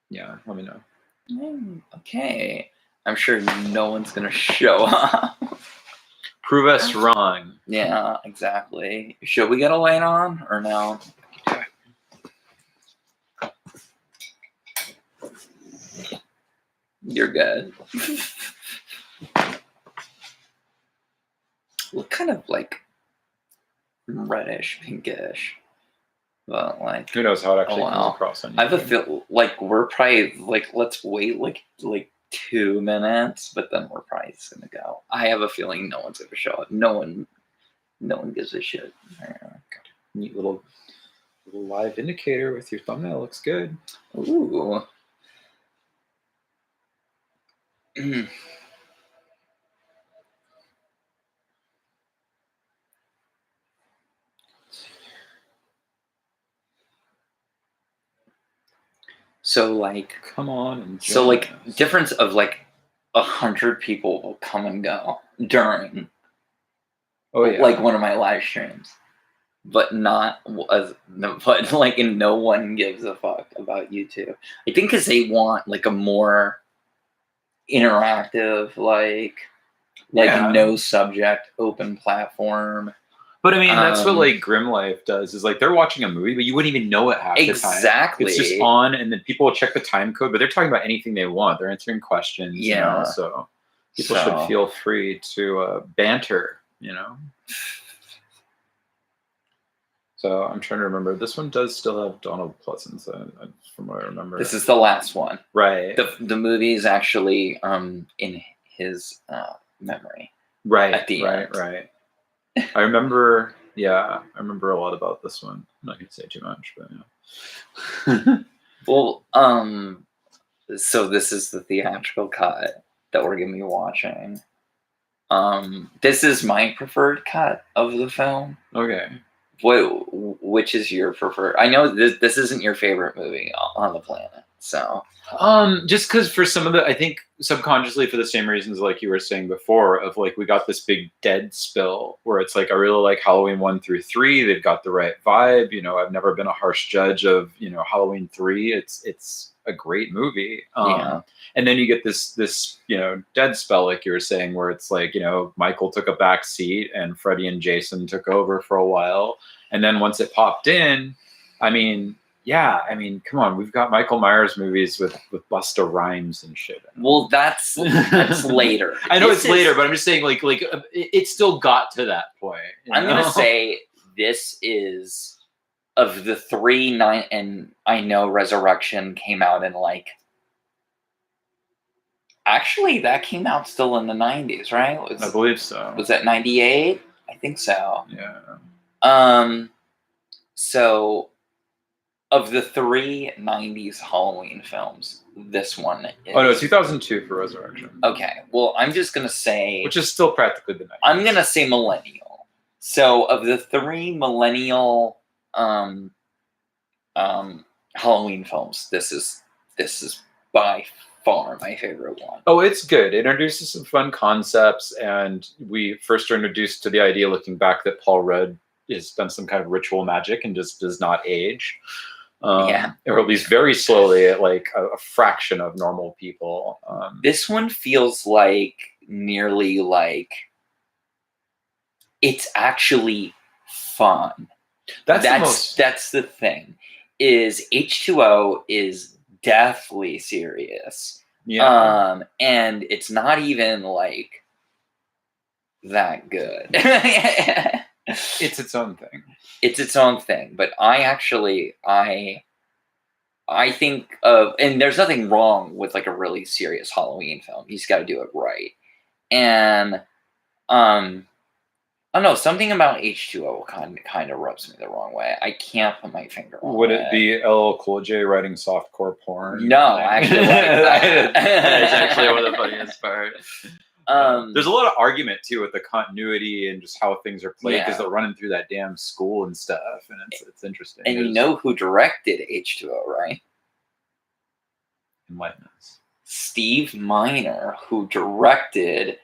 yeah, let me know. Okay. I'm sure no one's gonna show up. Prove us wrong. Yeah, exactly. Should we get a light on or no? You're good. Look kind of like reddish, pinkish. But like, who knows how it actually comes across on you. I have a feel like we're probably like, let's wait like 2 minutes, but then we're probably just gonna go. I have a feeling no one's gonna show up. No one gives a shit. Neat little live indicator with your thumbnail. Looks good. Ooh. So like, come on and so like us. Difference of like 100 people will come and go during like one of my live streams, but not as but like, and no one gives a fuck about YouTube. I think because they want like a more interactive, like no subject, open platform. But I mean, that's what like Grim Life does. Is like they're watching a movie, but you wouldn't even know it half the time. Exactly. It's just on, and then people will check the time code, but they're talking about anything they want. They're answering questions. Yeah. You know, so people should feel free to banter. You know. So I'm trying to remember. This one does still have Donald Pleasance, from what I remember. This is the last one. Right. The movie is actually in his memory. Right. At the end. Right. I remember. Yeah, I remember a lot about this one. I'm not gonna say too much, but yeah. Well, so this is the theatrical cut that we're gonna be watching. This is my preferred cut of the film. Okay. Which is your preferred? I know this isn't your favorite movie on the planet, so. Just because for some of I think subconsciously for the same reasons like you were saying before, of like we got this big dead spill where it's like I really like Halloween 1 through 3. They've got the right vibe. You know, I've never been a harsh judge of Halloween 3. It's a great movie. Yeah. And then you get this dead spell like you were saying, where it's like Michael took a back seat and Freddy and Jason took over for a while, and then once it popped in, come on, we've got Michael Myers movies with Busta Rhymes and shit. Well, that's later. I know it's later, but I'm just saying, like it still got to that point. I'm gonna say this is of the 3 9, and I know Resurrection came out in like. Actually, that came out still in the 90s, right? I believe so. Was that 98? I think so. Yeah. So. Of the 3 90s Halloween films, this one is... Oh, no, 2002 for Resurrection. Okay, well, I'm just going to say... Which is still practically the 90s. I'm going to say millennial. So, of the 3 millennial Halloween films, this is by far my favorite one. Oh, it's good. It introduces some fun concepts, and we first are introduced to the idea, looking back, that Paul Rudd has done some kind of ritual magic and just does not age. Or at least very slowly at like a fraction of normal people. This one feels like nearly like it's actually fun. That's the thing. Is H2O is deathly serious. Yeah. And it's not even like that good. It's its own thing. It's its own thing, but I think of, and there's nothing wrong with like a really serious Halloween film. You just got to do it right. And I don't know, something about H2O kind of rubs me the wrong way. I can't put my finger on it. Would it be LL Cool J writing softcore porn? No, I actually like that. That's actually one of the funniest parts. There's a lot of argument too with the continuity and just how things are played, because they're running through that damn school and stuff, and it's interesting. And you know who directed H2O, right? Enlighten us. Steve Miner, who directed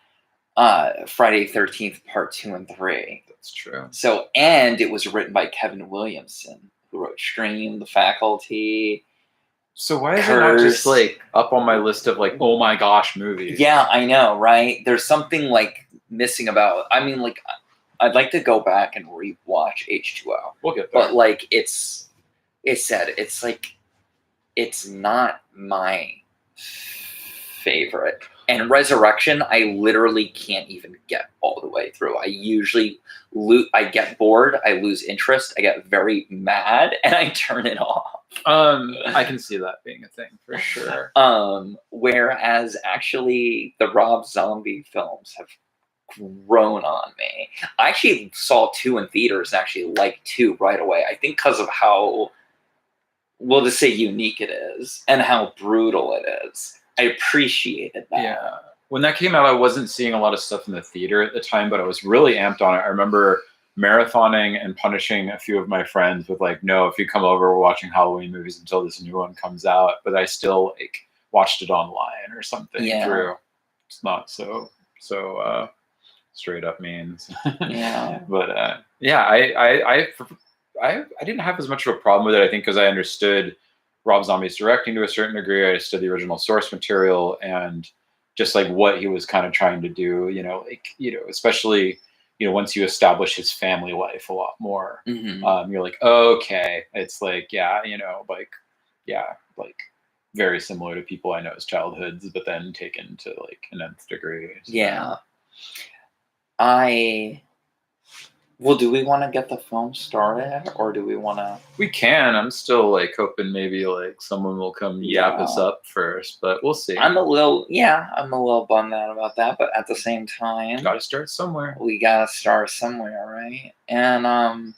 Friday 13th Part 2 and 3. That's true. So, and it was written by Kevin Williamson, who wrote Scream, The Faculty, So why is it not just like up on my list of like, oh my gosh, movies? Yeah, I know, right? There's something like missing about. I mean, like, I'd like to go back and rewatch H2O. We'll get there. But like, it's like, it's not my favorite. And Resurrection, I literally can't even get all the way through. I usually I get bored, I lose interest, I get very mad, and I turn it off. I can see that being a thing for sure. Whereas actually the Rob Zombie films have grown on me. I actually saw 2 in theaters and actually liked 2 right away. I think because of how, we'll just say, unique it is and how brutal it is. I appreciated that. Yeah. When that came out, I wasn't seeing a lot of stuff in the theater at the time, but I was really amped on it. I remember marathoning and punishing a few of my friends with like, no, if you come over, we're watching Halloween movies until this new one comes out. But I still like watched it online or something through. It's not so straight up means. Yeah. But yeah, I didn't have as much of a problem with it, I think, because I understood Rob Zombie's directing to a certain degree. I understood the original source material and just like what he was kind of trying to do, especially, once you establish his family life a lot more, you're like, oh, okay, it's like, like very similar to people I know as childhoods, but then taken to like an nth degree. So. Yeah. Well, do we want to get the film started, or do we want to? We can. I'm still like hoping maybe like someone will come yap us up first, but we'll see. I'm a little bummed out about that, but at the same time, gotta start somewhere. We gotta start somewhere, right? And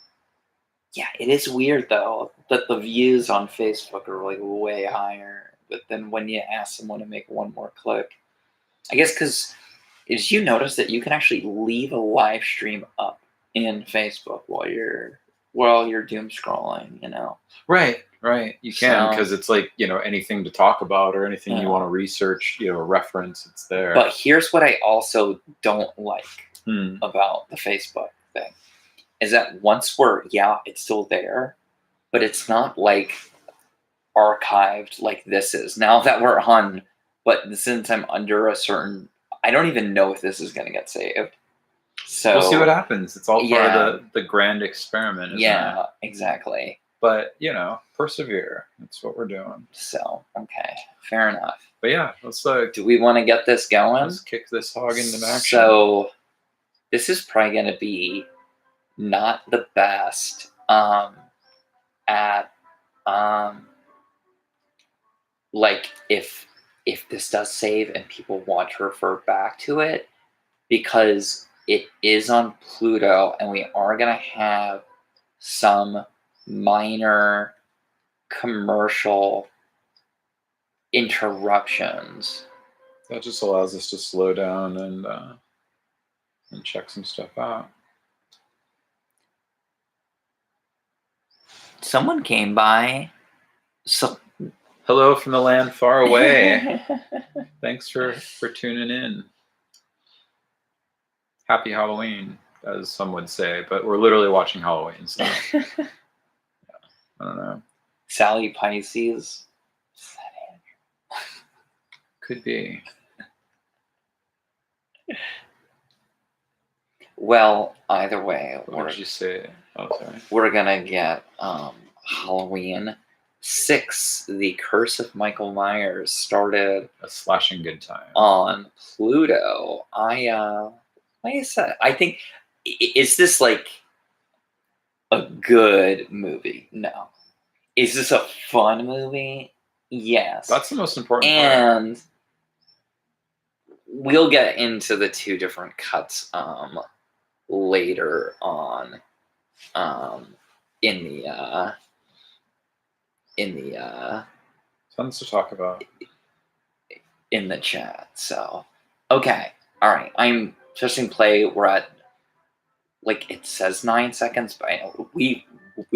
yeah, it is weird though that the views on Facebook are like way higher, but then when you ask someone to make one more click, I guess because did you notice that you can actually leave a live stream up in Facebook while you're doom scrolling, Right. You can, because it's like, anything to talk about or anything you want to research, reference, it's there. But here's what I also don't like about the Facebook thing is that once it's still there, but it's not like archived like this is. Now that we're on, but since I'm under a certain, I don't even know if this is going to get saved. So we'll see what happens. It's all part of the grand experiment, isn't it? Exactly. But, persevere. That's what we're doing. So, okay. Fair enough. But yeah, let's do we want to get this going? Let's kick this hog into action. So, this is probably going to be not the best at like if this does save and people want to refer back to it, because it is on Pluto and we are going to have some minor commercial interruptions. That just allows us to slow down and check some stuff out. Someone came by. So hello from the land far away. Thanks for tuning in. Happy Halloween, as some would say, but we're literally watching Halloween, so I don't know. Sally Pisces. Is that Andrew? Could be. Well, either way, what did you say? Oh, sorry. We're gonna get Halloween 6, The Curse of Michael Myers, started a slashing good time on Pluto. Like I said, I think, is this like a good movie? No. Is this a fun movie? Yes. That's the most important part. And we'll get into the 2 different cuts later on in the tons to talk about in the chat. So okay, all right, I'm pressing play. We're at, like, it says 9 seconds, but I know we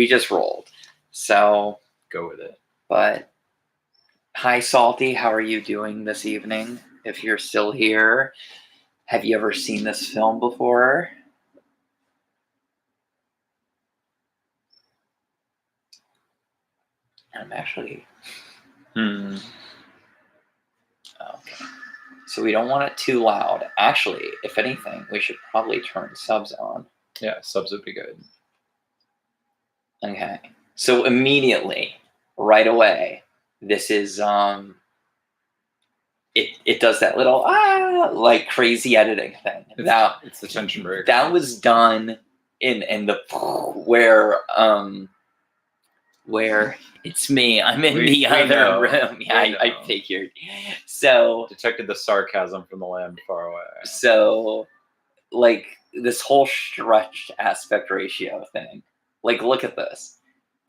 just rolled, so go with it. But hi, Salty, how are you doing this evening? If you're still here, have you ever seen this film before? I'm actually Hmm. Okay. So we don't want it too loud. Actually, if anything, we should probably turn subs on. Yeah, subs would be good. Okay. So immediately, right away, this is it does that little like crazy editing thing. It's the tension break. That was done in the where it's me. I'm in the other room. Yeah, I figured. So detected the sarcasm from the land far away. So like this whole stretched aspect ratio thing. Like look at this.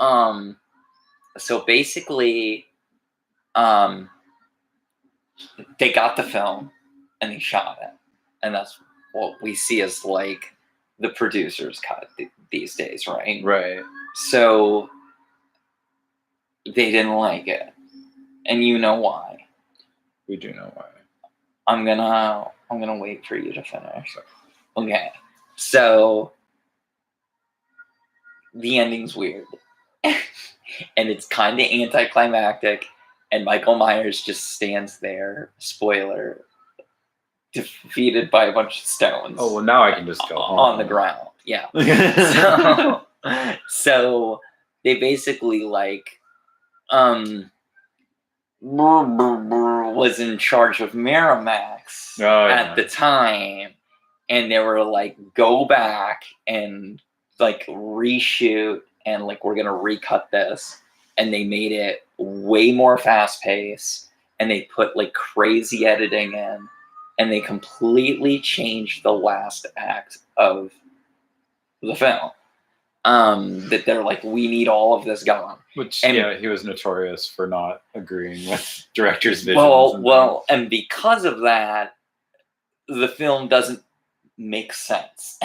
So basically they got the film and they shot it. And that's what we see as like the producer's cut these days, right? Right. So they didn't like it. And you know why. We do know why. I'm gonna wait for you to finish. Okay. So the ending's weird. And it's kind of anticlimactic. And Michael Myers just stands there, spoiler, defeated by a bunch of stones. Oh, well, now I can just go home. On the ground. Yeah. So they basically like was in charge of Miramax at the time, and they were like, go back and like reshoot and like we're gonna recut this, and they made it way more fast paced, and they put like crazy editing in, and they completely changed the last act of the film. That they're like, we need all of this gone. Which, yeah, he was notorious for not agreeing with director's visions. Well, and because of that, the film doesn't make sense.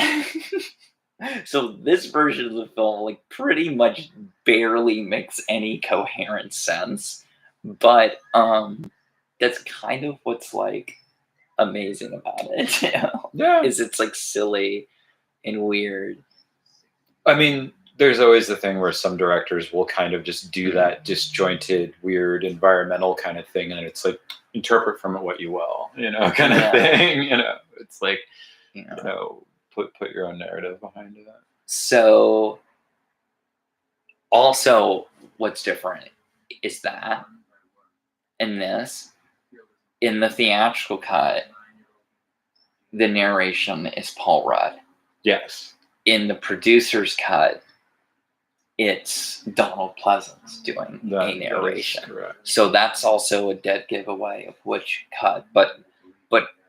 So this version of the film, like, pretty much barely makes any coherent sense. But that's kind of what's like amazing about it. You know? Yeah, is it's like silly and weird. I mean, there's always the thing where some directors will kind of just do that disjointed, weird, environmental kind of thing, and it's like, interpret from it what you will, you know, kind of thing. You know, it's like, you know, put your own narrative behind it. So, also, what's different is that in the theatrical cut, the narration is Paul Rudd. Yes. In the producer's cut, it's Donald Pleasance doing a narration. That is correct. So that's also a dead giveaway of which cut. But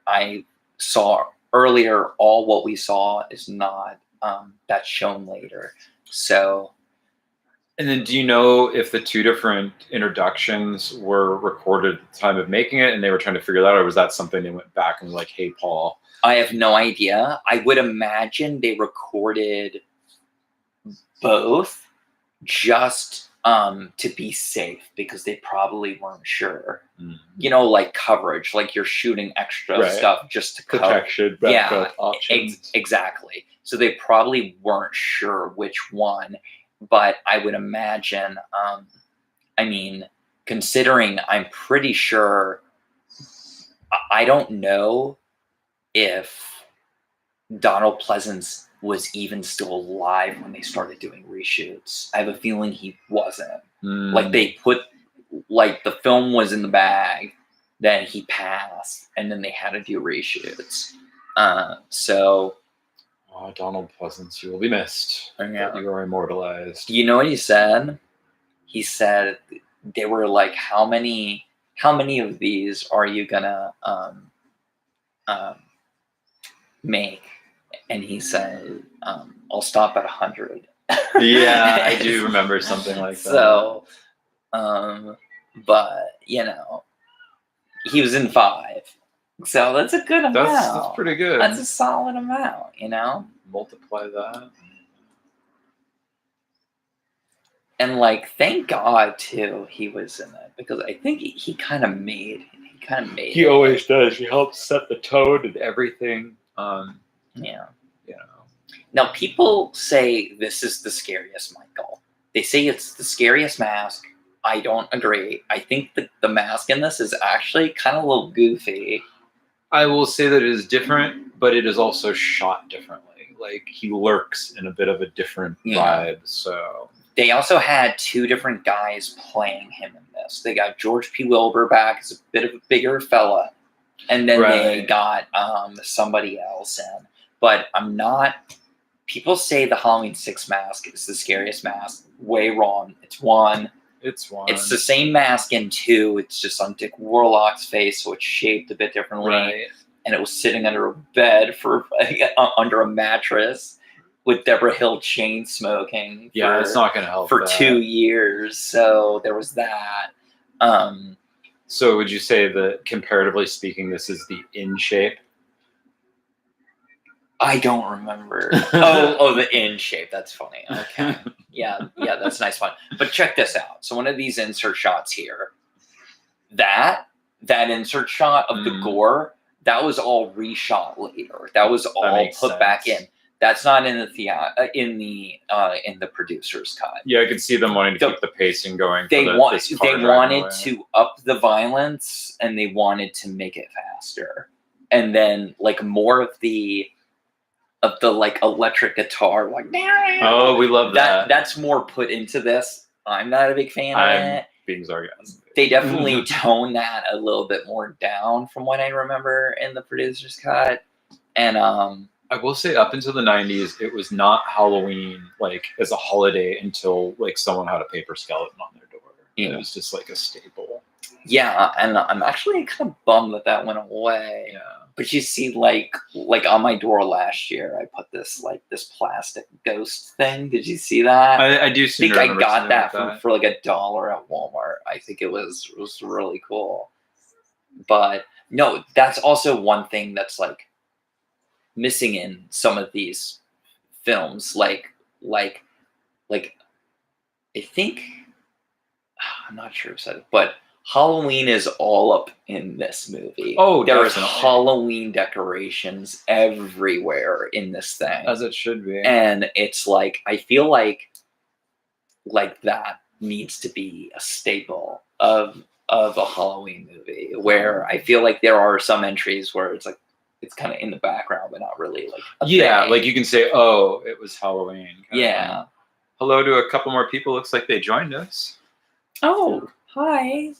I saw earlier, all what we saw is not that's shown later. So. And then do you know if the two different introductions were recorded at the time of making it and they were trying to figure that out, or was that something they went back and were like, hey, Paul? I have no idea. I would imagine they recorded both just to be safe, because they probably weren't sure. Mm-hmm. You know, like coverage, like you're shooting extra stuff just to protection. Yeah, exactly. So they probably weren't sure which one, but I would imagine. I mean, considering I'm pretty sure. I don't know if Donald Pleasance was even still alive when they started doing reshoots. I have a feeling he wasn't. Like they put, like the film was in the bag, then he passed, and then they had to do reshoots. So. Oh, Donald Pleasance, you will be missed. Yeah. You are immortalized. You know what he said? He said they were like, how many of these are you gonna make? And he said, I'll stop at 100. Yeah, I do remember something like that. So, but, you know, he was in 5. So that's a good amount. That's pretty good. That's a solid amount, you know? Multiply that. And, like, thank God, too, he was in it. Because I think he kind of made it. He always does. He helps set the tone and everything. Yeah. You know. Now, people say this is the scariest Michael. They say it's the scariest mask I don't agree. I think the mask in this is actually kind of a little goofy. I will say that it is different, but it is also shot differently. Like, he lurks in a bit of a different vibe. So they also had 2 different guys playing him in this. They got George P. Wilbur back as a bit of a bigger fella, and then they got somebody else in. But I'm not. People say the Halloween 6 mask is the scariest mask. Way wrong. It's 1. It's 1. It's the same mask in 2. It's just on Dick Warlock's face, so it's shaped a bit differently. Right. And it was sitting under a bed under a mattress with Deborah Hill chain smoking. Yeah, it's not going to help for 2 years. So there was that. So would you say that, comparatively speaking, this is the in shape? I don't remember. Oh, the in shape. That's funny. Okay. Yeah, that's a nice one. But check this out. So one of these insert shots here, that insert shot of the gore, that was all reshot later. That was all put back in. That's not in the producer's cut. Yeah, I could see them wanting to keep the pacing going. They wanted to up the violence, and they wanted to make it faster, and then like more of the like electric guitar, like, oh, we love that. That's more put into this. I'm not a big fan of it. Being sarcastic. They definitely tone that a little bit more down from what I remember in the producer's cut. And I will say, up until the 90s, it was not Halloween like as a holiday until like someone had a paper skeleton on their door. It was just like a staple. Yeah, and I'm actually kind of bummed that went away. Yeah. But you see, like on my door last year, I put this plastic ghost thing. Did you see that? I do see. I think I got that for like $1 at Walmart. I think it was really cool. But no, that's also one thing that's like missing in some of these films. Like I think, I'm not sure who said it, but Halloween is all up in this movie. Oh, there is Halloween decorations everywhere in this thing, as it should be. And it's like, I feel like that needs to be a staple of a Halloween movie, where I feel like there are some entries where it's like it's kind of in the background but not really like a thing. Like you can say, oh, it was Halloween. Yeah. Hello to a couple more people. Looks like they joined us. Oh, hi.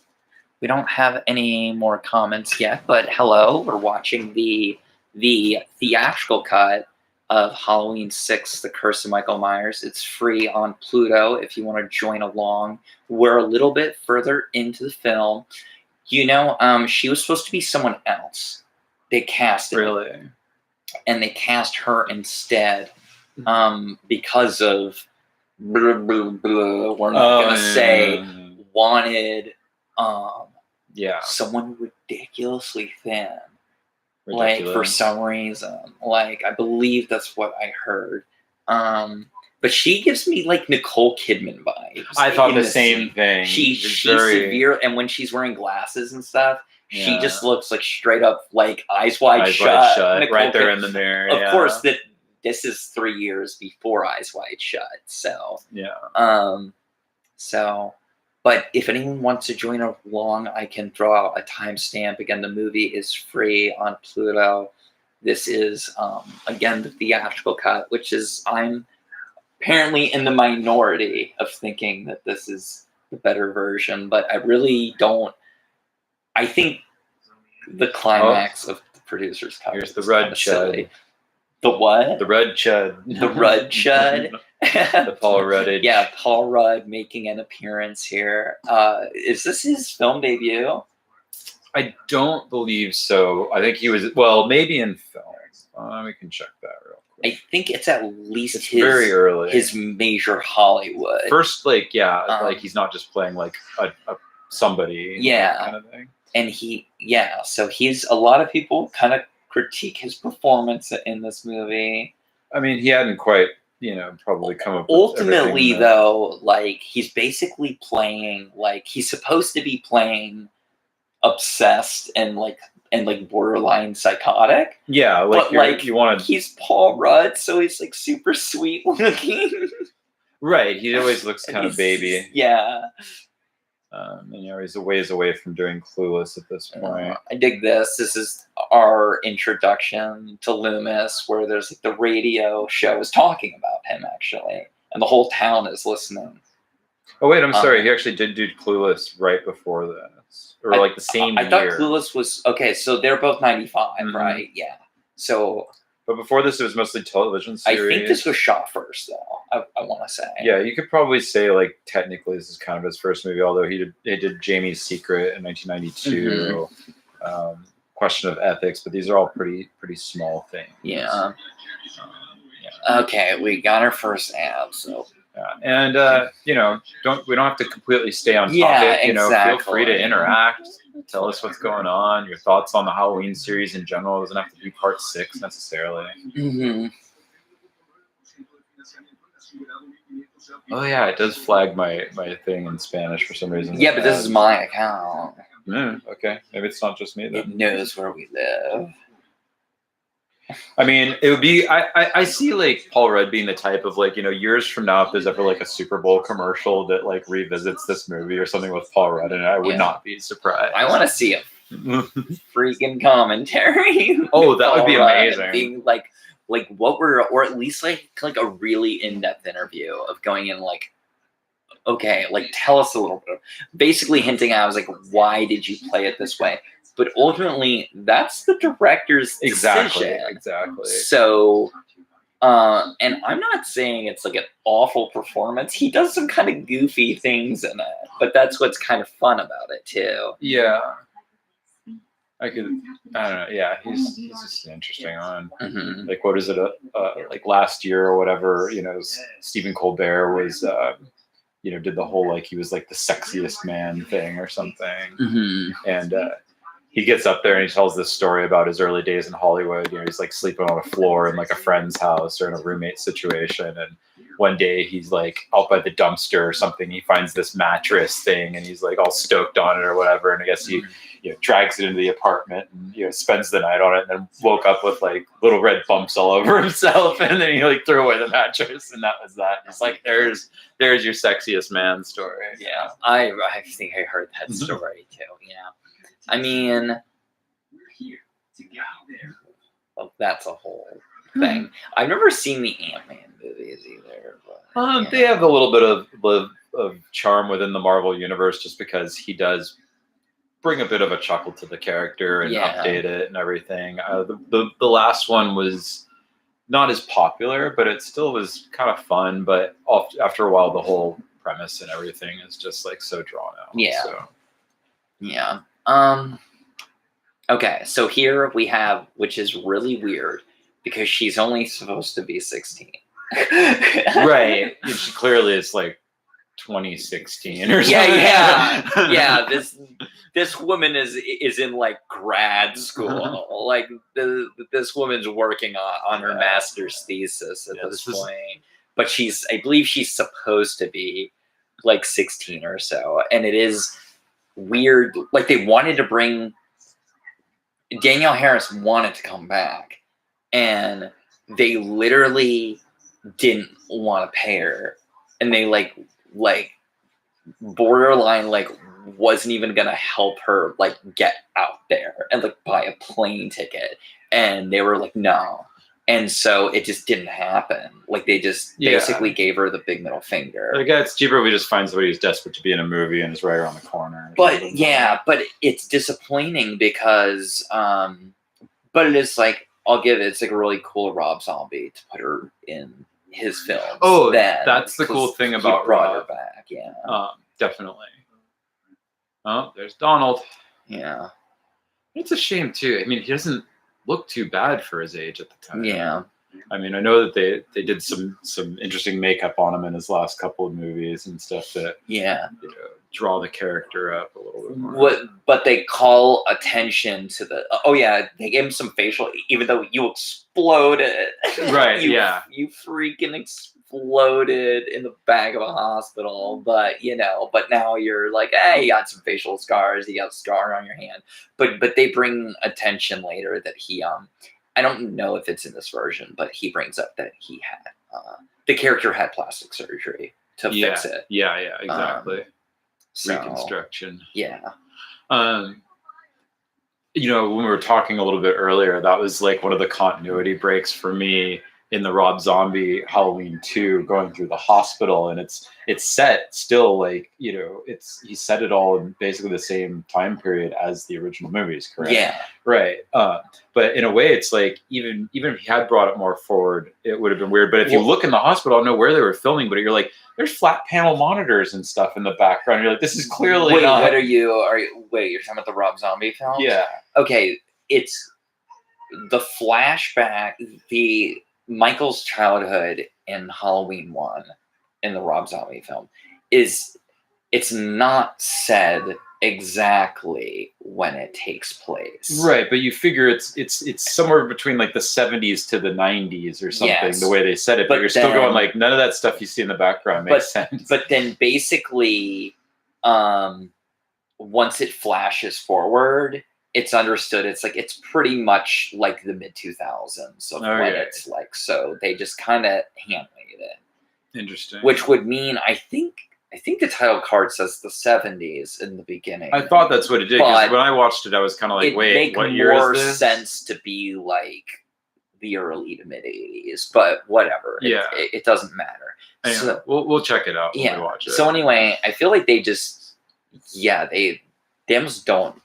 We don't have any more comments yet, but hello. We're watching the theatrical cut of Halloween 6, The Curse of Michael Myers. It's free on Pluto if you want to join along. We're a little bit further into the film. You know, she was supposed to be someone else. They cast it. Really? And they cast her instead because of blah, blah, blah. We're not going to say wanted someone ridiculously thin. Like, for some reason. Like, I believe that's what I heard. But she gives me, like, Nicole Kidman vibes. I thought the same thing. She's severe, and when she's wearing glasses and stuff, she just looks like straight up, like, eyes wide shut. Right there in the mirror. Of course, this is 3 years before Eyes Wide Shut. So, but if anyone wants to join along, I can throw out a timestamp. Again, the movie is free on Pluto. This is, again, the theatrical cut, which is, I'm apparently in the minority of thinking that this is the better version, but I really don't. I think the climax of the producer's cut. Here's the red chud. The what? The red chud. The red chud. The Paul Rudd. Yeah, Paul Rudd making an appearance here. Is this his film debut? I don't believe so. I think he was, well, maybe in film. We can check that real quick. I think it's at least very early. His major Hollywood. First, like, like he's not just playing like a somebody. Kind of thing. And so he's, a lot of people kind of critique his performance in this movie. I mean, he hadn't quite, probably come up with ultimately, though, like, he's basically playing, like, he's supposed to be playing obsessed and borderline psychotic. Yeah, like you want to. He's Paul Rudd, so he's like super sweet looking. Right, he always looks kind of baby. Yeah. And he's a ways away from doing Clueless at this point. I dig this. This is our introduction to Loomis, where there's the radio shows talking about him actually, and the whole town is listening. Oh wait, I'm sorry. He actually did do Clueless right before this, or like the same year. I thought Clueless was okay. So they're both 95, right? Yeah. So. But before this, it was mostly television series. I think this was shot first, though. I want to say. Yeah, you could probably say like technically this is kind of his first movie, although he did Jamie's Secret in 1992. Question of Ethics, but these are all pretty small things. Yeah. Okay, we got our first ad, so. Yeah. And we don't have to completely stay on topic. Feel free to interact. Tell us what's going on. Your thoughts on the Halloween series in general. It doesn't have to be part 6 necessarily. Oh yeah, it does flag my thing in Spanish for some reason. Yeah, but this is my account. Okay, maybe it's not just me then. It knows where we live. I mean, it would be. I see like Paul Rudd being the type of like years from now, if there's ever like a Super Bowl commercial that like revisits this movie or something with Paul Rudd, and I would not be surprised. I want to see a freaking commentary. Oh, that would be amazing. Being like what we're, or at least like a really in-depth interview of going in like, okay, like tell us a little bit. Basically hinting at, I was like, why did you play it this way? But ultimately, that's the director's decision. Exactly. So, and I'm not saying it's like an awful performance. He does some kind of goofy things in it, but that's what's kind of fun about it too. Yeah. I don't know. Yeah, he's just an interesting one. Like, what is it? Like last year or whatever, Stephen Colbert was, did the whole, like, he was like the sexiest man thing or something. And, he gets up there and he tells this story about his early days in Hollywood. He's like sleeping on a floor in like a friend's house or in a roommate situation. And one day he's like out by the dumpster or something. He finds this mattress thing and he's like all stoked on it or whatever. And I guess he drags it into the apartment and spends the night on it, and then woke up with like little red bumps all over himself. And then he like threw away the mattress, and that was that. It's like there's your sexiest man story. Yeah, I think I heard that story too. Yeah. I mean, well, that's a whole thing. I've never seen the Ant-Man movies either. But, they have a little bit of charm within the Marvel universe, just because he does bring a bit of a chuckle to the character and update it and everything. The last one was not as popular, but it still was kind of fun. But after a while, the whole premise and everything is just like so drawn out. Yeah. So. Yeah. Okay, so here we have, which is really weird because she's only supposed to be 16. Right. She clearly is like 2016 or something. Yeah. This woman is in like grad school. Like this woman's working on her master's thesis at this point. But I believe she's supposed to be like 16 or so, and it is weird. Like they wanted to bring Danielle Harris wanted to come back, and they literally didn't want to pay her, and they like borderline like wasn't even gonna help her like get out there and like buy a plane ticket, and they were like no. And so it just didn't happen. Like they just basically gave her the big middle finger. Like it's cheaper if we just find somebody who's desperate to be in a movie and is right around the corner. But but it's disappointing because, but it is like, I'll give it, it's like a really cool Rob Zombie to put her in his films. Oh, that's the cool thing about brought Rob. her back. Yeah. Definitely. Oh, there's Donald. Yeah. It's a shame too. I mean, he doesn't look too bad for his age at the time. Yeah. I mean, I know that they did some interesting makeup on him in his last couple of movies and stuff that draw the character up a little bit more. But they call attention to the they gave him some facial, even though you exploded. Right. You freaking exploded in the back of a hospital, but now you're like, hey, you got some facial scars, you got a scar on your hand. But they bring attention later that he I don't know if it's in this version, but he brings up that he had the character had plastic surgery to fix it. Yeah, exactly. reconstruction. Yeah. When we were talking a little bit earlier, that was like one of the continuity breaks for me in the Rob Zombie Halloween 2, going through the hospital, and it's set still like, he set it all in basically the same time period as the original movies, correct? Yeah. Right. But in a way, it's like even if he had brought it more forward, it would have been weird. But if you look in the hospital, I don't know where they were filming, but you're like, there's flat panel monitors and stuff in the background. You're like, this is clearly not. What wait, you're talking about the Rob Zombie film? Yeah. Okay, it's the flashback, the Michael's childhood in Halloween 1 in the Rob Zombie film it's not said exactly when it takes place. Right, but you figure it's somewhere between like the 70s to the 90s or something, yes, the way they said it, but you're still going like, none of that stuff you see in the background makes sense. But then basically, once it flashes forward, it's understood. It's like, it's pretty much like the mid 2000s of when it's like, so they just kind of hand-made it. Interesting. Which would mean, I think the title card says the 70s in the beginning. I thought that's what it did, because when I watched it, I was kind of like, wait, what year is this? It makes more sense to be like the early to mid 80s, but whatever. Yeah. It doesn't matter. Anyway, so, we'll check it out when we watch it. So anyway, I feel like they just, they almost don't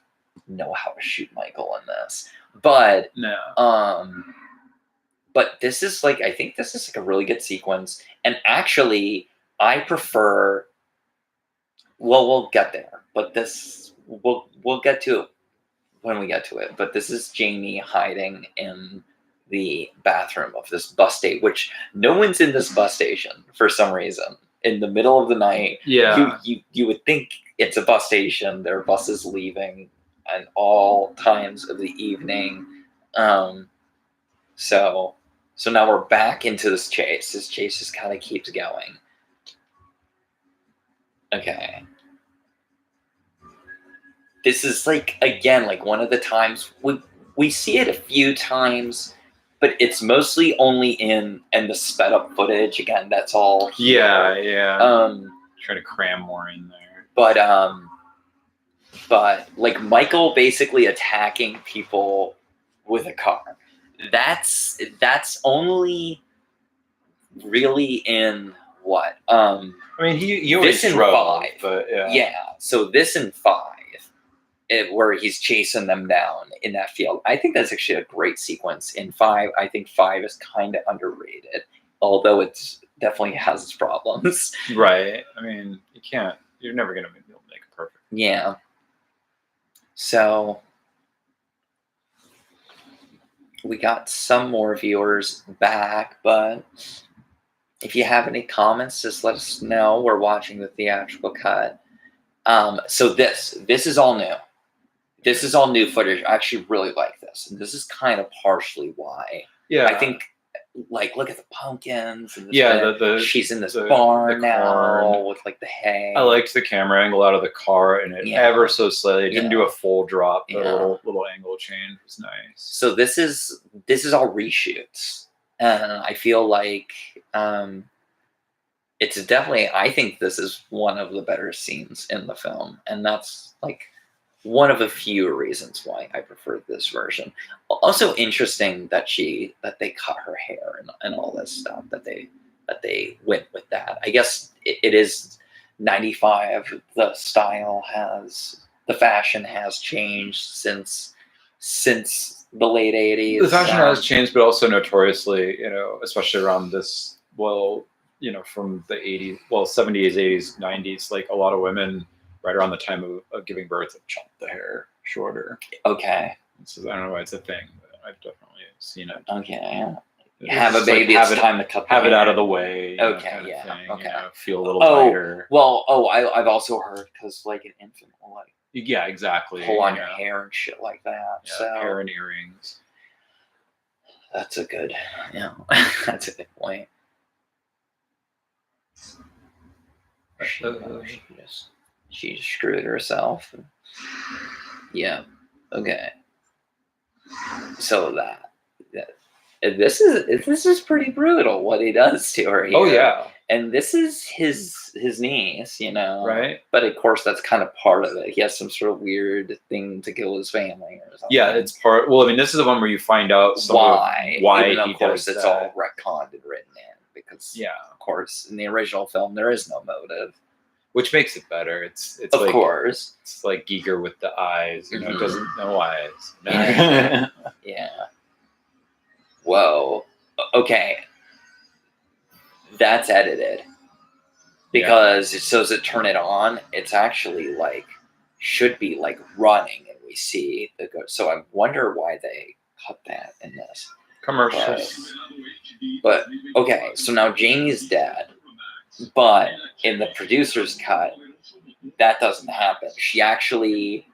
know how to shoot Michael in this. But no. But this is like, I think this is like a really good sequence. And actually, I prefer, we'll get there, but this, we'll get to it when we get to it. But this is Jamie hiding in the bathroom of this bus station, which no one's in this bus station for some reason. In the middle of the night, you would think it's a bus station. There are buses leaving at all times of the evening. So now we're back into this chase. This chase just kind of keeps going. Okay. This is like, again, like one of the times we see it a few times, but it's mostly only in the sped up footage. Again, that's all. Yeah. Try to cram more in there. But like Michael basically attacking people with a car. That's drove. Really in what? I mean, he always drove, but yeah. So this in 5, where he's chasing them down in that field. I think that's actually a great sequence in 5. I think 5 is kind of underrated, although it's definitely has its problems. Right. I mean, you're never going to be able to make it perfect. Yeah. So we got some more viewers back, but if you have any comments, just let us know. We're watching the theatrical cut. So this is all new. This is all new footage. I actually really like this. And this is kind of partially why. Yeah. I think, like, look at the pumpkins. And she's in this barn now with, like, the hay. I liked the camera angle out of the car, and it ever so slightly. It didn't do a full drop, but a little angle change was nice. So this is all reshoots. And I feel like it's definitely, I think this is one of the better scenes in the film. And that's, like, one of the few reasons why I prefer this version. Also interesting that they cut her hair and all this stuff, that they went with that. I guess it is 95. The fashion has changed since the late 80s. The fashion has changed, but also notoriously, especially around this, from the 80s, 70s, 80s, 90s, like a lot of women right around the time of giving birth have chopped the hair shorter. Okay. So I don't know why it's a thing, but I've definitely seen it. Okay. Have a baby, it's time to cut the hair. Have it out of the way. Okay, okay. Feel a little lighter. Well, I've also heard, because like an infant will like... Yeah, exactly. Pull on your hair and shit like that. Yeah, so hair and earrings. That's a good point. She just screwed herself. Yeah. Okay. So this is pretty brutal what he does to her here. Oh yeah. And this is his niece, you know. Right. But of course, that's kind of part of it. He has some sort of weird thing to kill his family or something. Yeah, it's part. Well, I mean, this is the one where you find out why even he of course does it's that. all retconned and written in because of course in the original film there is no motive, which makes it better. It's of like, course it's like Giger with the eyes. You know, it doesn't no eyes. Yeah. Whoa. Okay. That's edited. Because as soon as it turn it on, it's actually like should be like running, and we see the go. So I wonder why they cut that in this Commercials. But okay, so now Jamie's dead, but in the producer's cut, that doesn't happen. She actually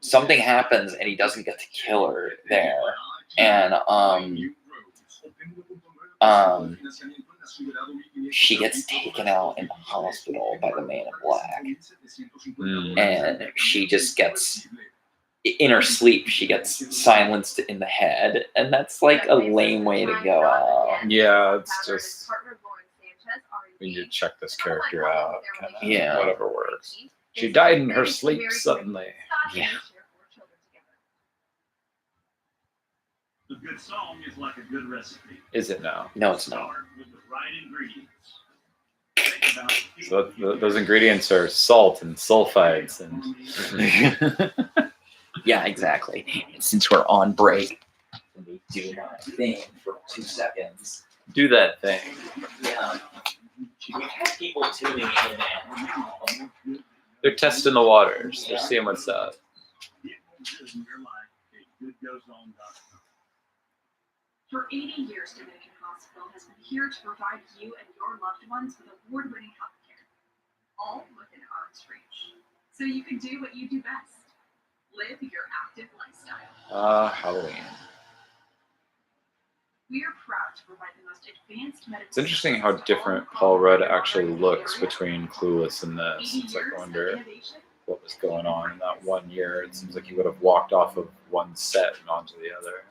something happens, and he doesn't get to kill her there, and she gets taken out in the hospital by the Man in Black. And she just gets, in her sleep, she gets silenced in the head. And that's like a lame way to go out. Yeah, it's just, we need to check this character out. Kinda, whatever works. She died in her sleep suddenly. Yeah. A good song is like a good recipe. Is it now? No, it's not. Start with the right ingredients. So those ingredients are salt and sulfides and. Yeah, exactly. And since we're on break, let me do my thing for 2 seconds. Do that thing. Yeah. We've had people tuning in and they're testing the waters. They're seeing what's up. For 80 years, Dominican Hospital has been here to provide you and your loved ones with award-winning health care, all within arm's reach, so you can do what you do best, live your active lifestyle. Halloween. We are proud to provide the most advanced medical. It's interesting how different Paul Rudd actually looks between Clueless and this. It's like, I wonder what was going on in that 1 year. It seems like he would have walked off of one set and onto the other.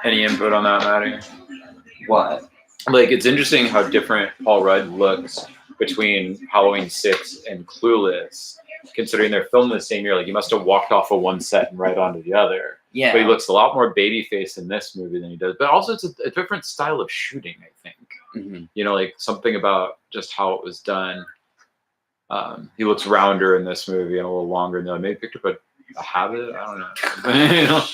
Any input on that, Maddie? what? Like, it's interesting how different Paul Rudd looks between Halloween 6 and Clueless, considering they're filmed the same year. Like, he must have walked off of one set and right onto the other. Yeah. But he looks a lot more babyface in this movie than he does. But also, it's a different style of shooting, I think. Mm-hmm. You know, like something about just how it was done. He looks rounder in this movie and a little longer in the other. Maybe picked up a habit. I don't know. You know?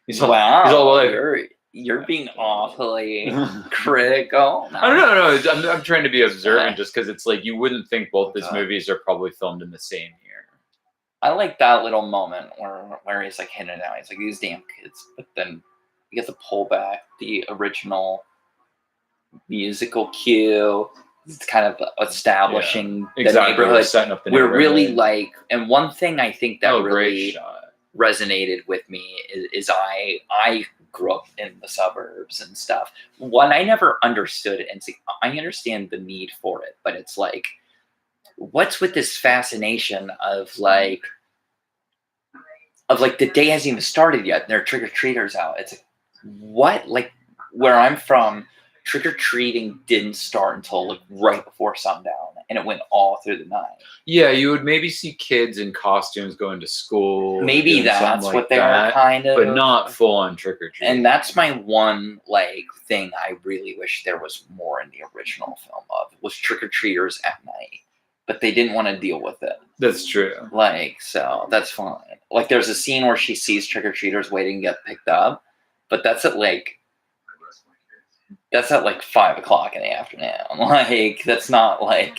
He's all like, you're being awfully critical. No. I don't know. I'm trying to be observant just because it's like you wouldn't think both these movies are probably filmed in the same year. I like that little moment where he's like hitting it out. He's like, these damn kids. But then you get to pull back the original musical cue. It's kind of establishing the neighborhood. Setting up the We're neighborhood. really like, and one thing I think that really great shot. Resonated with me is I grew up in the suburbs and stuff. One I never understood, and I understand the need for it, but it's like, what's with this fascination of like the day hasn't even started yet, and there are trick-or-treaters out. It's like, what? Like, where I'm from, trick-or-treating didn't start until like right before sundown, and it went all through the night. Yeah, you would maybe see kids in costumes going to school. Maybe that's like what they were kind of, but not full on trick-or-treat. And that's my one like thing I really wish there was more in the original film of was trick-or-treaters at night. But they didn't want to deal with it. That's true. Like, so that's fine. Like, there's a scene where she sees trick-or-treaters waiting to get picked up, but that's at like 5 o'clock in the afternoon. Like, that's not like.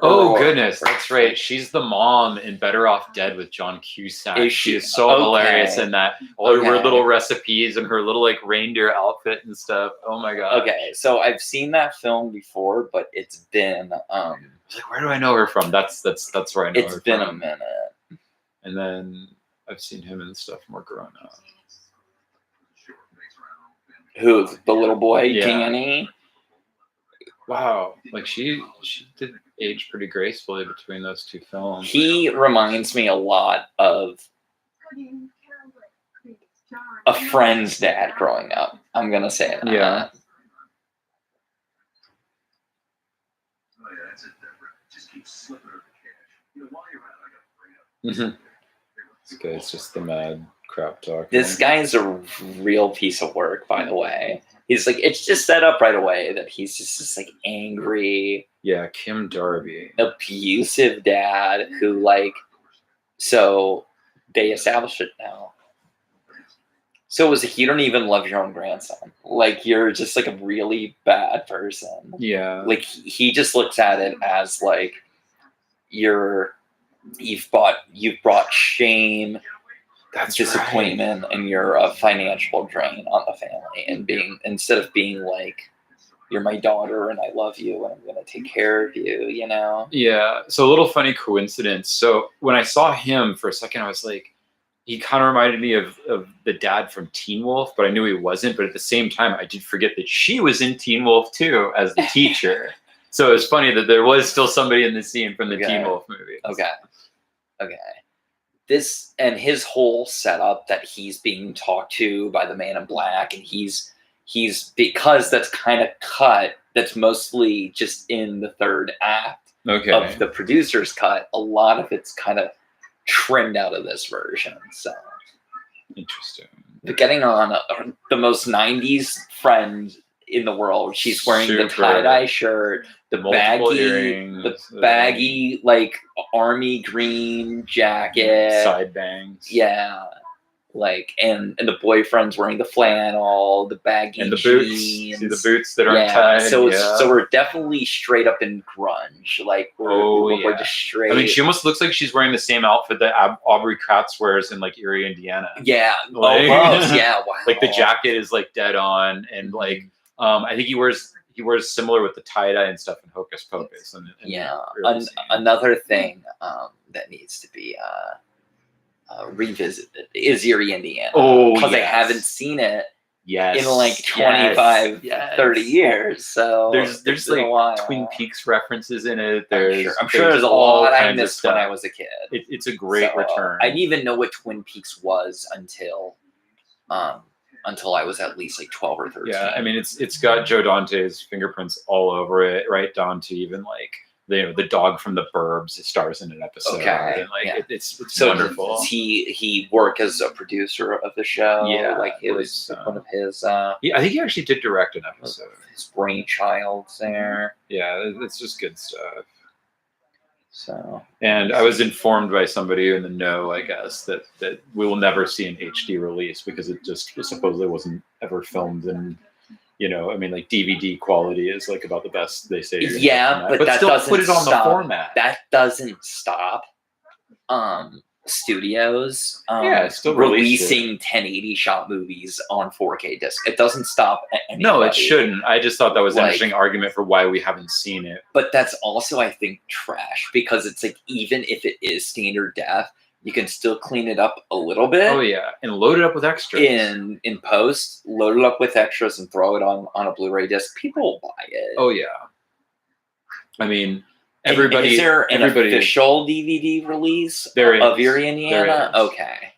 Oh goodness, that's right. She's the mom in Better Off Dead with John Cusack. She is so hilarious in that. All her little recipes and her little like reindeer outfit and stuff. Oh my god. Okay, so I've seen that film before, but it's been I was like, where do I know her from? That's where I know her from. It's been a minute. And then I've seen him and stuff more grown up. Who, the little boy, Yeah. Danny? Wow, like she did age pretty gracefully between those two films. He reminds me a lot of a friend's dad growing up. I'm gonna say that. Yeah. Oh yeah, that's it. Just keep slipping her the cash. While you're at it, I got to bring up. This guy's just the mad crap talk. This guy is a real piece of work, by the way. He's like, it's just set up right away that he's just this like angry, Yeah, Kim Darby. abusive dad who like, so they established it now. So it was like, you don't even love your own grandson. Like, you're just like a really bad person. Yeah. Like, he just looks at it as like, you've brought shame, That's disappointment, and you're a financial drain on the family. And instead of being like, you're my daughter and I love you and I'm going to take care of you, you know? Yeah. So a little funny coincidence. So when I saw him for a second, I was like, he kind of reminded me of the dad from Teen Wolf, but I knew he wasn't. But at the same time, I did forget that she was in Teen Wolf too as the teacher. So it's funny that there was still somebody in the scene from the Teen Wolf movie. Okay. This and his whole setup that he's being talked to by the Man in Black, and he's because that's kind of cut. That's mostly just in the third act of the producer's cut. A lot of it's kind of trimmed out of this version. So interesting. But getting on the most 90s friend in the world. She's wearing the tie-dye shirt, the baggy like army green jacket, side bangs. Yeah. Like and the boyfriend's wearing the flannel, the baggy and the boots. jeans. See the boots that aren't tied. So we're definitely straight up in grunge. Like we're just straight. I mean, she almost looks like she's wearing the same outfit that Aubrey Katz wears in like Erie, Indiana. Yeah, like, almost. Yeah, wow. Like the jacket is like dead on, and like I think he wears similar with the tie dye and stuff in Hocus Pocus. And another thing that needs to be revisited is Erie, Indiana. Because I haven't seen it in like 25, 30 years. So there's like Twin Peaks references in it. I'm sure there's a lot I missed when I was a kid. It's a great return. I didn't even know what Twin Peaks was until I was at least like 12 or 13. Yeah, I mean it's got Joe Dante's fingerprints all over it, right down to even like the dog from the Burbs stars in an episode. Okay. And like it's so wonderful. Does he work as a producer of the show? Yeah, like it was one of his. I think he actually did direct an episode. His brainchild's there. Yeah, it's just good stuff. So, and I was informed by somebody in the know, I guess, that we will never see an HD release because it just supposedly wasn't ever filmed in. I mean, like DVD quality is like about the best they say. Yeah, but that still doesn't put it on stop, the format. That doesn't stop studios still releasing 1080 shot movies on 4K disc. It doesn't stop anybody. No, it shouldn't. I just thought that was an interesting argument for why we haven't seen it. But that's also, I think, trash because it's like even if it is standard def, you can still clean it up a little bit. Oh yeah, and load it up with extras. In post, load it up with extras and throw it on a Blu-ray disc. People will buy it. Oh yeah. I mean, everybody. Is there an official DVD release of Erie, Indiana? Okay.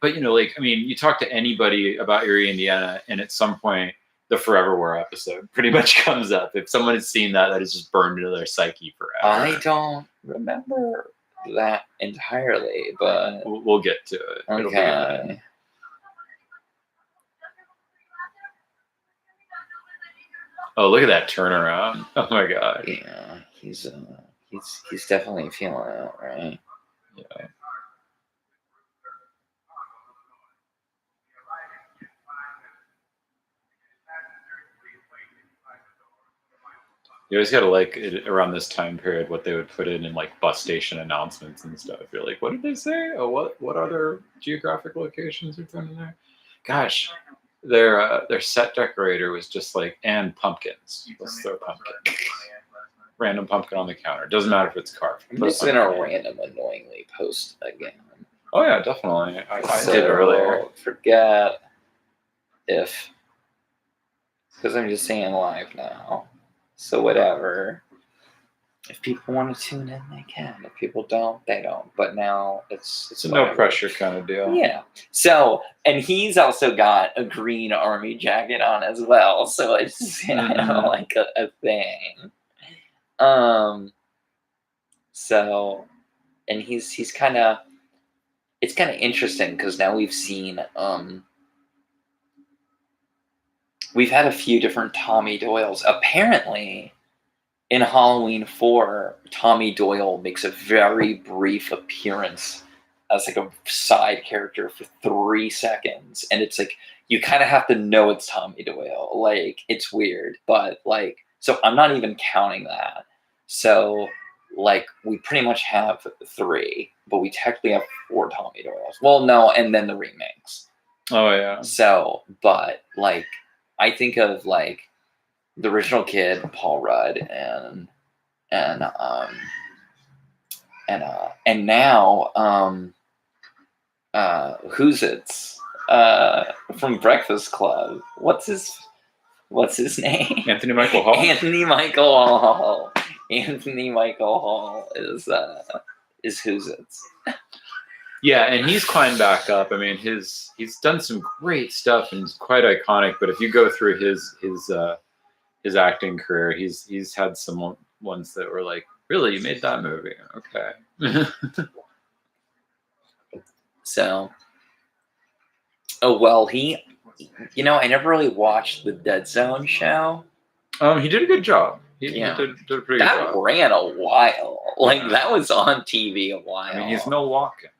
But you talk to anybody about Erie, Indiana, and at some point, the Forever War episode pretty much comes up. If someone has seen that is just burned into their psyche forever. I don't remember that entirely, but we'll get to it. Okay. Oh, look at that turnaround! Oh my god. Yeah, he's definitely feeling it, right? Yeah. You always gotta like it around this time period what they would put in like bus station announcements and stuff. You're like, what did they say? Oh, what other geographic locations are put in there? Gosh, their set decorator was just like, and pumpkins. Let's throw pumpkin. Random pumpkin on the counter. Doesn't matter if it's carved. I'm just gonna random annoyingly post again. Oh yeah, definitely. I did earlier. Forget if because I'm just saying live now. So whatever. If people want to tune in, they can. If people don't, they don't. But now It's a no pressure kind of deal. Yeah. So, and he's also got a green army jacket on as well. So it's like a thing. So, and he's kind of, it's kind of interesting because now we've seen, we've had a few different Tommy Doyles. Apparently, in Halloween 4, Tommy Doyle makes a very brief appearance as like a side character for 3 seconds. And it's like, you kind of have to know it's Tommy Doyle. Like, it's weird. But like, so I'm not even counting that. So like, we pretty much have 3, but we technically have 4 Tommy Doyles. Well, no, and then the remakes. Oh, yeah. So, but like, I think of like the original kid, Paul Rudd, and now who's it's from Breakfast Club? What's his name? Anthony Michael Hall. Anthony Michael Hall. Anthony Michael Hall is who's it's. Yeah, and he's climbed back up. I mean, he's done some great stuff and he's quite iconic. But if you go through his acting career, he's had some ones that were like, really, you made that movie? Okay. So, oh well, I never really watched the Dead Zone show. He did a good job. He did a pretty good job. That ran a while. Like, that was on TV a while. I mean, he's no walking.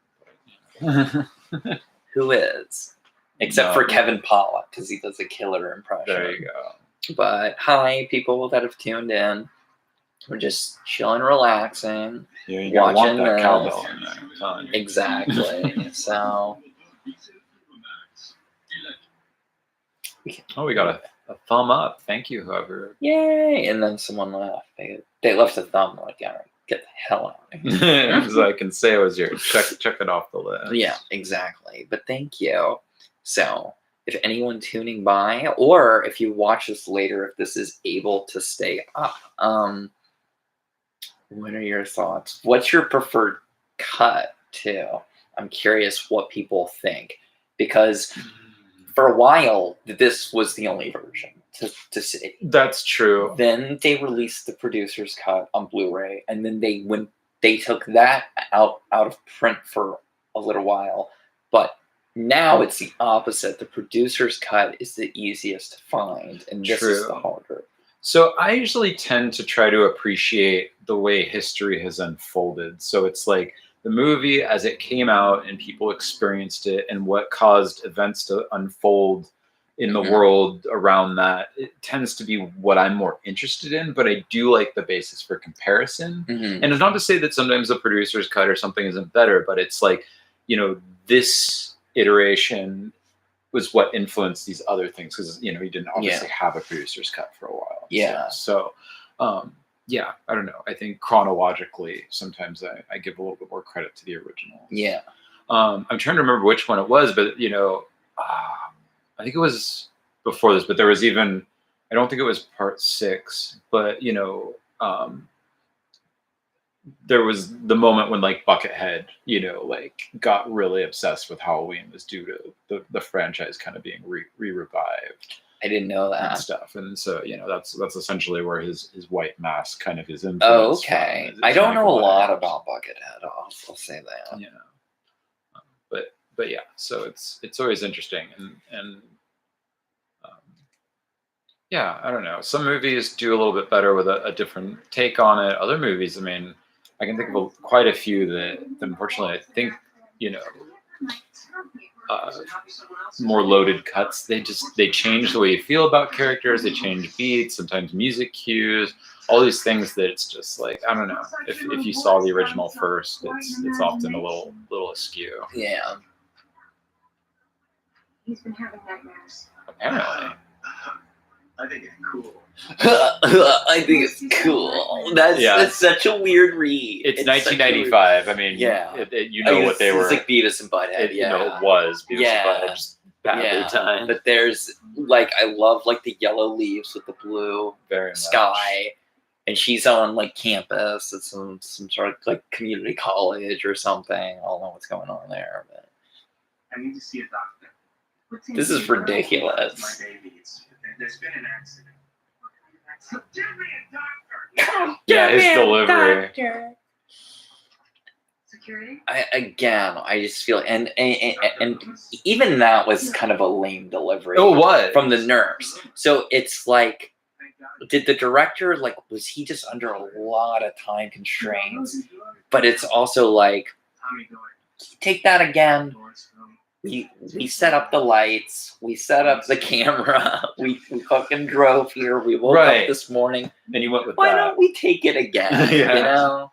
Who is? Except for Kevin Pollak, because he does a killer impression. There you go. But hi, people that have tuned in. We're just chilling, relaxing, watching that this. cowbell in there. Exactly. So. Oh, we got a thumb up. Thank you, whoever. Yay! And then someone left. They left a thumb. Like, yeah, get the hell out of here. As I can say, it was yours. Check it off the list. Yeah, exactly. But thank you. So, if anyone tuning by, or if you watch this later, if this is able to stay up, what are your thoughts? What's your preferred cut, too? I'm curious what people think. Because for a while, this was the only version to see. That's true. Then they released the producer's cut on Blu-ray, and then they took that out of print for a little while. But now it's the opposite. The producer's cut is the easiest to find, and this is the harder. So I usually tend to try to appreciate the way history has unfolded. So it's like the movie as it came out and people experienced it and what caused events to unfold in the world around that. It tends to be what I'm more interested in, but I do like the basis for comparison. And it's not to say that sometimes the producer's cut or something isn't better, but it's like, this iteration was what influenced these other things because he didn't obviously have a producer's cut for a while. So yeah, I don't know. I think chronologically sometimes I give a little bit more credit to the original. Yeah. I'm trying to remember which one it was, but I think it was before this, but there was even, I don't think it was part 6, but there was the moment when like Buckethead, got really obsessed with Halloween was due to the franchise kind of being re-revived. I didn't know that and stuff, and so that's essentially where his white mask kind of is influence. Oh, okay. I don't know a lot about Buckethead. I'll say that. Yeah, but yeah, so it's always interesting, and yeah, I don't know. Some movies do a little bit better with a different take on it. Other movies, I mean, I can think of quite a few that unfortunately I think more loaded cuts. They change the way you feel about characters. They change beats, sometimes music cues, all these things that it's just like, I don't know. If you saw the original first, it's often a little askew. Yeah. He's been having nightmares. Apparently. I think it's cool. I think it's cool. That's such a weird read. It's 1995. I mean, what they were. It's like Beavis and Butthead. It was Beavis and Butthead. Just badly timed. But there's I love the yellow leaves with the blue sky. and she's on like campus at some sort of like community college or something. I don't know what's going on there, but I need to see a doctor. this is ridiculous. My baby. There's been an accident. So give me a doctor. Yeah, his delivery. Security? I just feel and even that was kind of a lame delivery. Oh, what? From the nurse. So it's like, did the director like, was he just under a lot of time constraints? But it's also like, take that again. We set up the lights. We set up the camera. We fucking drove here. We woke up this morning. And you went with Why that. don't we take it again? Yeah. You know?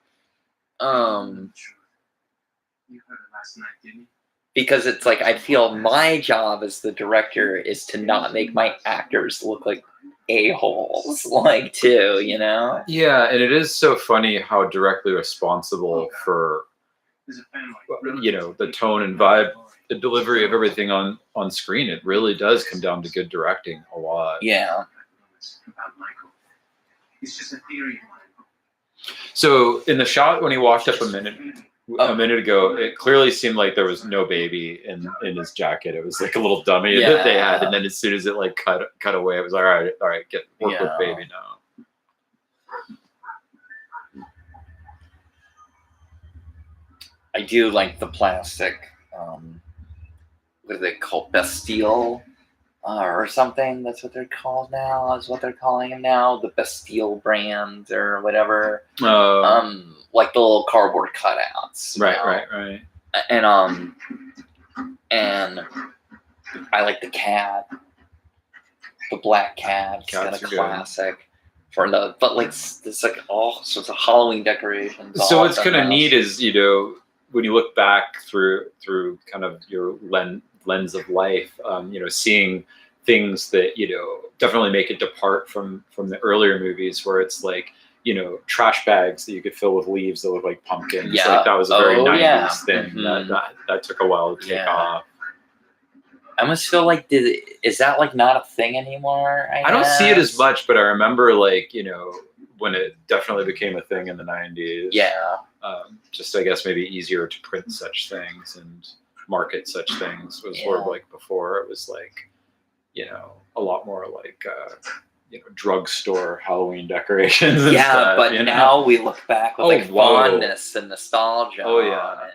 You heard it last night, didn't you? Because it's like, I feel my job as the director is to not make my actors look like a-holes, like, too, you know? Yeah, and it is so funny how directly responsible for, you know, the tone and vibe, the delivery of everything on screen. It really does come down to good directing a lot. Yeah. About Michael. It's just a theory. So in the shot when he walked up a minute ago, it clearly seemed like there was no baby in his jacket. It was like a little dummy that they had, and then as soon as it like cut away, it was like, all right, get work with baby now. I do like the plastic, what are they called? Bastille, or something. That's what they're called now. Is what they're calling them now. The Bastille brand or whatever. Like the little cardboard cutouts. Right. And I like the cab, the black cabs, kind of classic. But like there's like all sorts of Halloween decorations. So what's kind of neat is, you know, when you look back through kind of your lens of life, you know, seeing things that, you know, definitely make it depart from the earlier movies where it's like, you know, trash bags that you could fill with leaves that look like pumpkins. Yeah. Like that was a very 90s thing. Mm-hmm. That took a while to take off. I almost feel like, is that like not a thing anymore? I don't see it as much, but I remember, like, you know, when it definitely became a thing in the 90s. Yeah. Just, I guess, maybe easier to print such things and market such things was sort of like before. It was like, you know, a lot more like, you know, drugstore Halloween decorations. And stuff, but now we look back with like fondness and nostalgia. Oh, yeah.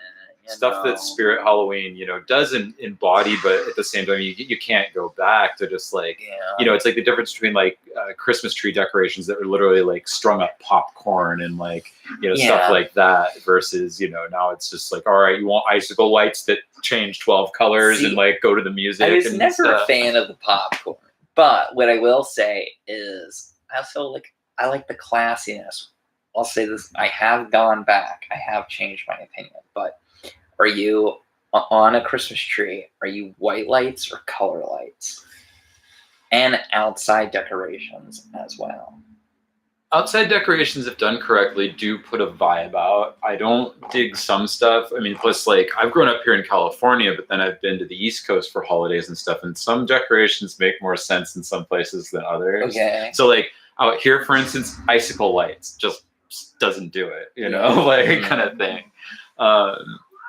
Stuff that Spirit Halloween, you know, doesn't embody, but at the same time, you can't go back to just like, you know, it's like the difference between like Christmas tree decorations that were literally like strung up popcorn and like, you know, stuff like that versus, you know, now it's just like, all right, you want icicle lights that change 12 colors and like go to the music. I was never a fan of the popcorn, but what I will say is I like the classiness. I'll say this, I have gone back. I have changed my opinion, but are you on a Christmas tree? Are you white lights or color lights? And outside decorations as well. Outside decorations, if done correctly, do put a vibe out. I don't dig some stuff. I mean, plus, like, I've grown up here in California, but then I've been to the East Coast for holidays and stuff, and some decorations make more sense in some places than others. Okay. So, like, out here, for instance, icicle lights just doesn't do it, you know, like, kind of thing.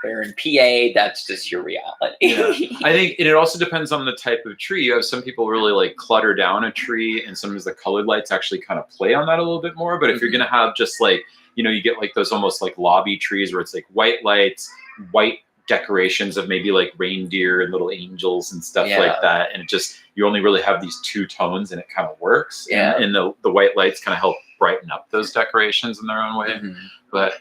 Where in PA, that's just your reality. I think it also depends on the type of tree. You have some people really like clutter down a tree, and sometimes the colored lights actually kind of play on that a little bit more. But if you're going to have just like, you know, you get like those almost like lobby trees where it's like white lights, white decorations of maybe like reindeer and little angels and stuff like that. And it just, you only really have these two tones and it kind of works. And the white lights kind of help brighten up those decorations in their own way. But,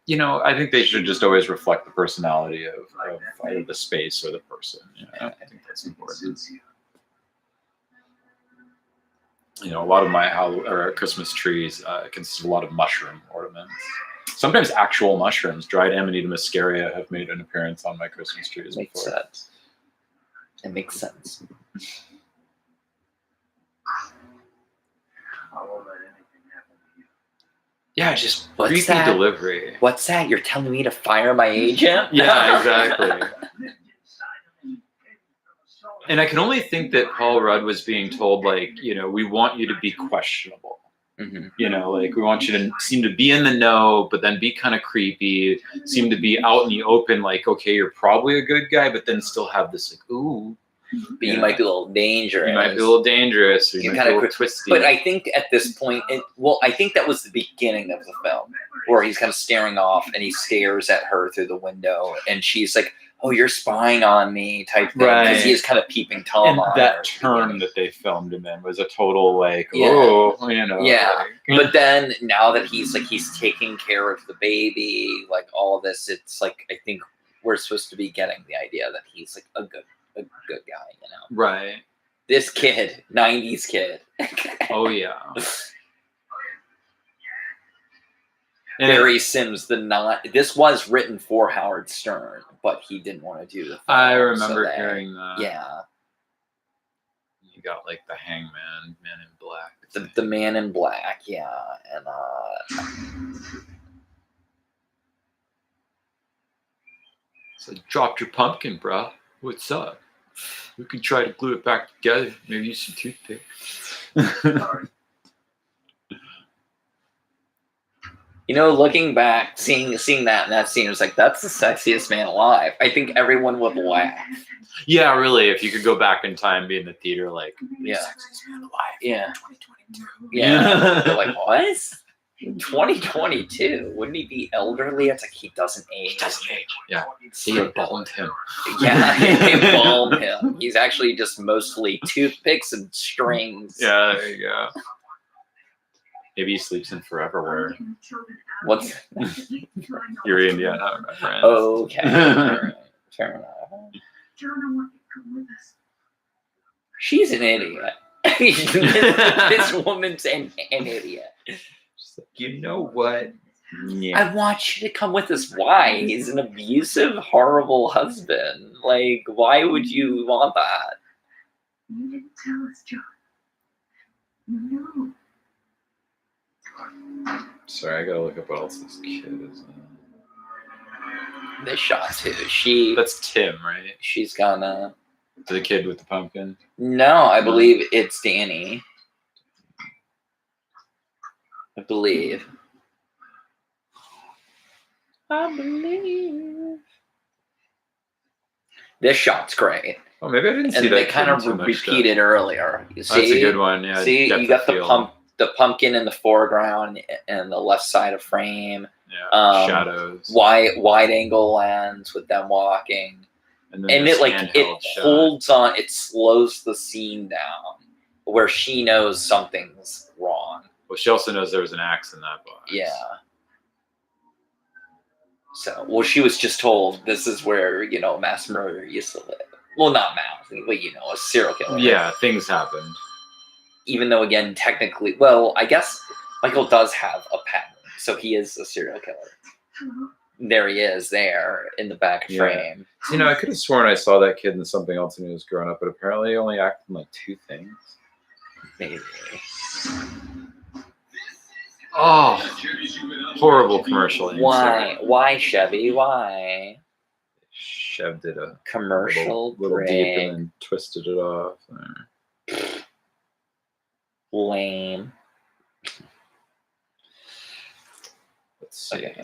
you know, I think they should just always reflect the personality of either the space or the person. You know, I think that's important. You know, a lot of my Christmas trees consist of a lot of mushroom ornaments. Sometimes actual mushrooms, dried Amanita muscaria, have made an appearance on my Christmas trees before. Sense. It makes sense. I won't let anything happen to you. Yeah, just creepy delivery. What's that? You're telling me to fire my agent? Yeah, exactly. And I can only think that Paul Rudd was being told, like, you know, we want you to be questionable. You know, like we want you to seem to be in the know, but then be kind of creepy, seem to be out in the open, like, okay, you're probably a good guy, but then still have this like, ooh. But you might be a little dangerous. You might be a little dangerous, or you might be a little twisty. But I think at this point, I think that was the beginning of the film, where he's kind of staring off, and he stares at her through the window, and she's like, "Oh, you're spying on me," type thing, because he is kind of peeping Tom and on that her. turn that they filmed him in was a total like, oh, you know. Yeah. Like, But then now that he's taking care of the baby, like all this, it's like I think we're supposed to be getting the idea that he's like a good guy, you know. right. This kid, 90s kid. Oh yeah. Barry Sims, this was written for Howard Stern, but he didn't want to do the film. I remember hearing that. Yeah. You got like the Hangman, Man in Black. The Man in Black, yeah. And so dropped your pumpkin, bro. What's up? We could try to glue it back together. Maybe use some toothpick. You know, looking back, seeing that in that scene, it was like, that's the sexiest man alive. I think everyone would laugh. Yeah, really. If you could go back in time, be in the theater, like, yeah, sexiest man alive. Yeah. 2022. Yeah. They're like, what? 2022? Wouldn't he be elderly? It's like he doesn't age. He doesn't age. Yeah. They embalmed him. Yeah, they embalmed him. He's actually just mostly toothpicks and strings. Yeah, there you go. Maybe he sleeps in Foreverwhere. What's You're Indiana, my friend. okay? Fair enough. She's an idiot. This woman's an idiot. Just like, you know what? Yeah. I want you to come with us. Why? He's an abusive, horrible husband. Like, why would you want that? You didn't tell us, John. No. Sorry, I gotta look up what else this kid is. This shot too. That's Tim, right? She's gonna. The kid with the pumpkin. No, I believe it's Danny. I believe. This shot's great. Oh, maybe I didn't see And that. they kind of repeated earlier. You see, that's a good one. Yeah. See, you got the pumpkin in the foreground and the left side of frame. Yeah. Shadows. Wide angle lens with them walking, and it holds on. It slows the scene down where she knows something's wrong. Well, she also knows there was an axe in that box. Yeah. So, well, she was just told this is where, mass murderer used to live. Well, not mass, but, a serial killer. Yeah, things happened. Even though, again, technically, well, I guess Michael does have a pattern, so he is a serial killer. Hello? There he is, there, in the back frame. I could have sworn I saw that kid in something else when he was growing up, but apparently he only acted in, like, 2 things. Maybe. Oh, horrible commercial. Why? Why, Chevy? Why? Shoved it a commercial little deep and then twisted it off. Lame. Let's see. Okay.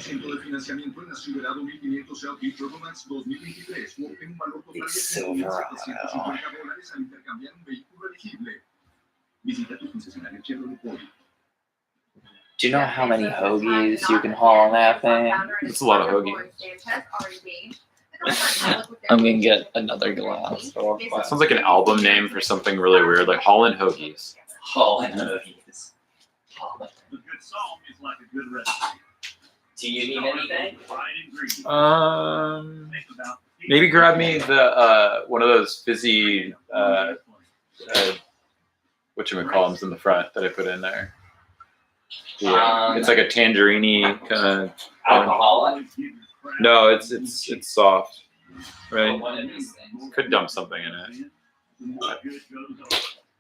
Do you know how many hoagies you can haul on that thing? It's a lot of hoagies. I'm gonna get another glass. That sounds like an album name for something really weird, like Holland Hoagies. Holland Hoagies. The good song is like a good recipe. Do you need anything? Maybe grab me the one of those fizzy whatchamacallums in the front that I put in there. Yeah, it's like a tangerine kind of alcoholic. No, it's soft, right? Could dump something in it.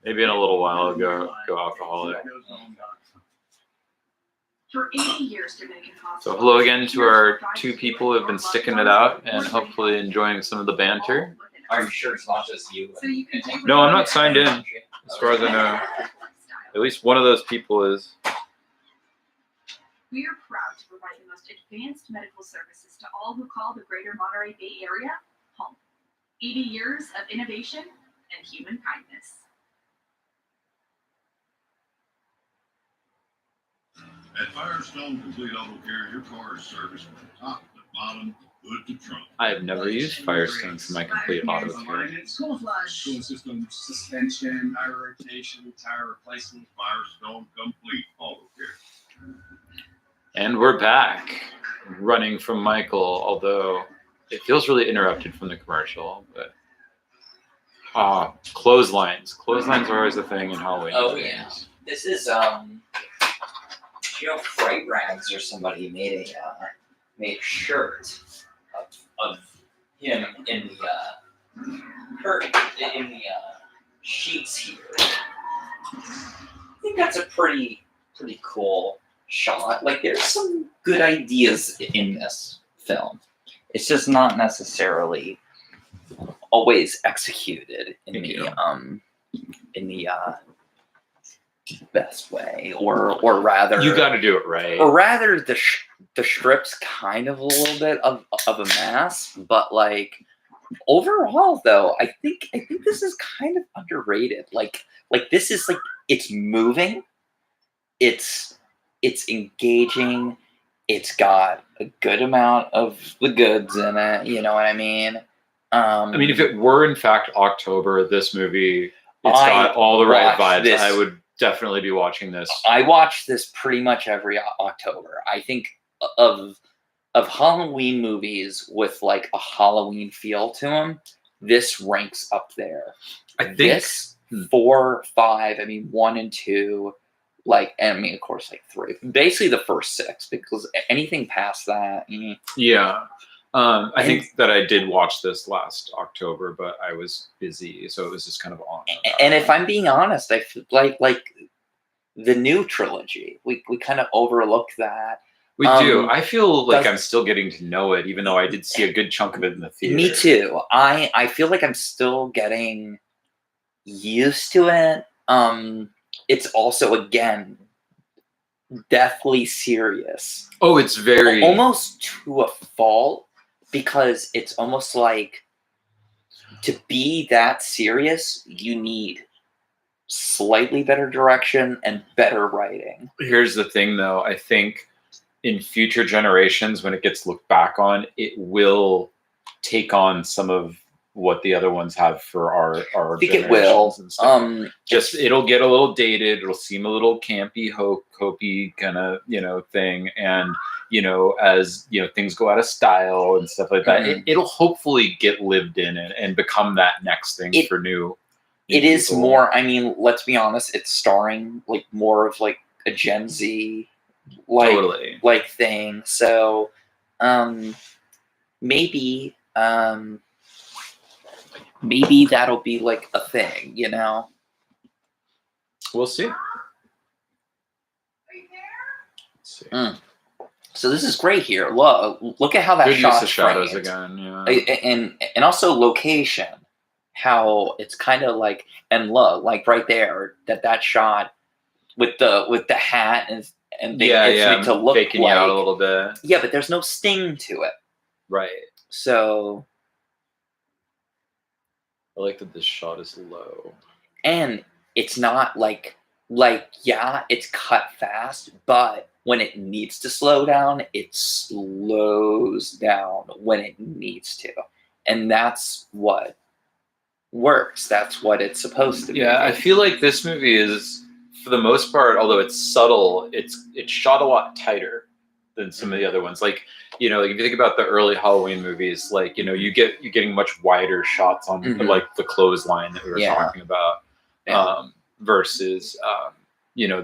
Maybe in a little while I'll go alcoholic. For 80 years, Dominican So hello again to our 2 people who have been sticking it out and hopefully enjoying some of the banter. Are you sure it's not just you? No, I'm not signed in, as far as I know. At least one of those people is. We are proud to provide the most advanced medical services to all who call the greater Monterey Bay Area home. 80 years of innovation and human kindness. At Firestone Complete Auto Care, your car is serviced from top to bottom, hood to trunk. I have never used Firestone for my complete auto care. School flush. Cooling system, suspension, tire rotation, tire replacement. Firestone Complete Auto Care. And we're back, running from Michael, although it feels really interrupted from the commercial. But clotheslines. Clotheslines are always a thing in Halloween. Oh yeah, this is Fright Rags or somebody made a shirt of him in the sheets here. I think that's a pretty cool shot. Like, there's some good ideas in this film. It's just not necessarily always executed in the best way, or rather, you got to do it right. Or rather, the strip's kind of a little bit of a mess, but like overall, though, I think this is kind of underrated. Like this is like, it's moving, it's engaging, it's got a good amount of the goods in it. You know what I mean? I mean, if it were in fact October, this movie, it's got all the right vibes. I would definitely be watching this. I watch this pretty much every October. I think of Halloween movies with like a Halloween feel to them, this ranks up there. I think this 4, 5. I mean, 1 and 2. Like, and I mean, of course, like 3. Basically, the first 6, because anything past that. Yeah. I think that I did watch this last October, but I was busy, so it was just kind of on. And if I'm being honest, I feel like the new trilogy, we kind of overlook that. We do. I feel like I'm still getting to know it, even though I did see a good chunk of it in the theater. Me too. I feel like I'm still getting used to it. It's also, again, deathly serious. Oh, it's very... almost to a fault, because it's almost like, to be that serious, you need slightly better direction and better writing. Here's the thing, though. I think in future generations, when it gets looked back on, it will take on some of what the other ones have for our I think it will. And stuff. Just it'll get a little dated. It'll seem a little campy, hokey kind of thing, and as things go out of style and stuff like that, it'll hopefully get lived in and become that next thing for new. It is more. I mean, let's be honest. It's starring like more of like a Gen Z like thing. So maybe that'll be like a thing, We'll see. Are you there? Let's see. So this is great here. Look at how that good shot's use of shadows framed. again, yeah. And also location, how it's kind of like, and look, like right there, that shot with the hat and they to look faking like, you out a little bit. Yeah, but there's no sting to it. Right. So I like that this shot is low. And it's not like yeah, it's cut fast, but when it needs to slow down, it slows down when it needs to. And that's what works. That's what it's supposed to be. Yeah, I feel like this movie is, for the most part, although it's subtle, it's shot a lot tighter than some of the other ones. Like, if you think about the early Halloween movies, like, you're getting much wider shots on like the clothesline that we were talking about, versus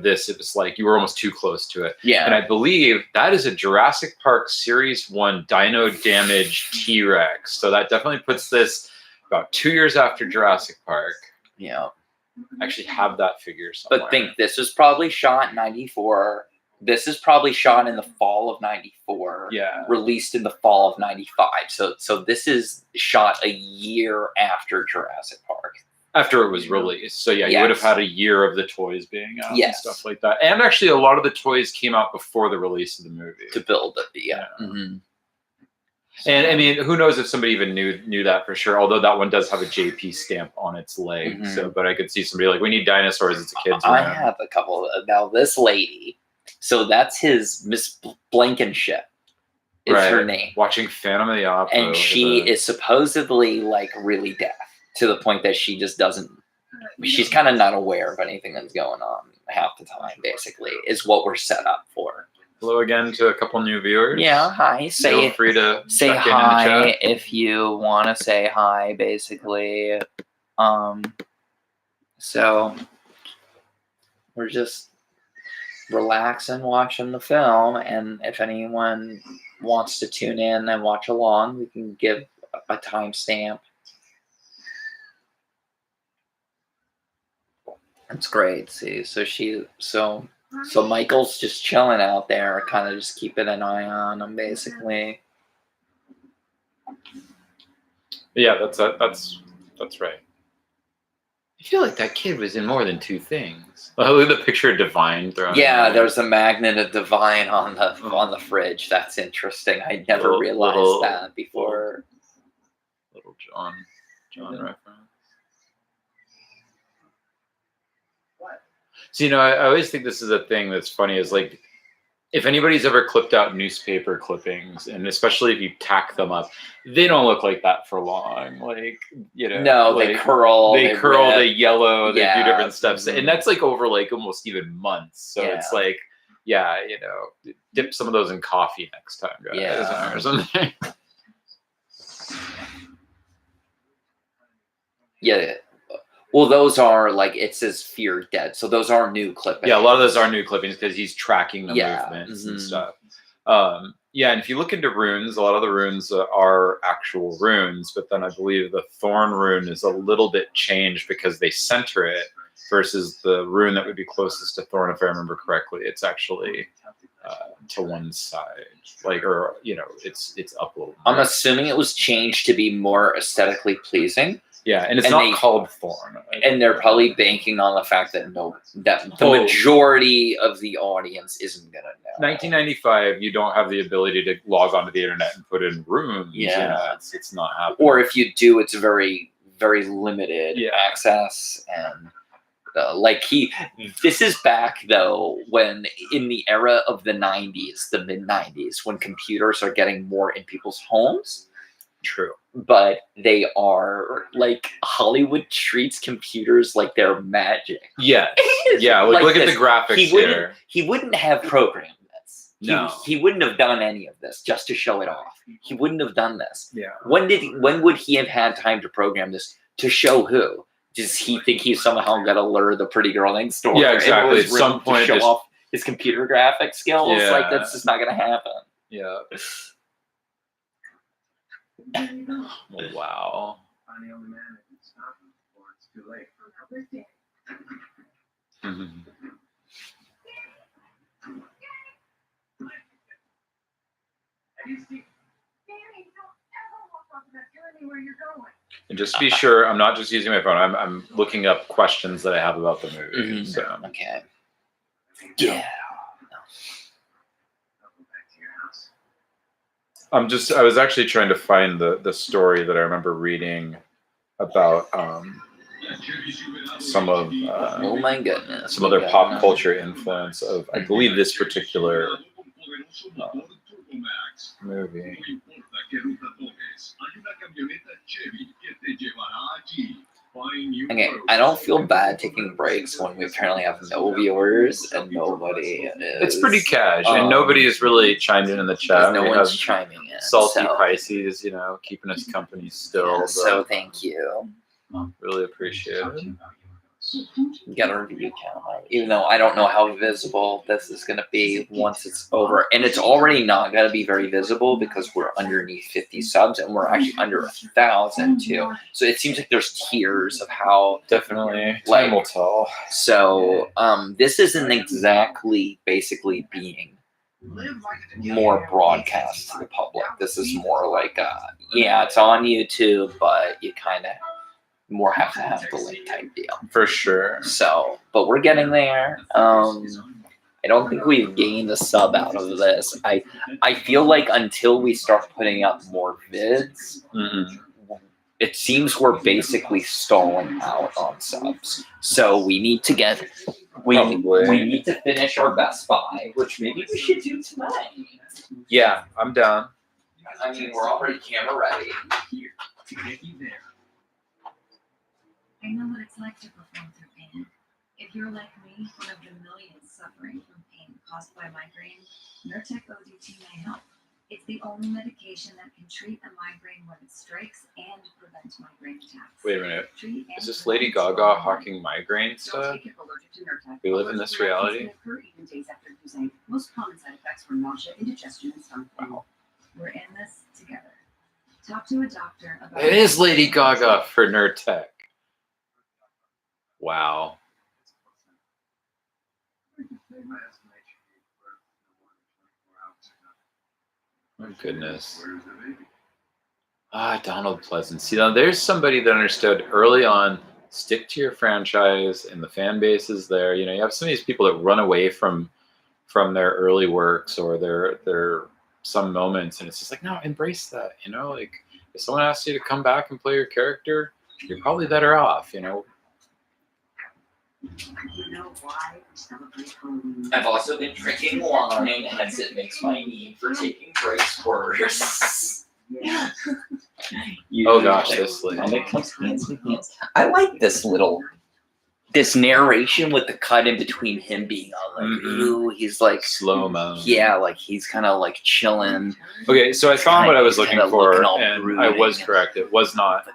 this, it was like you were almost too close to it. Yeah. And I believe that is a Jurassic Park Series 1 Dino Damage T-Rex. So that definitely puts this about 2 years after Jurassic Park. Yeah. I actually have that figure somewhere. But think, this was probably shot in 94. This is probably shot in the fall of 94. Yeah. Released in the fall of 95. So this is shot a year after Jurassic Park. after it was released. So yeah, you would have had a year of the toys being out and stuff like that. And actually, a lot of the toys came out before the release of the movie to build it. Yeah. Mm-hmm. And I mean, who knows if somebody even knew that for sure? Although that one does have a JP stamp on its leg. Mm-hmm. So, but I could see somebody like, we need dinosaurs. It's a kid's I room. have a couple. Now this lady, so that's his Miss Blankenship. Is her name. Watching Phantom of the Opera. And she is supposedly like really deaf to the point that she just doesn't, she's kind of not aware of anything that's going on half the time, basically, is what we're set up for. Hello again to a couple new viewers. Yeah, hi. Feel free to say check hi in the chat. if you want to say hi, basically. So we're just relaxing, watching the film, and if anyone wants to tune in and watch along, we can give a timestamp. That's great. See, so Michael's just chilling out there, kind of just keeping an eye on him, basically. Yeah, that's right. I feel like that kid was in more than two things. Look at the picture of Divine thrown. Yeah, there's a magnet of Divine on the fridge. That's interesting. I never realized that before. Little John reference. So, you know, I always think this is a thing that's funny is like, if anybody's ever clipped out newspaper clippings, and especially if you tack them up, they don't look like that for long. Like, you know, no, like, they curl, they yellow, they do different steps, mm-hmm. and that's like over like almost even months. So it's like, yeah, you know, dip some of those in coffee next time, guys, or something. Yeah. Well, those are like, it says Fear Dead. So those are new clippings. Yeah, a lot of those are new clippings because he's tracking the movements and stuff. Yeah, and if you look into runes, a lot of the runes are actual runes, but then I believe the Thorn rune is a little bit changed because they center it versus the rune that would be closest to Thorn, if I remember correctly. It's actually to one side, like, or, you know, it's up a little more. I'm assuming it was changed to be more aesthetically pleasing. Yeah, and it's not called Thorn. And they're probably banking on the fact that the majority of the audience isn't gonna know. 1995, you don't have the ability to log onto the internet and put in runes. Yeah, you know, it's not happening. Or if you do, it's very, very limited access. And this is back though when in the era of the 90s, the mid 90s, when computers are getting more in people's homes. True. But they are like, Hollywood treats computers like they're magic. Yeah. Yeah. Like, look at the graphics here. He wouldn't have programmed this. No. He wouldn't have done any of this just to show it off. He wouldn't have done this. Yeah. When would he have had time to program this? To show who? Does he think he's somehow got to lure the pretty girl next door? Yeah, exactly. At some point, to show off his computer graphic skills. Yeah. Like, that's just not going to happen. Yeah. Oh, wow. And just to be sure, I'm not just using my phone. I'm looking up questions that I have about the movie. Mm-hmm. So. Okay. Yeah. I was actually trying to find the story that I remember reading about some of oh my goodness, some other pop culture influence of, I believe, this particular movie. Okay, I don't feel bad taking breaks when we apparently have no viewers and nobody is. It's pretty cash, and nobody has really chimed in the chat. No one's chiming in. Salty Pisces, you know, keeping us company still. Yeah, so thank you. Really appreciate it. You got a review count, even though I don't know how visible this is going to be once it's over. And it's already not going to be very visible because we're underneath 50 subs and we're actually under 1,000 too. So it seems like there's tiers of how. Definitely. Time will tell. So this isn't exactly basically being more broadcast to the public. This is more like, yeah, it's on YouTube, but you kind of more have to have the link type deal. For sure. So, but we're getting there. I don't think we've gained a sub out of this. I feel like until we start putting up more vids, it seems we're basically stalling out on subs. So we need to get we need to finish our Best Buy, which maybe we should do tonight. Yeah, I'm down. I mean, we're already camera ready. Here to get you there. I know what it's like to perform through pain. If you're like me, one of the millions suffering from pain caused by migraine, Nurtec ODT may help. It's the only medication that can treat a migraine when it strikes and prevent migraine attacks. Wait a minute. Treat and Is this Lady prevent Gaga migraine. hawking migraine Don't stuff? take it allergic to Nurtec. We live in this reality? Allergic reactions can occur even days after using. Most common side effects were nausea, indigestion, and stomach pain. We're in this together. Talk to a doctor about It is Lady Gaga for Nurtec. Wow. My goodness. Where's the baby? Donald Pleasant. See, now there's somebody that understood early on, stick to your franchise and the fan base is there. You know, you have some of these people that run away from their early works or their some moments, and it's just like, no, embrace that. You know, like if someone asks you to come back and play your character, you're probably better off, you know. You know why we celebrate Halloween? I've also been drinking wine, hence it makes my need for taking breaks worse. Yeah. Oh gosh, this lady. And it comes hands in hands. I like this narration with the cut in between him being all like, ooh, he's like Slow-mo. Yeah, like he's kind of like chilling. Okay, so I found what I was looking Kinda for, looking all and brooding. I was correct. It was not.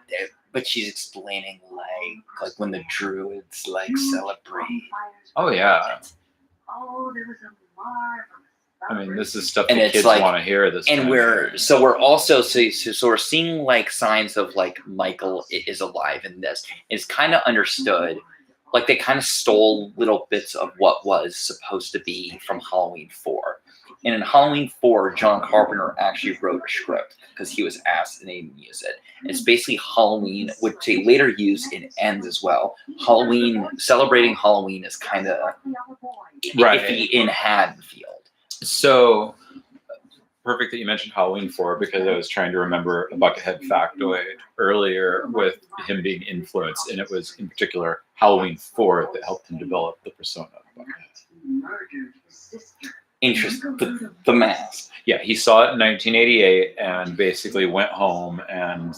But she's explaining like when the druids like celebrate. Oh yeah. Oh, there was a marvelous. I mean, this is stuff And the it's kids like- want to hear. This And time. we're also so we're seeing like signs of like Michael is alive in this. It's kind of understood. Like they kind of stole little bits of what was supposed to be from Halloween 4. And in Halloween 4, John Carpenter actually wrote a script because he was asked and they use it. It's basically Halloween, which they later use in Ends as well. Halloween, celebrating Halloween is kind of Right. iffy in Haddonfield. So perfect that you mentioned Halloween 4 because I was trying to remember a Buckethead factoid earlier with him being influenced, and it was in particular Halloween 4 that helped him develop the persona of Buckethead. Murdered his sister. Interest the mask. Yeah, he saw it in 1988 and basically went home, and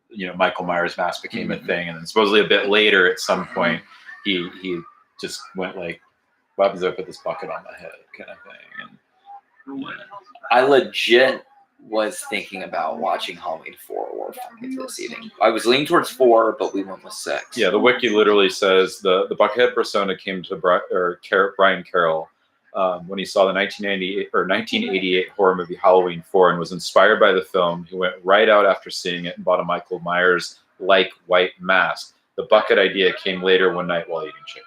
you know, Michael Myers' mask became a thing, and then supposedly a bit later at some point he just went like, what happens if I put this bucket on my head kind of thing. And I legit was thinking about watching Halloween 4 or 5 this evening. I was leaning towards 4, but we went with 6. yeah, the wiki literally says the Buckethead persona came to Brian Carroll when he saw the 1988 horror movie Halloween 4 and was inspired by the film. He went right out after seeing it and bought a Michael Myers like white mask. The bucket idea came later one night while eating chicken.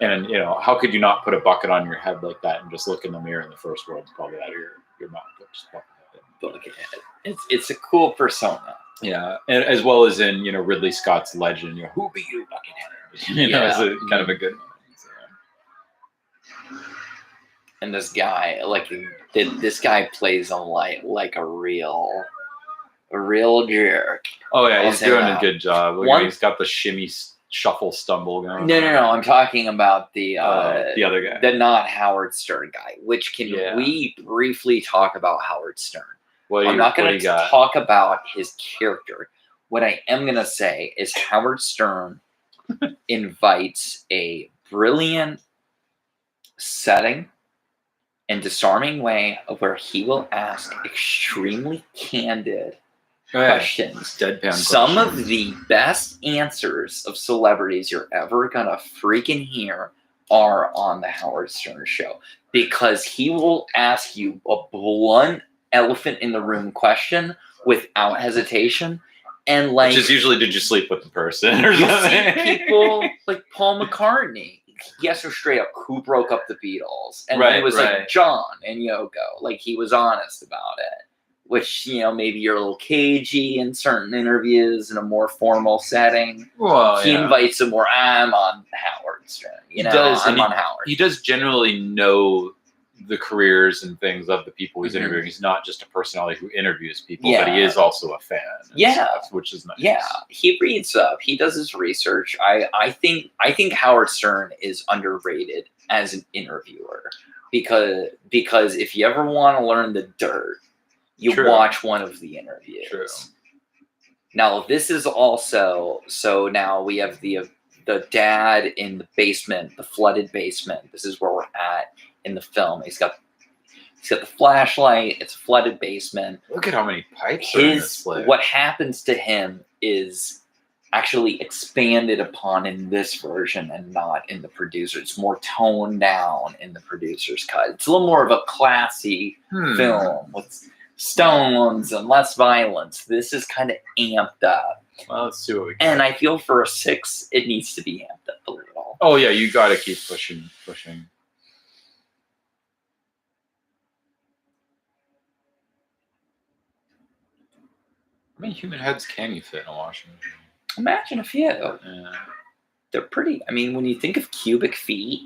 And you know, how could you not put a bucket on your head like that and just look in the mirror and the first word's probably out of your mouth? Just Buckethead. It's a cool persona. Yeah, and as well as in, you know, Ridley Scott's legend, you know, who be you, Buckethead? You know, it's a kind of a good one. So. And this guy, this guy plays him like a real jerk. Oh yeah, he's I'll say doing that. a good job. Look, One- he's got the shimmy, shuffle, stumble going. No. I'm talking about the The other guy. the not Howard Stern guy. Which can we briefly talk about Howard Stern? I'm not going to talk about his character. What I am going to say is Howard Stern invites a brilliant setting and disarming way of where he will ask extremely candid questions. Deadpan Some questions. of the best answers of celebrities you're ever going to freaking hear are on the Howard Stern show, because he will ask you a blunt elephant in the room question without hesitation. And like, Which is usually, did you sleep with the person or you something? see people like Paul McCartney. He asked her straight up who broke up the Beatles. And Right, it was right. like John and Yoko. Like he was honest about it. which, maybe you're a little cagey in certain interviews in a more formal setting. Well, He invites him where I'm on Howard Stern. I'm on Howard. He does generally know the careers and things of the people he's interviewing. He's not just a personality who interviews people, but he is also a fan. Stuff, which is nice. Yeah, he reads up. He does his research. I think Howard Stern is underrated as an interviewer because if you ever want to learn the dirt, you watch one of the interviews. True. Now this is also now we have the dad in the basement, the flooded basement. This is where we're at in the film. He's got the flashlight. It's a flooded basement. Look at how many pipes are in this place. What happens to him is actually expanded upon in this version and not in the producer. It's more toned down in the producer's cut. It's a little more of a classy film with stones and less violence. This is kind of amped up. Well, let's see what we can. And I feel for a 6, it needs to be amped up a little. Oh yeah, you got to keep pushing. How many human heads can you fit in a washing machine? Imagine a few. Yeah. They're pretty. I mean, when you think of cubic feet,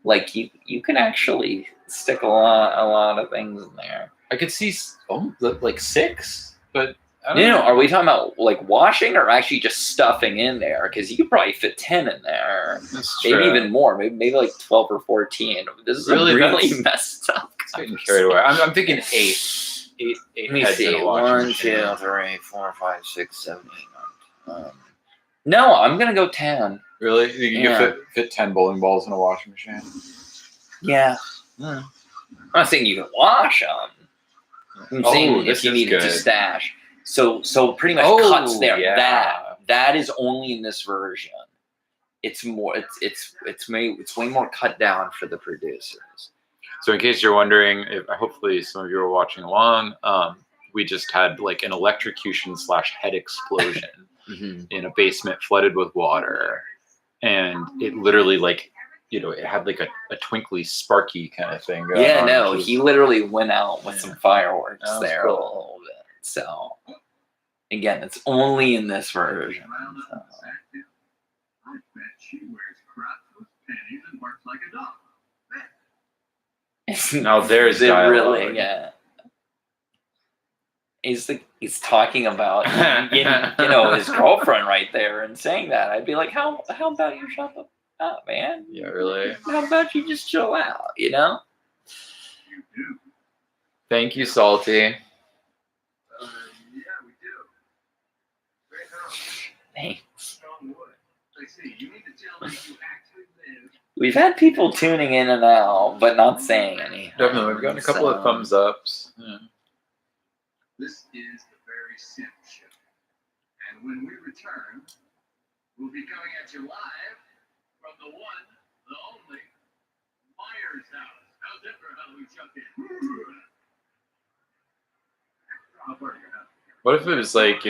like you can actually stick a lot of things in there. I could see like 6, but I don't No, know. are we talking about like washing or actually just stuffing in there? Because you could probably fit 10 in there, maybe even more, maybe like 12 or 14. This is really messed up. It's getting carried away. I'm thinking 8. 8 Let me heads see. in a washing 1, machine. 2, 3, 4, 5, 6, 7, 8, 9. No, I'm gonna go 10. Really? You can fit 10 bowling balls in a washing machine? Yeah. I'm not saying you can wash them. I'm saying if you needed to stash. So pretty much cuts there. Yeah. That is only in this version. It's more. It's way more cut down for the producers. So in case you're wondering, hopefully some of you are watching along, we just had like an electrocution / head explosion in a basement flooded with water. And it literally it had like a twinkly, sparky kind of thing going on. He literally went out with some fireworks there cool. a little bit. So again, it's only in this version. So. I bet she wears crotchless panties and barks like a dog. Now there's it dialogue. Really, yeah. He's talking about his girlfriend right there and saying that. I'd be like, how about you shut the up, man? Yeah, really. How about you just chill out? You do. Thank you, Salty. Yeah, we do. Great house. Thanks. Strong wood. I see. You need to tell me you actually live. We've had people tuning in and out, but not saying anything. Definitely, we've gotten a couple of thumbs ups. Yeah. This is the very simp show. And when we return, we'll be coming at you live from the one, the only, Myers house. How's that for Halloween shopping? How far are you at? What if it was like,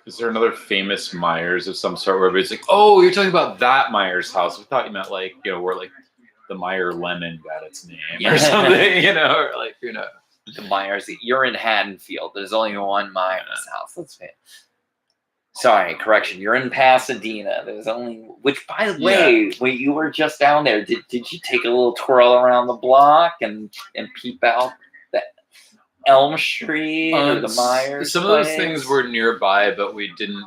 is there another famous Myers of some sort where it's like, oh, you're talking about that Myers house. We thought you meant like, where like the Meyer lemon got its name or something, or like, The Myers, you're in Haddonfield. There's only one Myers house. That's it. Sorry, correction. You're in Pasadena. There's only, which by the way, when you were just down there, did you take a little twirl around the block and peep out that Elm Street or the Myers? Some of those things were nearby, but we didn't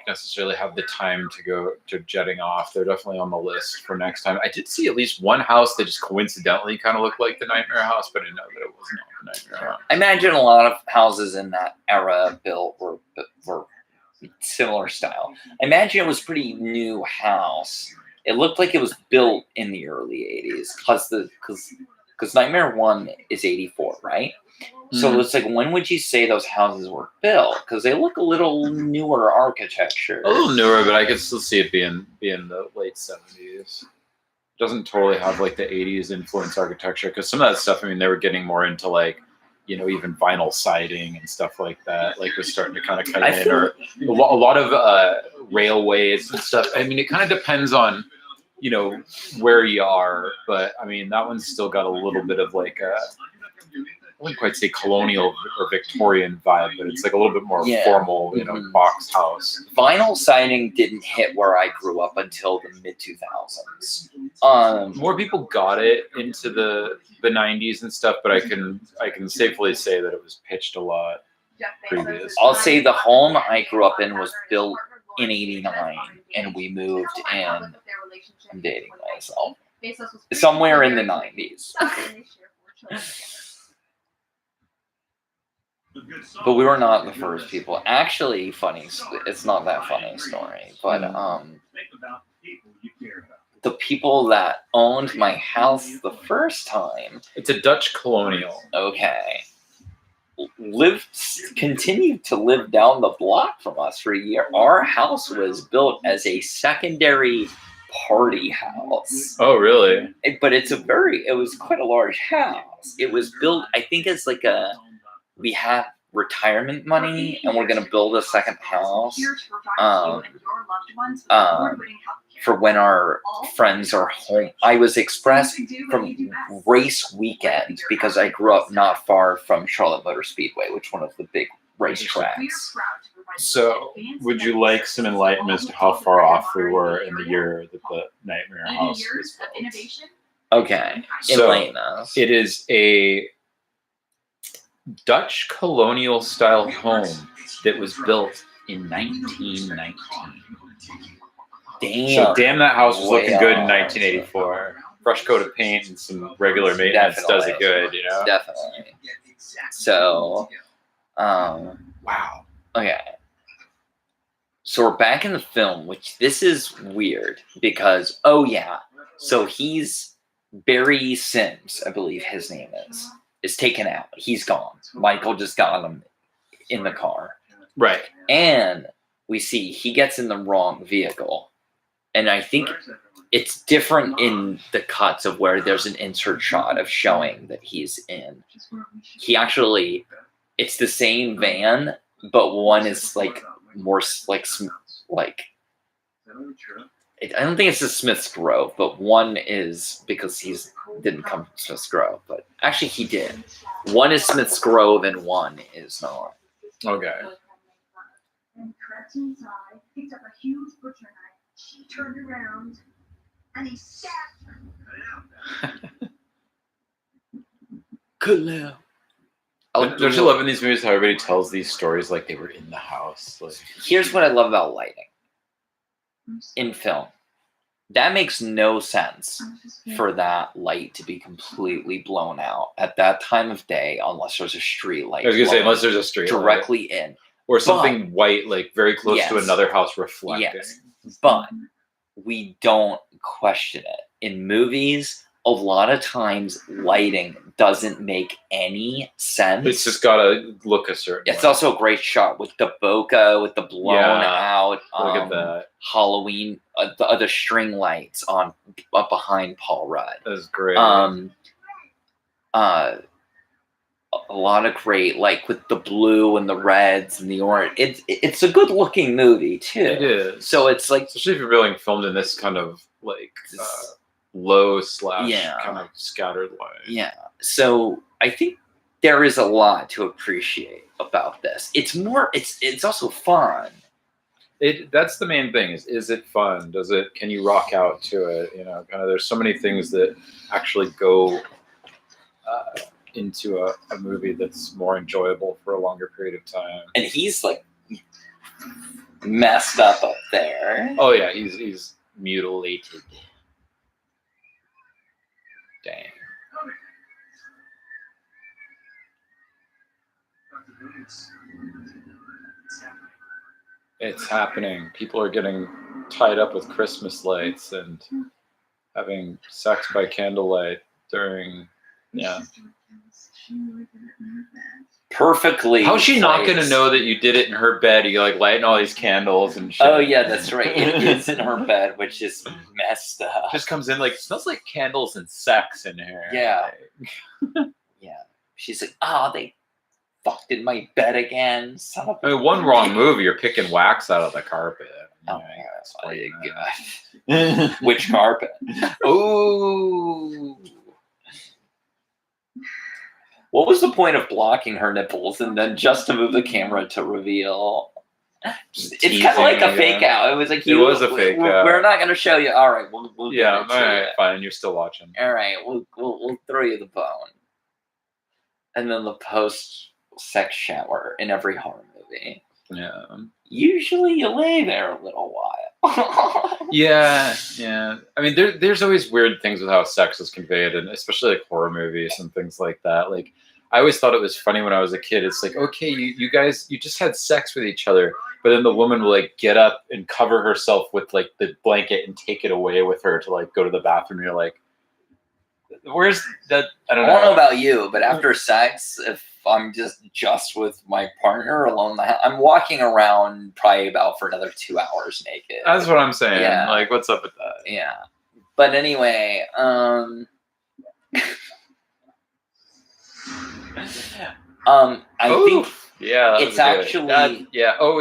necessarily have the time to go to jetting off. They're definitely on the list for next time. I did see at least one house that just coincidentally kind of looked like the Nightmare House, but I didn't know that it was not the Nightmare House. I imagine a lot of houses in that era built were similar style. I imagine it was pretty new house. It looked like it was built in the early 80s because Nightmare 1 is 84, right? So it's like, when would you say those houses were built? Because they look a little newer architecture. A little newer, but I could still see it being the late 70s. Doesn't totally have like the 80s influence architecture, because some of that stuff, they were getting more into like, even vinyl siding and stuff like that. Like was starting to kind of cut in, or a lot of railways and stuff. It kind of depends on, where you are, but that one's still got a little bit of like wouldn't quite say colonial or Victorian vibe, but it's like a little bit more Yeah. formal, box house. Vinyl siding didn't hit where I grew up until the mid 2000s. More people got it into the 90s and stuff, but I can safely say that it was pitched a lot previous. I'll say the home I grew up in was built in '89, and we moved in. I'm dating myself. Somewhere in the '90s. But we were not the first people. Actually, funny. It's not that funny story, but the people that owned my house the first time. It's a Dutch colonial. Okay. Continued to live down the block from us for a year. Our house was built as a secondary party house. Oh, really? But it was quite a large house. It was built, I think, as like we have retirement money and we're going to build a second house for when our friends are home. I was expressed from race weekend because I grew up not far from Charlotte Motor Speedway, which is one of the big racetracks. So, would you like some enlightenment as to how far off we were in the year that the Nightmare House was built? Okay, enlighten us. It is a Dutch colonial style home that was built in 1919. Damn. So damn, that house was looking good in 1984. Fresh coat of paint and some regular maintenance does it good, Definitely. So, wow. Okay. So we're back in the film, which this is weird because, so he's Barry Sims, I believe his name is taken out. He's gone. Michael just got him in the car. Right. And we see he gets in the wrong vehicle. And I think it's different in the cuts of where there's an insert shot of showing that he's in. He actually, it's the same van, but one is like more like I don't think it's the Smith's Grove, but one is because he's didn't come from Smith's Grove, but actually he did. One is Smith's Grove and one is not. Okay. And crept inside, picked up a huge butcher knife. She turned around and he stabbed her. Good now. Don't you love in these movies how everybody tells these stories like they were in the house? Like, here's what I love about lighting in film. That makes no sense for that light to be completely blown out at that time of day, unless there's a street light. I was gonna say, unless there's a street directly in, or something white, like very close to another house reflecting. Yes, but we don't question it in movies. A lot of times, lighting doesn't make any sense. It's just gotta look a certain. It's also a great shot with the bokeh, with the blown out. Look at that Halloween, the string lights on up behind Paul Rudd. That's great. A lot of great, like with the blue and the reds and the orange. It's a good looking movie too. It is. So it's like, especially if you're being filmed in this kind of like low / kind of scattered light. Yeah. So I think there is a lot to appreciate about this. It's more. It's also fun. That's the main thing. Is it fun? Can you rock out to it? Kind of. There's so many things that actually go into a movie that's more enjoyable for a longer period of time. And he's like messed up there. Oh yeah, he's mutilated. Dang. It's happening. People are getting tied up with Christmas lights and having sex by candlelight during. Yeah. Perfectly. How's she not going to know that you did it in her bed? You like lighting all these candles and shit. Oh yeah, that's right. It is in her bed, which is messed up. Just comes in like, it smells like candles and sex in here. Yeah. Yeah. She's like, they fucked in my bed again. Son of one wrong move, you're picking wax out of the carpet. Oh my god. Which carpet? Ooh. What was the point of blocking her nipples and then just to move the camera to reveal? It's kind of like a fake out. It was like it was a fake out. We're not gonna show you. All right, we'll yeah. All right, fine. You're still watching. All right, we'll throw you the bone. And then the post-sex shower in every horror movie. Yeah. Usually you lay there a little while. yeah. I mean, there's always weird things with how sex is conveyed, and especially like horror movies and things like that. Like, I always thought it was funny when I was a kid. It's like, okay, you guys, you just had sex with each other, but then the woman will like get up and cover herself with like the blanket and take it away with her to like go to the bathroom. And you're like, where's that? I don't know about you, but after sex, if I'm just with my partner alone, I'm walking around probably about for another 2 hours naked. That's what I'm saying. Yeah. Like, what's up with that? Yeah. But anyway, I think yeah, it's actually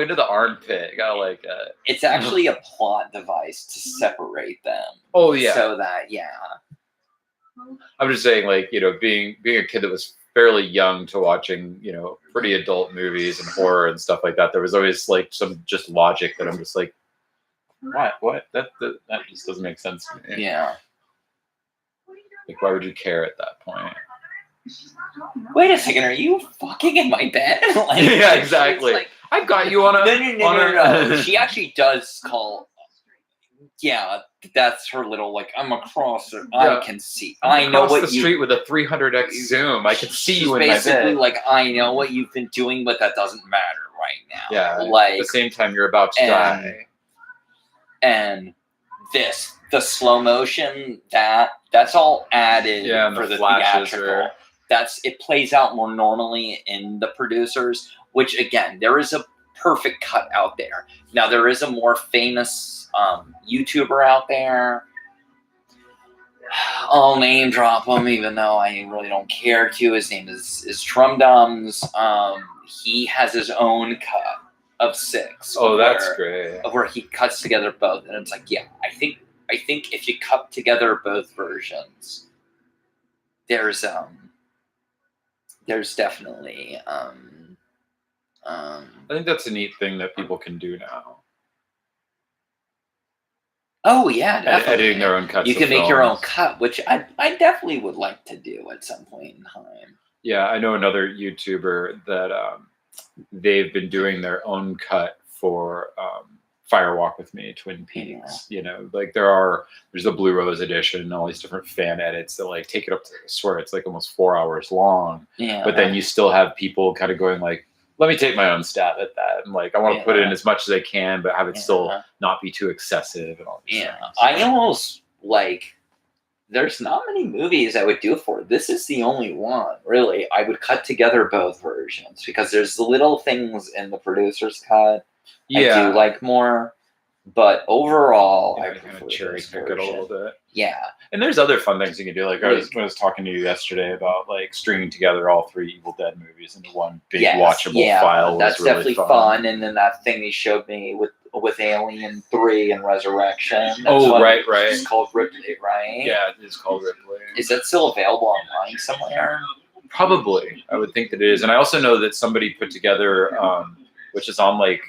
into the armpit. Got like it's actually a plot device to separate them. Oh yeah. So that I'm just saying, like, you know, being a kid that was fairly young to watching, you know, pretty adult movies and horror and stuff like that, there was always like some just logic that I'm just like, what? That just doesn't make sense to me. Yeah. Like, why would you care at that point? Wait a second, are you fucking in my bed? Like, yeah, exactly. Like, I've got you on a no. She actually does call. Yeah, that's her little like. I'm across it. Yeah. I can see. I know what the street with a 300x zoom. I can see you in my bed. Basically, like, I know what you've been doing, but that doesn't matter right now. Yeah, like at the same time you're about to die. And the slow motion, that's all added for the theatrical. It plays out more normally in the producers, which again, there is a perfect cut out there. Now there is a more famous YouTuber out there. I'll name drop him, even though I really don't care to. His name is Trumdums. He has his own cut of 6. Oh, that's great. Of where he cuts together both, and it's like, yeah, I think if you cut together both versions, there's definitely I think that's a neat thing that people can do now. Oh yeah, definitely. Editing their own cuts. You can make your own cut, which I definitely would like to do at some point in time. Yeah, I know another YouTuber that they've been doing their own cut for Fire Walk with Me, Twin Peaks. Yeah. You know, like there's a Blue Rose edition and all these different fan edits that like take it up to, I swear it's like almost 4 hours long. Yeah. But then you still have people kind of going like, let me take my own stab at that. And like, I want to put in as much as I can, but have it still not be too excessive and all these things. I almost like, there's not many movies I would do it for. This is the only one, really. I would cut together both versions because there's the little things in the producer's cut I do like more. But overall, I kind of cherry pick it a little bit. Yeah. And there's other fun things you can do. Like I was talking to you yesterday about like stringing together all 3 Evil Dead movies into one big watchable file. That's really definitely fun. And then that thing he showed me with Alien 3 and Resurrection. Right. It's called Ripley, right? Yeah, it is called Ripley. Is that still available online somewhere? Probably. I would think that it is. And I also know that somebody put together, which is on like,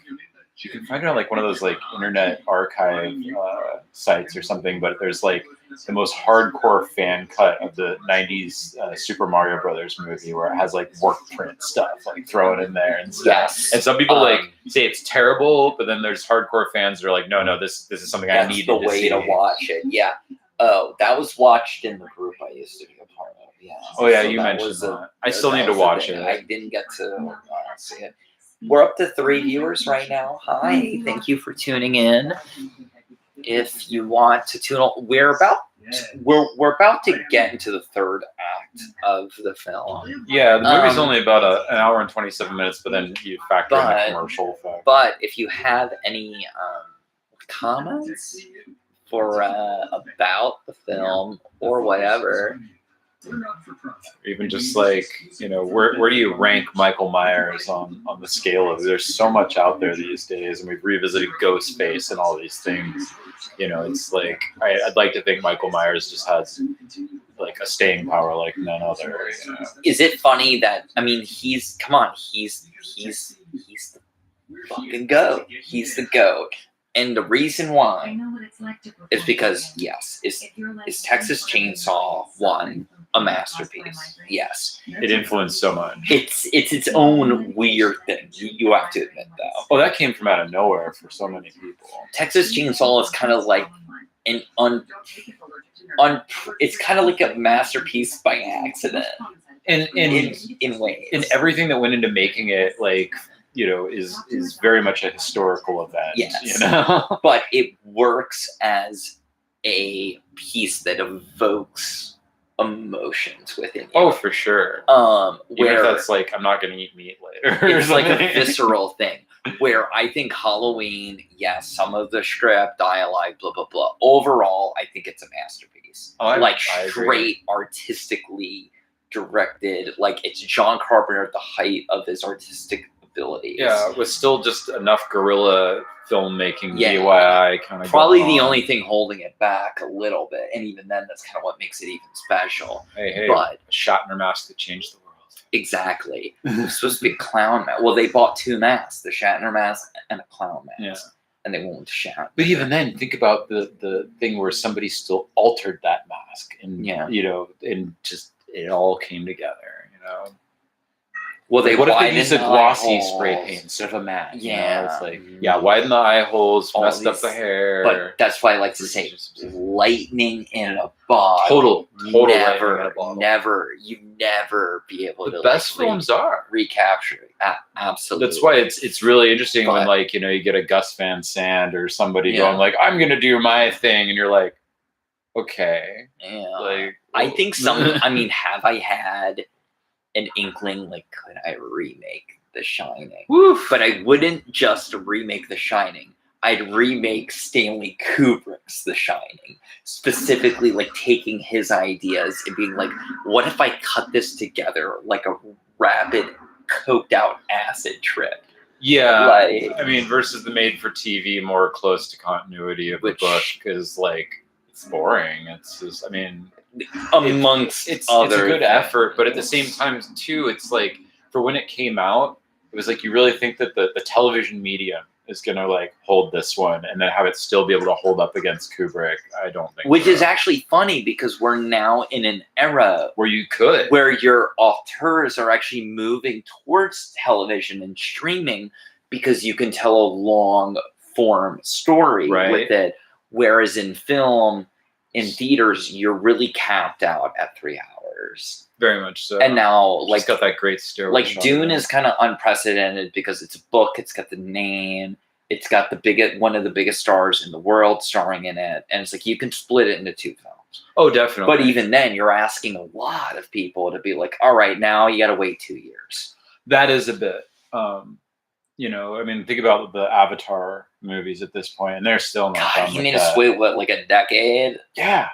you can find it on like one of those like internet archive sites or something, but there's like the most hardcore fan cut of the 90s Super Mario Brothers movie where it has like work print stuff like thrown in there and stuff. Yes. And some people like say it's terrible, but then there's hardcore fans that are like, no, this is something I need to see. That's the way to watch it. Yeah. Oh, that was watched in the group I used to be a part of. Yeah. Oh yeah, you mentioned that. I still need to watch it. I didn't get to see it. We're up to 3 viewers right now. Hi, thank you for tuning in. If you want to tune in, we're about to get into the 3rd act of the film. Yeah, the movie's only about an hour and 27 minutes, but then you factor in the commercial effect. But if you have any comments for about the film or whatever, We're not for profit. Even just like, where do you rank Michael Myers on the scale of, there's so much out there these days, and we've revisited Ghostface and all these things. It's like, I'd like to think Michael Myers just has like a staying power like none other. Is it funny that, he's the fucking GOAT. He's the GOAT. And the reason why is because, yes, is Texas Chainsaw 1 a masterpiece? Yes. It influenced so much. It's its own weird thing. You have to admit that. Oh, that came from out of nowhere for so many people. Texas Chainsaw is kind of like an it's kind of like a masterpiece by accident. In ways. And everything that went into making it, like, is very much a historical event. Yes. But it works as a piece that evokes emotions within you. Oh, for sure. Where even if that's like, I'm not going to eat meat later. It's like a visceral thing. Where I think Halloween, yes, some of the script, dialogue, blah, blah, blah. Overall, I think it's a masterpiece. I straight artistically directed. Like, it's John Carpenter at the height of his artistic abilities. Yeah, with still just enough guerrilla filmmaking, DIY kind of. Probably the only thing holding it back a little bit, and even then, that's kind of what makes it even special. Hey, but a Shatner mask that changed the world. Exactly. It was supposed to be a clown mask. Well, they bought 2 masks: the Shatner mask and a clown mask. Yeah. And they went with Shatner. But even then, think about the thing where somebody still altered that mask, and and just it all came together. Well, what if they used a glossy spray paint instead of a matte? Yeah. It's like, widen the eye holes, messed up the hair. But that's why I like to say lightning in a bottle. Total Never be able to. The best films are recapture it. Absolutely. That's why it's really interesting when, like, you get a Gus Van Sant or somebody going like, I'm going to do my thing. And you're like, okay. Yeah. Like, I think have I had an inkling, like, could I remake The Shining? Woof. But I wouldn't just remake The Shining. I'd remake Stanley Kubrick's The Shining. Specifically, like, taking his ideas and being like, what if I cut this together like a rapid, coked out acid trip? Yeah. Versus the made-for-TV, more close to continuity of the book, because, like, it's boring. It's just, amongst it's a good effort, but at the same time too, it's like, for when it came out, it was like, you really think that the television medium is gonna like hold this one and then have it still be able to hold up against Kubrick? I don't think Which is actually funny, because we're now in an era where your auteurs are actually moving towards television and streaming, because you can tell a long form story with it, whereas in film, in theaters, you're really capped out at 3 hours. Very much so. And now, like, it's got that great stairway. Like, Dune is kind of unprecedented because it's a book. It's got the name. It's got one of the biggest stars in the world starring in it, and it's like you can split it into 2 films. Oh, definitely. But even then, you're asking a lot of people to be like, all right, now you got to wait 2 years. That is a bit. Think about the Avatar movies at this point, and they're still not done. You mean to wait like a decade? Yeah.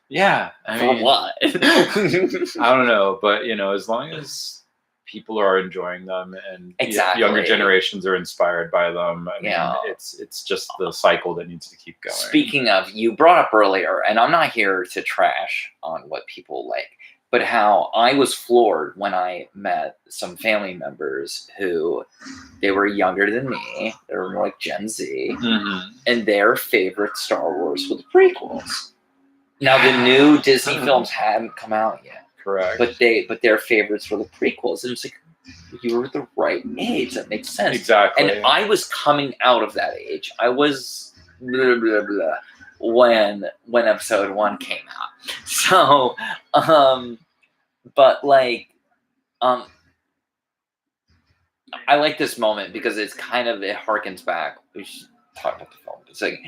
Yeah. For what? I don't know, but as long as people are enjoying them and younger generations are inspired by them, it's just the cycle that needs to keep going. Speaking of, you brought up earlier, and I'm not here to trash on what people like, but how I was floored when I met some family members who, they were younger than me. They were more like Gen Z. Mm-hmm. And their favorite Star Wars were the prequels. Now, the new Disney films hadn't come out yet. Correct. But their favorites were the prequels. And it's like, you were the right age. That makes sense. Exactly. And I was coming out of that age. I was blah, blah, blah, when episode 1 came out. So, but like, I like this moment because it's kind of, it harkens back. We should talk about the film. It's like,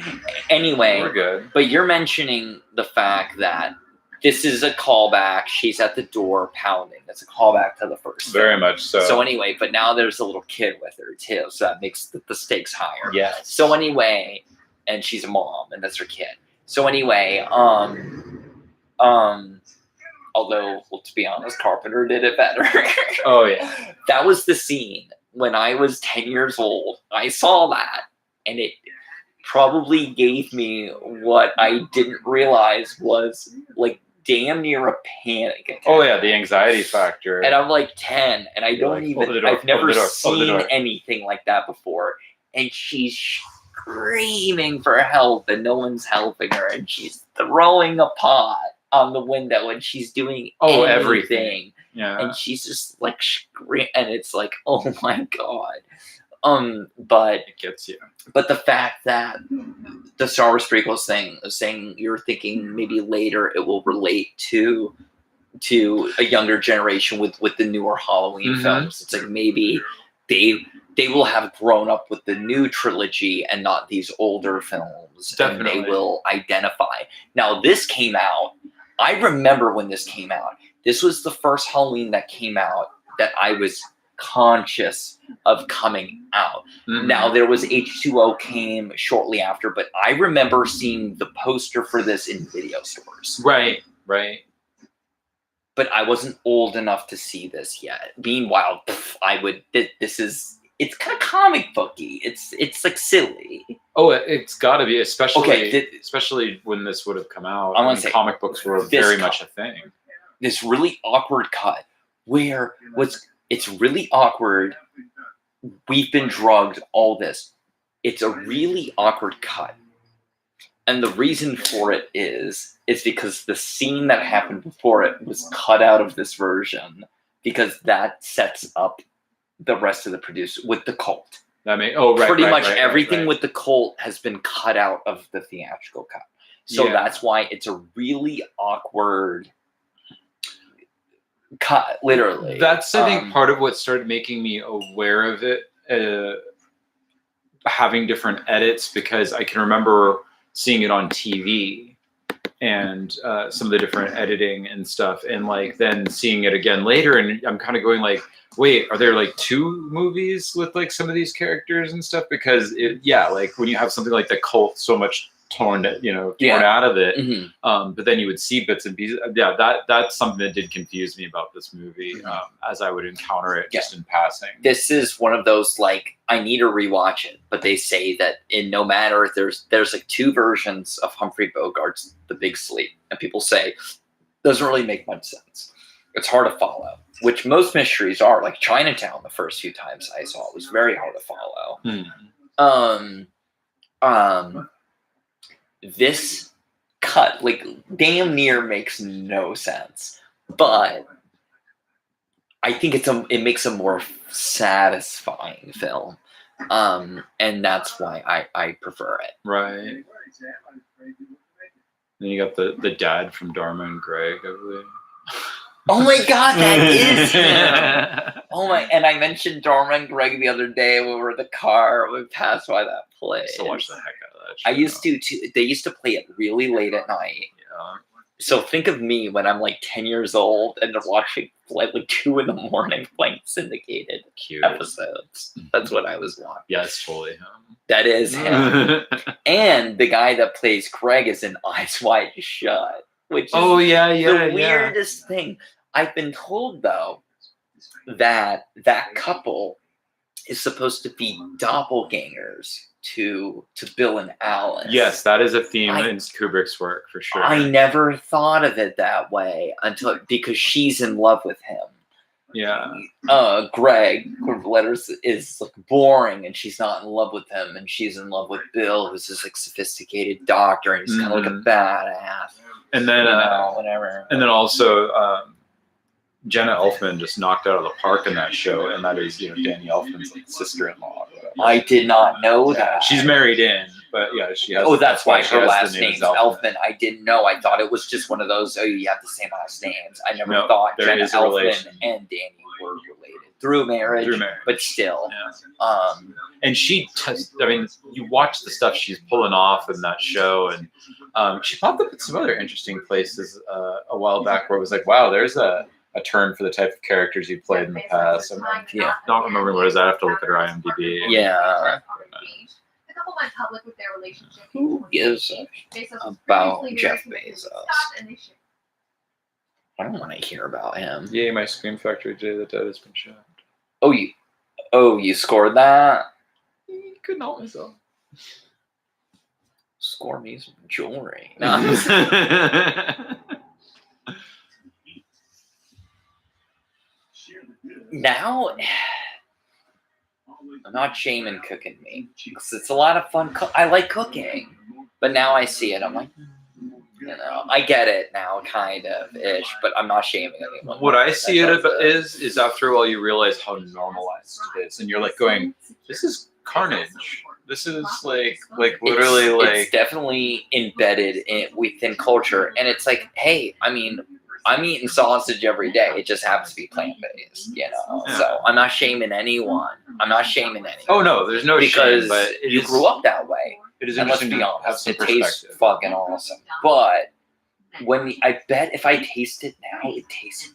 anyway, we're good. But you're mentioning the fact that this is a callback. She's at the door pounding. That's a callback to the first. Very much so. So anyway, but now there's a little kid with her too, so that makes the stakes higher. Yes. So anyway, and she's a mom, and that's her kid. So anyway, Although, well, to be honest, Carpenter did it better. Oh yeah. That was the scene when I was 10 years old. I saw that, and it probably gave me what I didn't realize was like damn near a panic attack. Oh yeah, the anxiety factor. And I'm like 10, and You're like, I've never open the seen door. anything like that before. And she's screaming for help, and no one's helping her, and she's throwing a pot on the window, and she's doing everything. Yeah. And she's just like and it's like, oh my god. But It gets you. But the fact that the Star Wars prequels saying you're thinking maybe later it will relate to a younger generation with the newer Halloween films. It's like maybe they will have grown up with the new trilogy and not these older films. Definitely. And they will identify. Now this came out. I remember when this came out. This was the first Halloween that came out that I was conscious of coming out. Now there was H2O came shortly after, but I remember seeing the poster for this in video stores. Right. But I wasn't old enough to see this yet. Meanwhile, it's kind of comic booky. It's like silly. Oh, it's got to be, especially especially when this would have come out. I want to say comic books were very much a thing. This really awkward cut where it's really awkward. We've been drugged, all this. It's a really awkward cut. And the reason for it is because the scene that happened before it was cut out of this version because that sets up the rest of the producer with the cult. Pretty much everything with the cult has been cut out of the theatrical cut. So that's why it's a really awkward cut, literally. That's, I think, part of what started making me aware of it, having different edits, because I can remember seeing it on TV and some of the different editing and stuff, and like then seeing it again later, and I'm kind of going like, wait, are there like two movies with like some of these characters and stuff? Because like when you have something like the cult so much torn out of it, but then you would see bits and pieces. That's something that did confuse me about this movie, as I would encounter it just in passing. This is one of those, like, I need to rewatch it, but they say that in no matter, there's like two versions of Humphrey Bogart's The Big Sleep, and people say doesn't really make much sense. It's hard to follow, which most mysteries are. Like Chinatown, the first few times I saw it was very hard to follow. This cut, like, damn near makes no sense, but I think it makes a more satisfying film, and that's why I prefer it. Right. Then you got the dad from Dharma and Greg, I believe. Oh my god, that is him! Oh my! And I mentioned Dharma and Greg the other day when we were in the car. We passed by that place. I used to watch the heck out of that show. I used to too. They used to play it really late at night. Yeah. So think of me when I'm like 10 years old and they're watching like 2 in the morning playing syndicated episodes. That's what I was watching. Yeah, it's totally him. That is him. And the guy that plays Greg is in Eyes Wide Shut, which is the weirdest thing. I've been told, though, that couple is supposed to be doppelgangers to Bill and Alice. Yes, that is a theme in Kubrick's work for sure. I never thought of it that way because she's in love with him. Yeah. Greg letters is like boring, and she's not in love with him, and she's in love with Bill, who's this like sophisticated doctor, and he's kind of like a badass. And then whatever. And then also Jenna Elfman just knocked out of the park in that show, and that is Danny Elfman's like sister-in-law. I did not know that. She's married in, but she has. Oh, that's why her last name's Elfman. I didn't know. I thought it was just one of those. Oh, you have the same last names. I never thought Jenna Elfman and Danny were related through marriage. But still. Yeah. And she, you watch the stuff she's pulling off in that show, and she popped up at some other interesting places a while back where it was like, wow, there's a turn for the type of characters you played in the past. I'm not remembering what is that. I have to look at her IMDb. Yeah. The couple went public with their relationship. Who gives about Jeff Bezos? I don't want to hear about him. Yay, my Scream Factory Day the Dead has been shot. You scored that? Couldn't help myself. Score me some jewelry. Now, I'm not shaming cooking meat because it's a lot of fun. I like cooking, but now I see it. I'm like, I get it now, kind of ish, but I'm not shaming anyone. What I see it is after a while you realize how normalized it is, and you're like going, "This is carnage. This is like literally it's definitely embedded within culture, and it's like, hey, I mean, I'm eating sausage every day. It just happens to be plant-based, Yeah. So I'm not shaming anyone. Oh no, there's no because shame, but you grew up that way. It is And let's interesting be to have honest, some it tastes perspective. fucking awesome. But I bet if I taste it now, it tastes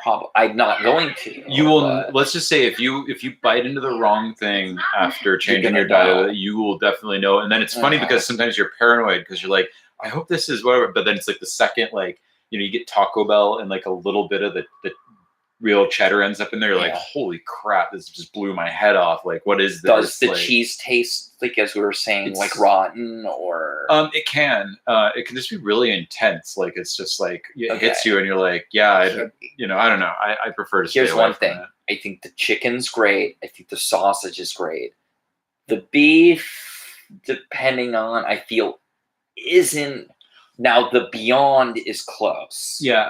probably. I'm not going to. You will. Let's just say if you bite into the wrong thing after changing your diet, you will definitely know. And then it's funny because sometimes you're paranoid because you're like, I hope this is whatever. But then it's like the second, like, you get Taco Bell and like a little bit of the real cheddar ends up in there. You're like, holy crap, this just blew my head off. Like, what is this? Does the cheese taste like, as we were saying, like rotten or? It can just be really intense. Like, it's just like it hits you and you're like, I don't know. I prefer to stay away Here's one from thing. that. I think the chicken's great. I think the sausage is great. The beef, depending on, I feel, isn't. Now the Beyond is close. Yeah.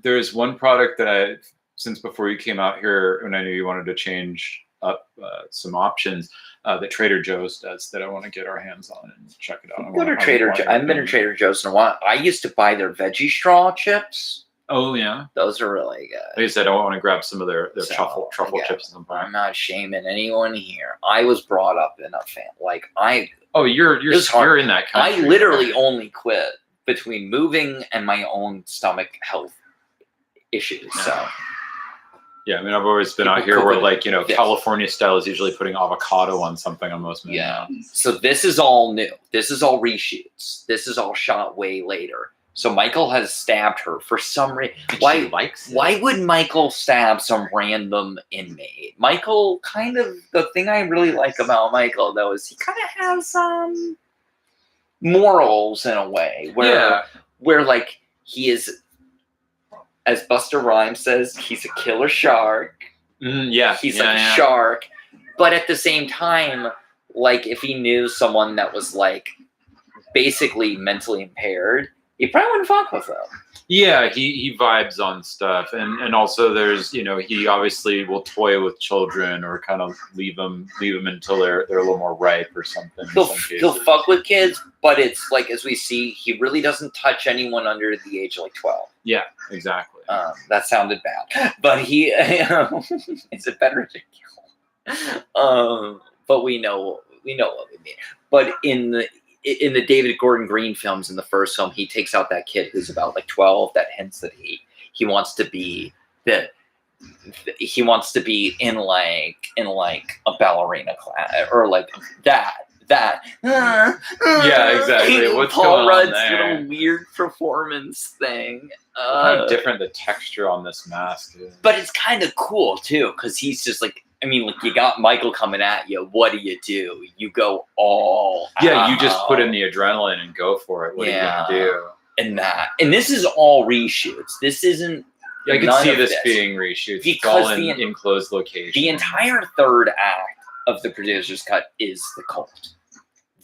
There's one product that since before you came out here, when I knew you wanted to change up some options, that Trader Joe's does that I want to get our hands on and check it out. Go to Trader Joe's. I haven't been to Trader Joe's in a while. I used to buy their veggie straw chips. Oh yeah, those are really good. Like I said, I want to grab some of their truffle chips at some point. I'm not shaming anyone here. I was brought up in a family. You're in that country. I literally only quit between moving and my own stomach health issues. So. Yeah, I mean, I've always been out here where, California style is usually putting avocado on something on most menus. Yeah. So this is all new. This is all reshoots. This is all shot way later. So Michael has stabbed her for some reason. Why would Michael stab some random inmate? Michael, the thing I really like about Michael, though, is he kind of has morals in a way where like he is, as Busta Rhymes says, he's a killer shark. He's a shark. But at the same time, like, if he knew someone that was like basically mentally impaired, he probably wouldn't fuck with them. Yeah, he vibes on stuff, and also there's he obviously will toy with children or kind of leave them until they're a little more ripe or something. He'll fuck with kids, but it's like, as we see, he really doesn't touch anyone under the age of like 12. Yeah, exactly. That sounded bad, but he is it better to kill? But we know what we mean. But in the David Gordon Green films, in the first film, he takes out that kid who's about like 12 that hints that he wants to be in like a ballerina class or like that. Yeah, exactly. What's Paul going Rudd's on there? little weird performance thing. How different the texture on this mask is. But it's kind of cool too, because he's just like, I mean, like, you got Michael coming at you. What do? You go all out. You just put in the adrenaline and go for it. What are you gonna do? And this is all reshoots. This isn't. I can see this being reshoots. Because it's all in closed locations. The entire third act of the producer's cut is the cult.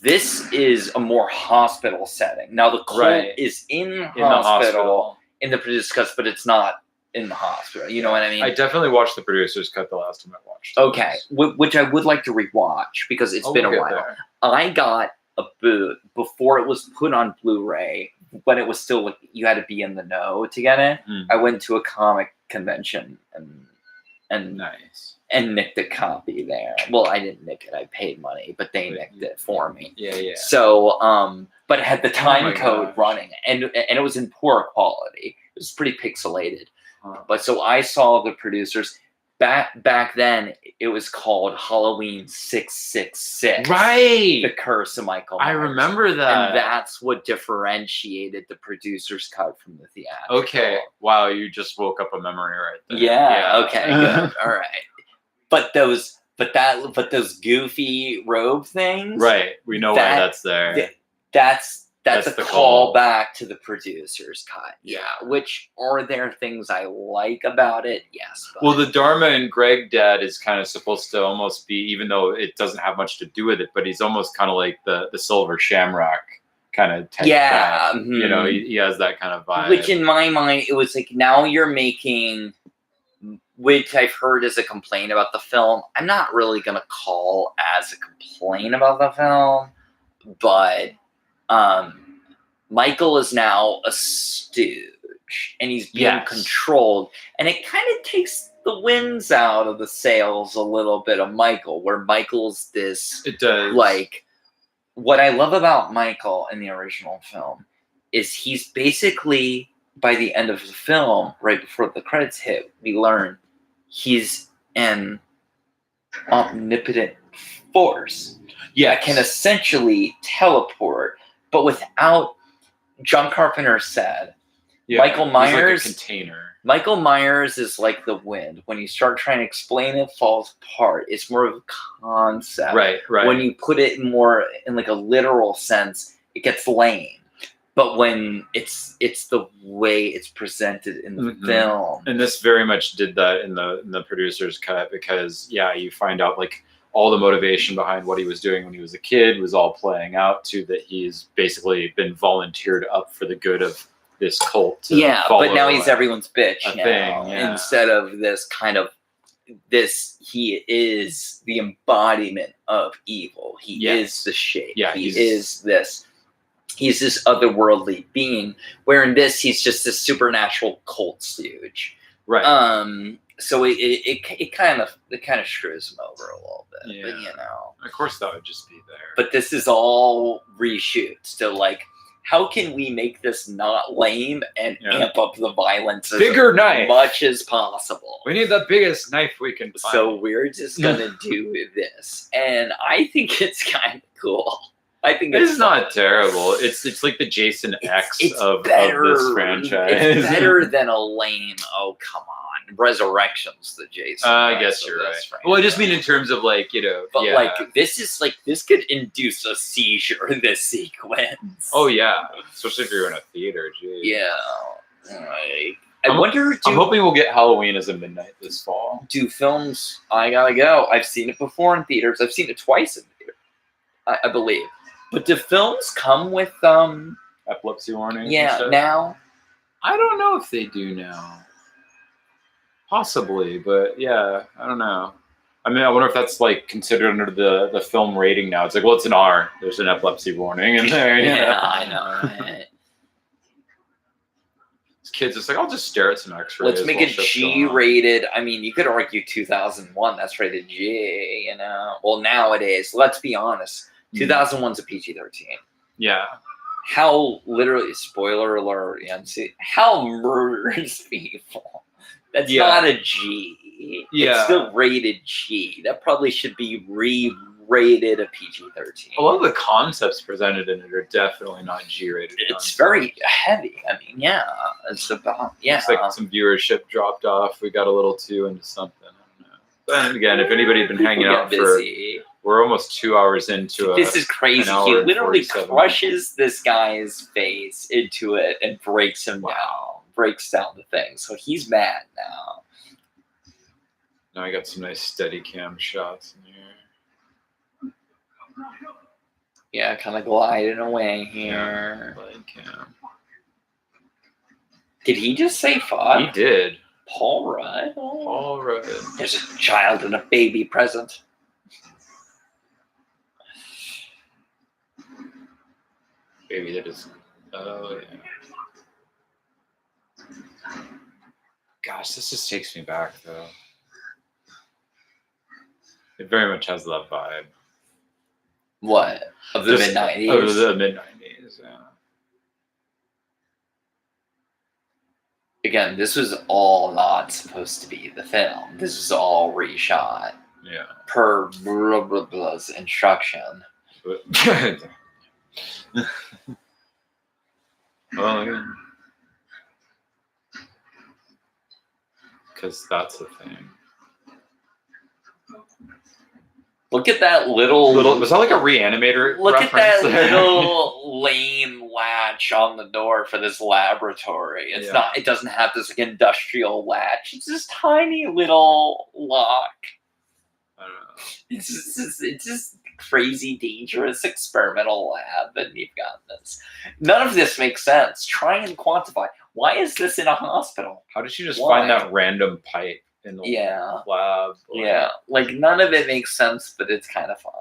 This is a more hospital setting. Now the cult is in the hospital in the producer's cut, but it's not in the hospital. You know what I mean? I definitely watched the producer's cut the last time I watched. Okay, which I would like to rewatch because it's been a while. There. I got a boot before it was put on Blu-ray, when it was still like you had to be in the know to get it. I went to a comic convention and nice. And nicked a copy there. Well, I didn't nick it. I paid money, but they nicked it for me. Yeah. So, but it had the time code running, and it was in poor quality. It was pretty pixelated. But so I saw the producers. back then it was called Halloween 666. Right. The Curse of Michael Myers. I remember that. And that's what differentiated the producer's cut from the theatrical. Okay. Wow, you just woke up a memory right there. Yeah. Okay. Good. All right. But those goofy robe things. Right. We know why that's there. That's a the call back to the producer's cut. Yeah. Which are there things I like about it? Yes. But Well, the Dharma and Greg dad is kind of supposed to almost be, even though it doesn't have much to do with it, but he's almost kind of like the Silver Shamrock kind of type. Yeah. Mm-hmm. You know, he has that kind of vibe. Which in my mind, it was like, now you're making, which I've heard is a complaint about the film. I'm not really going to call as a complaint about the film, but Michael is now a stooge, and he's being controlled, and it kind of takes the winds out of the sails a little bit of Michael, where Michael's this. It does. Like, what I love about Michael in the original film is he's basically, by the end of the film, right before the credits hit, we learn he's an omnipotent force that can essentially teleport. But without, John Carpenter said, Michael Myers, like a container. Michael Myers is like the wind. When you start trying to explain it, it falls apart. It's more of a concept. Right. When you put it more in like a literal sense, it gets lame. But when it's the way it's presented in the film, and this very much did that in the producer's cut, because you find out like all the motivation behind what he was doing when he was a kid was all playing out to that he's basically been volunteered up for the good of this cult. But now he's everyone's bitch now. Thing, instead of this kind of he is the embodiment of evil. He is the shape. He's this otherworldly being, where in this he's just this supernatural cult stooge. Right. So it kind of screws him over a little bit. Yeah. But, you know. Of course that would just be there. But this is all reshoots to like, how can we make this not lame and amp up the violence bigger knife much as possible? We need the biggest knife we can find. So we're just gonna do this. And I think it's kind of cool. I think it's not terrible. It's like the Jason X of this franchise. It's better than a lame, oh come on, Resurrections, the Jason. I guess you're right. Well, I just mean in terms of like, you know. But like this could induce a seizure, this sequence. Oh yeah. Especially if you're in a theater, geez. Yeah. I wonder. I'm hoping we'll get Halloween as a midnight this fall. Do films? I gotta go. I've seen it before in theaters. I've seen it twice in theater, I believe. But do films come with epilepsy warnings? Yeah, now. I don't know if they do now. Possibly, but yeah, I don't know. I mean, I wonder if that's like considered under the film rating now. It's like, well, it's an R. There's an epilepsy warning in there. Yeah, I know. Right? Kids, it's like, I'll just stare at some X-rays. Let's make it G-rated. I mean, you could argue 2001. That's rated G. You know. Well, nowadays, let's be honest. 2001's a PG-13. Yeah. How literally, spoiler alert, how murders people. That's not a G. Yeah. It's still rated G. That probably should be re-rated a PG-13. A lot of the concepts presented in it are definitely not G-rated. It's very heavy. I mean, it's about, It's like some viewership dropped off. We got a little too into something. I don't know. But again, if anybody's been hanging out we're almost 2 hours into it. This is crazy. He literally crushes this guy's face into it and breaks him down. Breaks down the thing. So he's mad now. Now I got some nice steady cam shots in here. Yeah, kind of gliding away here. Glide cam. Did he just say fuck? He did. Paul Rudd? Paul Rudd. There's a child and a baby present. Baby that is... Oh, yeah. Gosh, this just takes me back, though. It very much has that vibe. What? Of the mid-90s? Of the mid-90s, yeah. Again, this was all not supposed to be the film. This was all reshot. Yeah. Per blah, blah, blah's instruction. Well, yeah. Because that's the thing. Look at that little. Was that like a Reanimator? Look at that reference there? little lame latch on the door for this laboratory. It's Yeah. not. It doesn't have this like industrial latch. It's this tiny little lock. I don't know. It's just crazy dangerous experimental lab, and you've got this. None of this makes sense. Try and quantify. Why is this in a hospital? How did she just Why? find that random pipe in the lab? Yeah, like none of it makes sense, but it's kind of fun.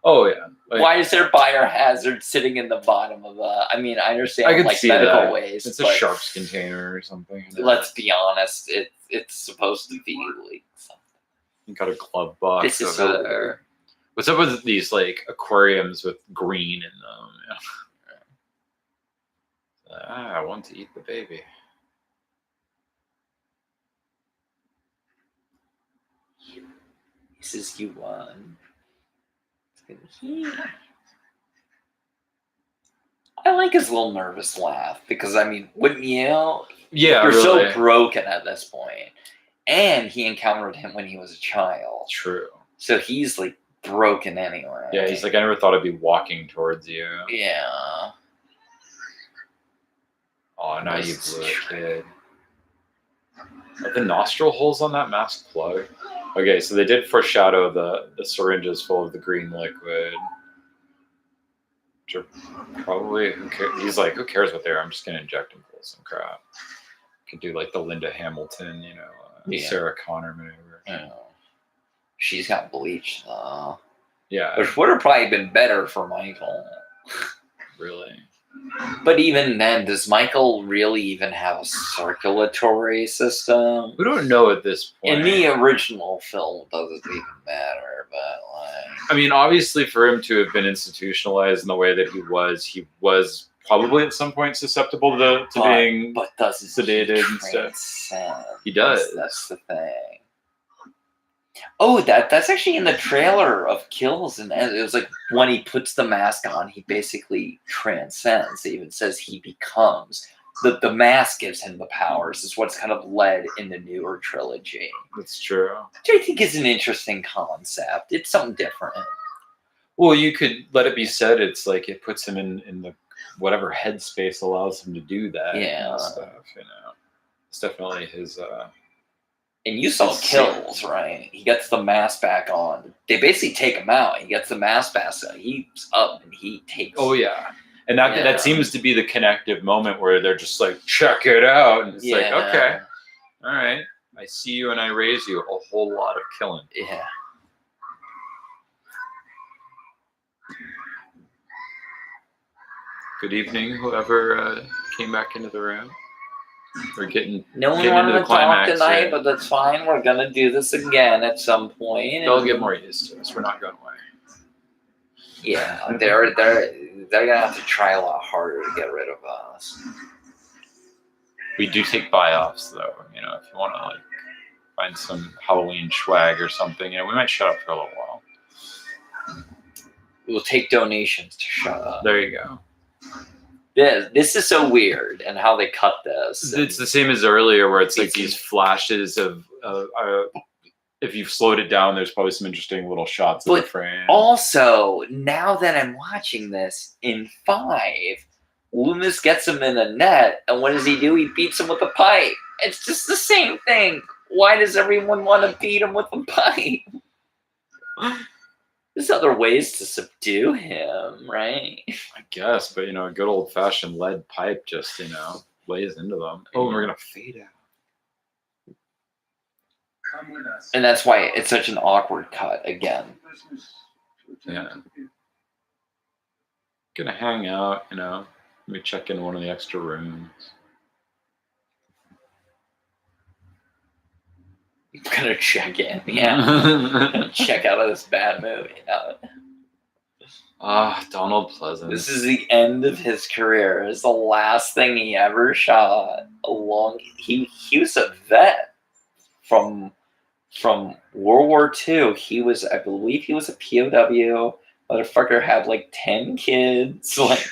Oh yeah. Like, Why is there biohazard sitting in the bottom of a? I mean, I understand I could like see medical that. waste. It's a but sharps container or something. let's be honest. It's supposed to be like something. You got a glove box. This is so over there. weird. What's up with these like aquariums with green in them? I want to eat the baby. This is you one. I like his little nervous laugh because I mean, wouldn't you? Yeah, You're really. so broken at this point, and he encountered him when he was a child, True. so he's like broken anyway. Yeah, he's like, I never thought I'd be walking towards you. yeah. Oh, now you blew it, kid. Are the nostril holes on that mask plugged? Okay, so they did foreshadow the syringes full of the green liquid. Which are probably, he's like, who cares what they are? I'm just going to inject him full of some crap. Could do like the Linda Hamilton, Sarah Connor maneuver. Yeah. She's got bleach though. Yeah, Which would have probably been better for Michael. really. But even then, does Michael really even have a circulatory system? We don't know at this point. In the original film, doesn't even matter, but like... I mean, obviously for him to have been institutionalized in the way that he was probably at some point susceptible to being but doesn't sedated and stuff. He does. That's the thing. Oh, that's actually in the trailer of Kills, and it was like when he puts the mask on, he basically transcends. It even says he becomes. The mask gives him the powers. Is what's kind of led in the newer trilogy. That's true. Which I think is an interesting concept. It's something different. Well, you could let it be said. It's like it puts him in the whatever headspace allows him to do that. Yeah. Kind of stuff. It's definitely his. And you saw Kills, right? He gets the mask back on. They basically take him out. He gets the mask back on. He's up and he takes. Oh yeah, and that seems to be the connective moment where they're just like, check it out, and it's like, okay, all right, I see you and I raise you. A whole lot of killing. Yeah. Good evening, whoever came back into the room. We're getting No one getting wanted into to the talk climax tonight, here. but that's fine. We're gonna do this again at some point. They'll get more used to us. We're not going away. Yeah, they're gonna have to try a lot harder to get rid of us. We do take buy-offs, though. If you want to like find some Halloween swag or something, we might shut up for a little while. We'll take donations to shut up. There you go. This is so weird, and how they cut this. It's the same as earlier, where it's like these flashes of. If you've slowed it down, there's probably some interesting little shots of the frame. Also, now that I'm watching this, in 5, Loomis gets him in a net, and what does he do? He beats him with a pipe. It's just the same thing. Why does everyone want to beat him with a pipe? There's other ways to subdue him, right? I guess, but a good old-fashioned lead pipe just lays into them. Oh, and we're gonna fade out. Come with us. And that's why it's such an awkward cut again. Yeah. Gonna hang out, maybe check in one of the extra rooms. Gonna check in, yeah. Check out of this bad movie. Donald Pleasance. This is the end of his career. It's the last thing he ever shot. He was a vet from World War II. I believe he was a POW. Motherfucker had like 10 kids. Like,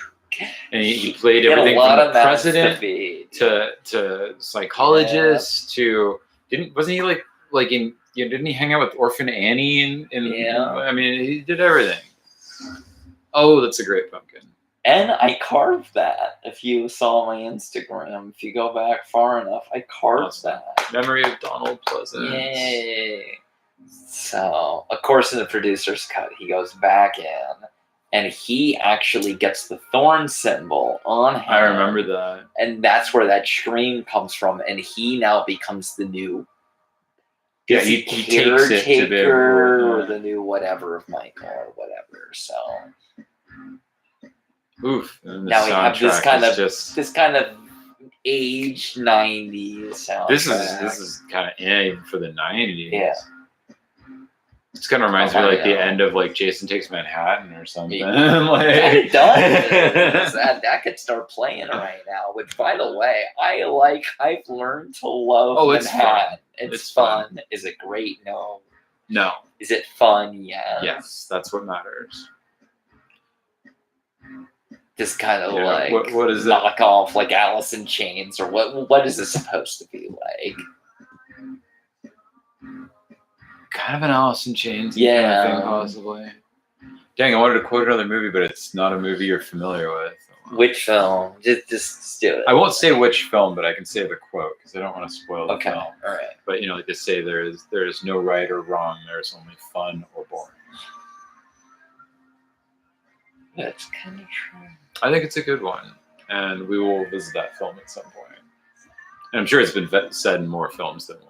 and he played everything from the president to psychologist to wasn't he like in didn't he hang out with Orphan Annie I mean, he did everything. Oh, that's a great pumpkin. And I carved that. If you saw my Instagram, if you go back far enough, I carved that. Memory of Donald Pleasance. Yay. So, of course, in the producer's cut, he goes back in, and he actually gets the thorn symbol on him. I remember that. And that's where that scream comes from, and he now becomes the new he takes it to be or the new whatever of Michael or whatever. So now we have this kind of aged 90s soundtrack. This is kind of even for the 90s. Yeah. This kind of reminds me like the end of like Jason Takes Manhattan or something. It does. that could start playing right now. Which, by the way, I've learned to love Manhattan. It's fun. Is it great? No. Is it fun? Yes, that's what matters. This kind of what is knock off like Alice in Chains or what is this supposed to be like? Kind of an Alice in Chains kind of thing, possibly. Dang, I wanted to quote another movie, but it's not a movie you're familiar with. Which film? Just do it. I won't say which film, but I can say the quote because I don't want to spoil the film. All right. But like they say, there is no right or wrong. There is only fun or boring. That's kind of true. I think it's a good one, and we will visit that film at some point. And I'm sure it's been said in more films than one.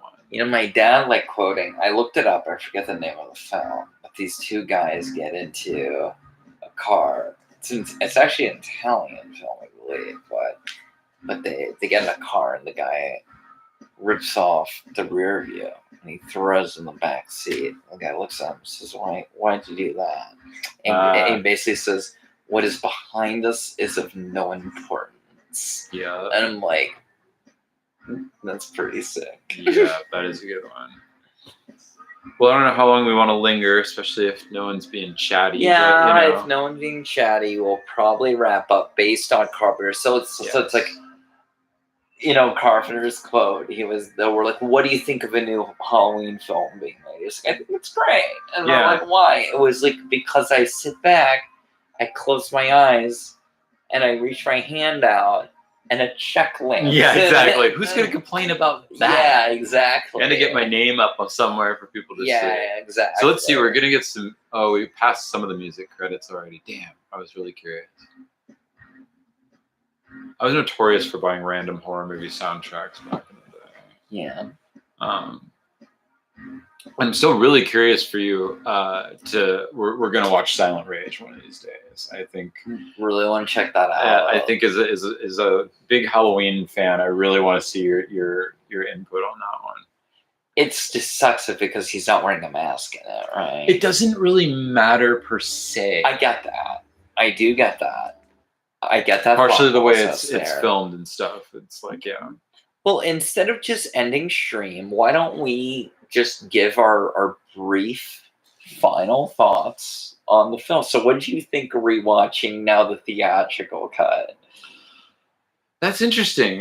My dad liked quoting. I looked it up. I forget the name of the film. But these two guys get into a car. It's actually an Italian film, I believe. But they get in a car and the guy rips off the rear view and he throws in the back seat. The guy looks at him and says, "Why'd you do that?" And he basically says, "What is behind us is of no importance." Yeah. And I'm like, that's pretty sick. Yeah, that is a good one. Well, I don't know how long we want to linger, especially if no one's being chatty. Yeah, but, if no one's being chatty, we'll probably wrap up based on Carpenter. So it's like, Carpenter's quote. We're like, "What do you think of a new Halloween film being made?" He's like, "I think it's great." And I'm like, "Why?" It was like, because I sit back, I close my eyes, and I reach my hand out. And a check lands. Yeah, exactly. Who's going to complain about that? Yeah, exactly. And to get my name up somewhere for people to see. Yeah, exactly. So let's see. We're going to get some. Oh, we passed some of the music credits already. Damn, I was really curious. I was notorious for buying random horror movie soundtracks back in the day. Yeah. I'm still really curious for you we're going to watch Silent Rage one of these days. I think really want to check that out. I think as a big Halloween fan, I really want to see your input on that one. It just sucks because he's not wearing a mask in it, right? It doesn't really matter per se. I get that. I do get that. I get that. Partially the way it's filmed and stuff. It's like, yeah. Well, instead of just ending stream, why don't we just give our brief final thoughts on the film? So what did you think of rewatching now the theatrical cut? That's interesting,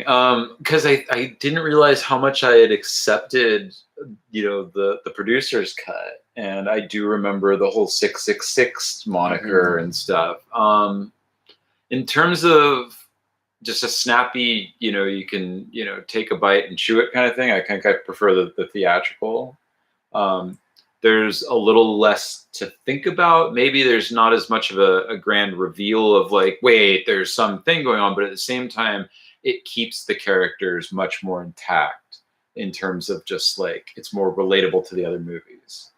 because I didn't realize how much I had accepted, the producer's cut, and I do remember the whole 666 moniker and stuff. In terms of just a snappy, you can, take a bite and chew it kind of thing, I think I prefer the theatrical. There's a little less to think about. Maybe there's not as much of a grand reveal of like, wait, there's something going on, but at the same time, it keeps the characters much more intact in terms of just like, it's more relatable to the other movies.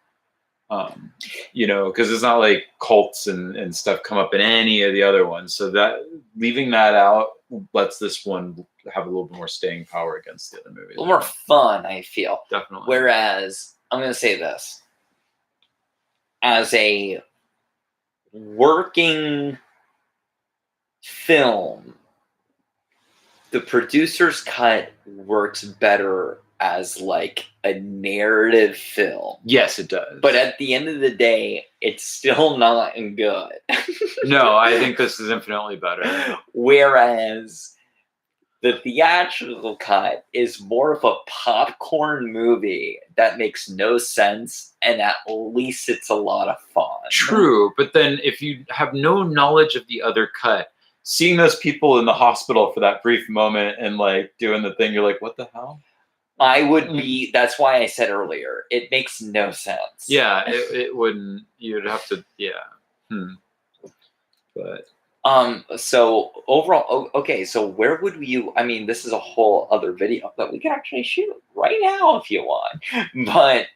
Because it's not like cults and stuff come up in any of the other ones. So that leaving that out lets this one have a little bit more staying power against the other movies. A little more fun, I feel. Definitely. Whereas, I'm going to say this. As a working film, the producer's cut works better as like a narrative film. Yes, it does. But at the end of the day, it's still not good. No, I think this is infinitely better. Whereas the theatrical cut is more of a popcorn movie that makes no sense, and at least it's a lot of fun. True, but then if you have no knowledge of the other cut, seeing those people in the hospital for that brief moment and like doing the thing, you're like, what the hell? I would be, that's why I said earlier, it makes no sense. Yeah, it wouldn't, you'd have to, yeah. But so overall, okay, so where would you, I mean, this is a whole other video that we can actually shoot right now if you want, but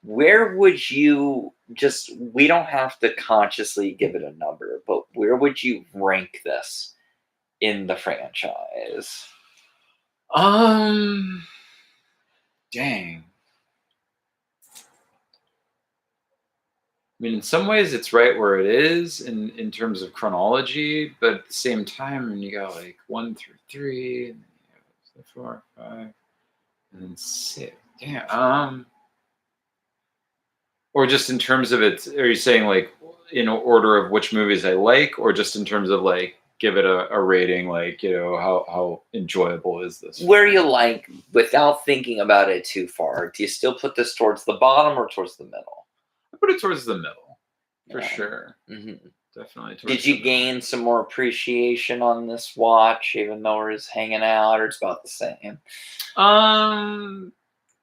where would you just, we don't have to consciously give it a number, but where would you rank this in the franchise? Dang. I mean, in some ways, it's right where it is in terms of chronology, but at the same time, when you got like 1 through 3, and then you have 4, 5, and then 6. Damn. Or just in terms of it, are you saying like in order of which movies I like, or just in terms of like give it a rating, like, you know, how enjoyable is this? Where you like, without thinking about it too far, do you still put this towards the bottom or towards the middle? I put it towards the middle, for Yeah. sure. Mm-hmm. Definitely. Did you gain some more appreciation on this watch, even though we're just hanging out, or it's about the same? A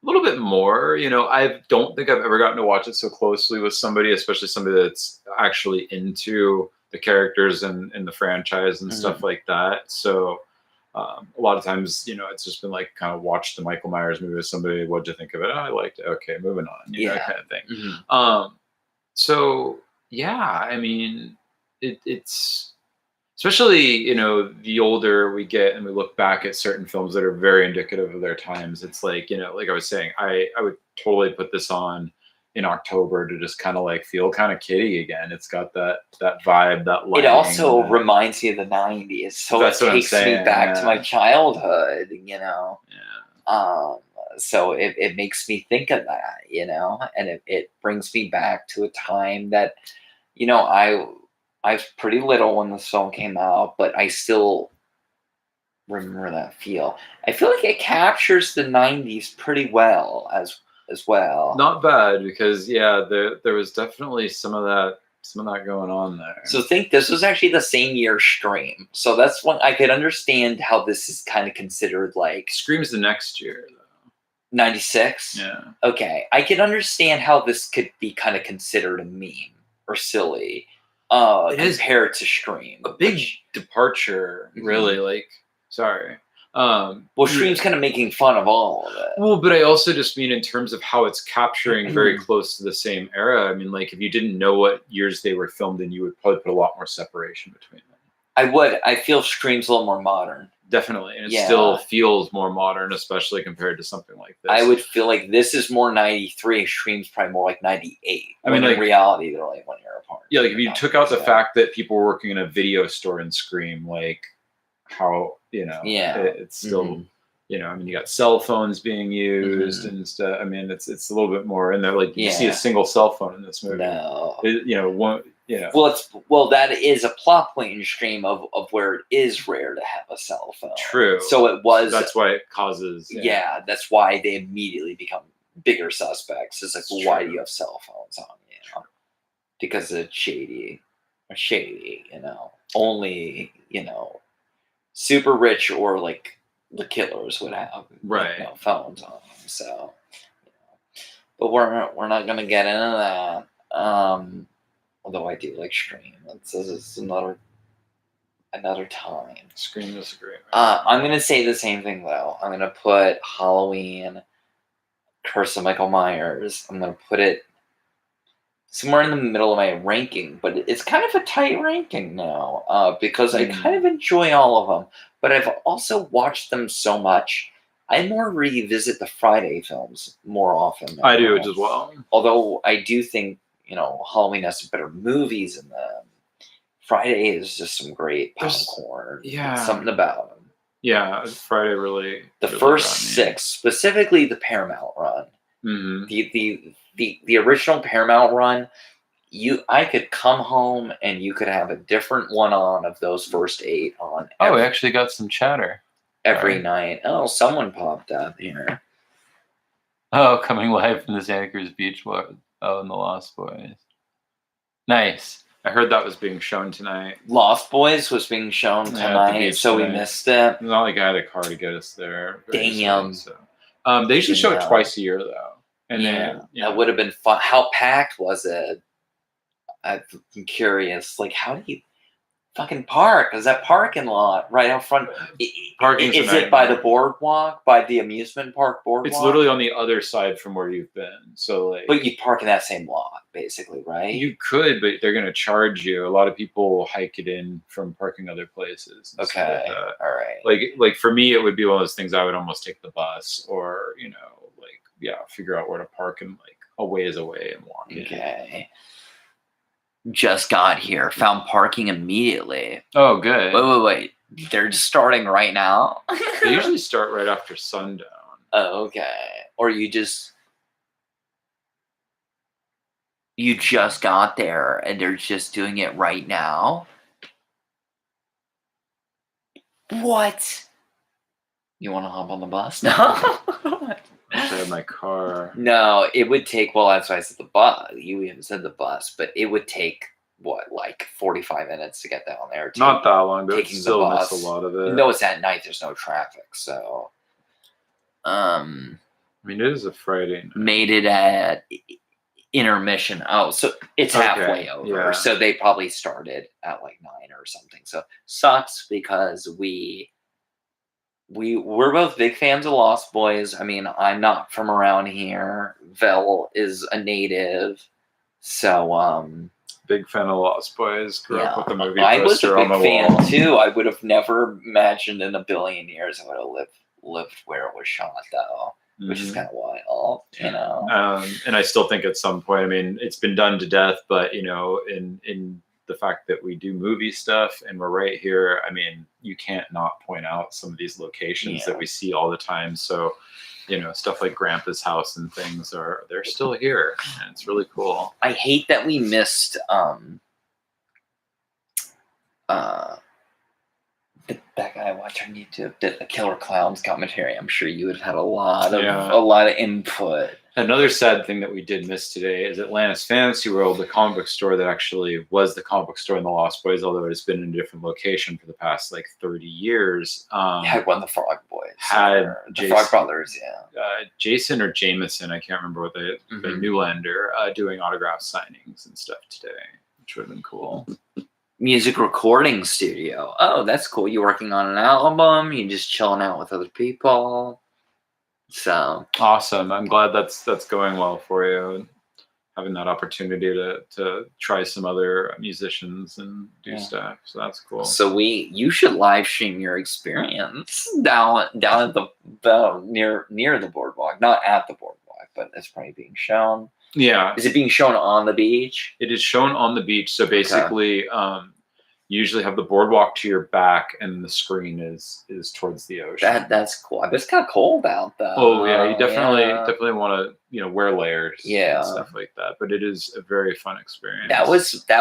little bit more. You know, I don't think I've ever gotten to watch it so closely with somebody, especially somebody that's actually into the characters and the franchise and stuff like that. So a lot of times, you know, it's just been like kind of watch the Michael Myers movie with somebody. What'd you think of it? Oh, I liked it. Okay, moving on. You know, kind of thing. So yeah, I mean, it's especially, you know, the older we get and we look back at certain films that are very indicative of their times. It's like, you know, like I was saying, I would totally put this on in October to just kind of like feel kind of kiddie again. It's got that vibe, that lighting. It also reminds me of the 90s, so That's it what I'm takes me saying, back to my childhood, you know. Yeah. So it makes me think of that, you know, and it brings me back to a time that, you know, I was pretty little when this film came out, but I still remember that feel. I feel like it captures the 90s pretty well as well. Not bad, because yeah, there was definitely some of that going on there. So think this was actually the same year Scream. So that's when I could understand how this is kind of considered like Scream's the next year though. 96? Yeah. Okay. I can understand how this could be kind of considered a meme or silly. It is compared to Scream. A big departure, really. Like, sorry. Well, Scream's kind of making fun of all of it. Well, but I also just mean in terms of how it's capturing very close to the same era. I mean, like, if you didn't know what years they were filmed in, you would probably put a lot more separation between them. I would. I feel Scream's a little more modern. Definitely. And it still feels more modern, especially compared to something like this. I would feel like this is more 93. Scream's probably more like 98. I mean, like, in reality, they're like 1 year apart. Yeah, like if you took out the fact that people were working in a video store in Scream, like how, you know, it's still, you know, I mean, you got cell phones being used and stuff. I mean, it's a little bit more, and they're like, you see a single cell phone in this movie. No. You know, one. Yeah. Well, that is a plot point in Scream of where it is rare to have a cell phone. True. So it was. That's why it causes. Yeah, that's why they immediately become bigger suspects. It's like, well, why do you have cell phones on you? Know? Because it's shady, you know. Only, you know, super rich or like the killers would have phones on them. So, you know. But we're not gonna get into that. Although I do like Scream. It's another time. Scream is great. I'm going to say the same thing, though. I'm going to put Halloween, Curse of Michael Myers. I'm going to put it somewhere in the middle of my ranking. But it's kind of a tight ranking now because I kind of enjoy all of them. But I've also watched them so much. I more revisit the Friday films more often. I do as well. Although I do think, you know, Halloween has some better movies in them. Friday is just some great popcorn. Yeah. Something about them. Yeah, Friday really. The really first got me. 6, specifically the Paramount run. Mm-hmm. The original Paramount run, I could come home and you could have a different one on of those first 8 on. We actually got some chatter every night. Oh, someone popped up here. Oh, coming live from the Santa Cruz Beach. And the Lost Boys. Nice. I heard that was being shown tonight. Lost Boys was being shown tonight, so we missed it. It's not like I had a car to get us there. Damn. Easily, so. They usually show it twice a year, though. And that would have been fun. How packed was it? I'm curious. Like, how do you fucking park? Is that parking lot right out front? Is it by the boardwalk, by the amusement park boardwalk? It's literally on the other side from where you've been. So like, but you park in that same lot, basically, right? You could, but they're going to charge you. A lot of people hike it in from parking other places. Okay, all right. Like for me, it would be one of those things. I would almost take the bus, or figure out where to park and like a ways away and walk in. Okay. Just got here. Found parking immediately. Oh, good. Wait. They're just starting right now? They usually start right after sundown. Oh, okay. Or you just got there and they're just doing it right now? What? You want to hop on the bus? No. I have my car. No, it would take. Well, that's why I said the bus. You even said the bus, but it would take like 45 minutes to get down there. Not that long, but still miss a lot of it. No, it's at night. There's no traffic, so. I mean, it is a Friday night. Made it at intermission. Oh, so it's halfway over. Yeah. So they probably started at like 9 or something. So sucks because we're both big fans of Lost Boys. I mean, I'm not from around here. Vel is a native, so big fan of Lost Boys. Grew up with the movie I was a poster big on the fan wall. too. I would have never imagined in a billion years I would have lived where it was shot, though, which is kind of wild, you know. And I still think at some point, I mean, it's been done to death, but in the fact that we do movie stuff and we're right here, I mean, you can't not point out some of these locations that we see all the time. So, stuff like Grandpa's house and things they're still here, and it's really cool. I hate that we missed that guy I watch on YouTube did the Killer Clowns commentary. I'm sure you would have had a lot of input. Another sad thing that we did miss today is Atlantis Fantasy World, the comic book store that actually was the comic book store in the Lost Boys, although it's been in a different location for the past like 30 years. Had one of the Frog Boys. The Frog Brothers, Jason or Jameson, I can't remember what the Newlander, doing autograph signings and stuff today, which would have been cool. Music recording studio. Oh, that's cool. You're working on an album. You're just chilling out with other people. So awesome! I'm glad that's going well for you. Having that opportunity to try some other musicians and do stuff, so that's cool. So you should live stream your experience down at the near the boardwalk, not at the boardwalk, but it's probably being shown. Yeah. Is it being shown on the beach? It is shown on the beach. So basically, you usually have the boardwalk to your back, and the screen is towards the ocean. That's cool. I bet it's kind of cold out though. Oh yeah, you definitely want to wear layers. And stuff like that. But it is a very fun experience. That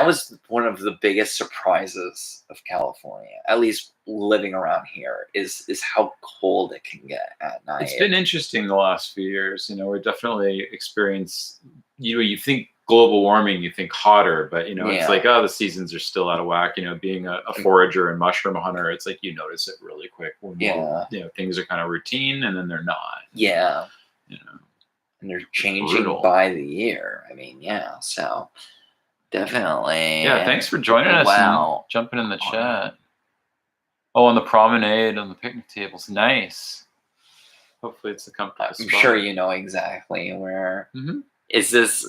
was one of the biggest surprises of California. At least living around here is how cold it can get at night. It's been interesting the last few years. We definitely experience. You think global warming, you think hotter, but it's like, the seasons are still out of whack. Being a forager and mushroom hunter, it's like you notice it really quick when things are kind of routine, and then they're not. Yeah. And they're changing by the year. I mean, so definitely. Yeah, thanks for joining us and jumping in the chat. Oh, on the promenade, on the picnic tables. Nice. Hopefully it's the comfortable spot. I'm sure you know exactly where. Mm-hmm. Is this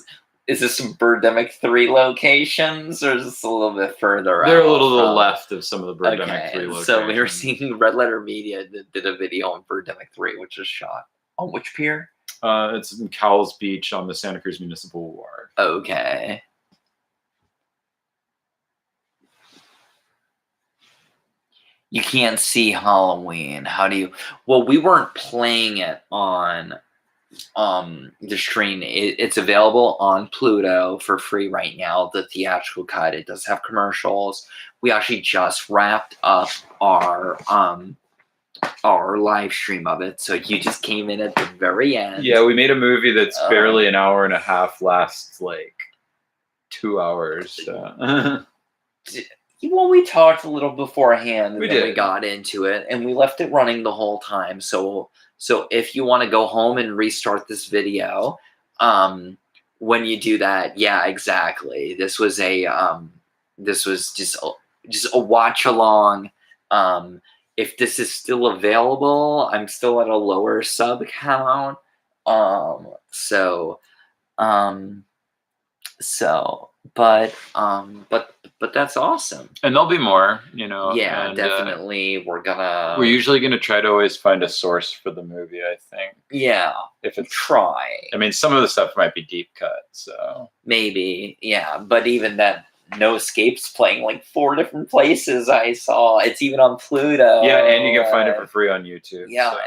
some Birdemic 3 locations, or is this a little bit further out? They're a little to the left of some of the Birdemic 3 locations. So we were seeing Red Letter Media did a video on Birdemic 3, which was shot on which pier? It's in Cowles Beach on the Santa Cruz Municipal Wharf. Okay. You can't see Halloween. How do you? Well, we weren't playing it on the stream. It's available on Pluto for free right now. The theatrical cut. It does have commercials. We actually just wrapped up our live stream of it, so you just came in at the very end. Yeah, we made a movie that's barely an hour and a half, lasts like 2 hours. So. Well, we talked a little beforehand, and We then did. we got into it, and we left it running the whole time. So if you want to go home and restart this video, when you do that, yeah, exactly. This was just a watch along. If this is still available, I'm still at a lower sub count. But that's awesome. And there'll be more, you know. Yeah, and, definitely. We're usually gonna try to always find a source for the movie, I think. Yeah. If it's try. I mean, some of the stuff might be deep cut, so Maybe, yeah. But even that No Escape's playing like 4 different places I saw. It's even on Pluto. yeah, and you can find it for free on YouTube. Yeah, so.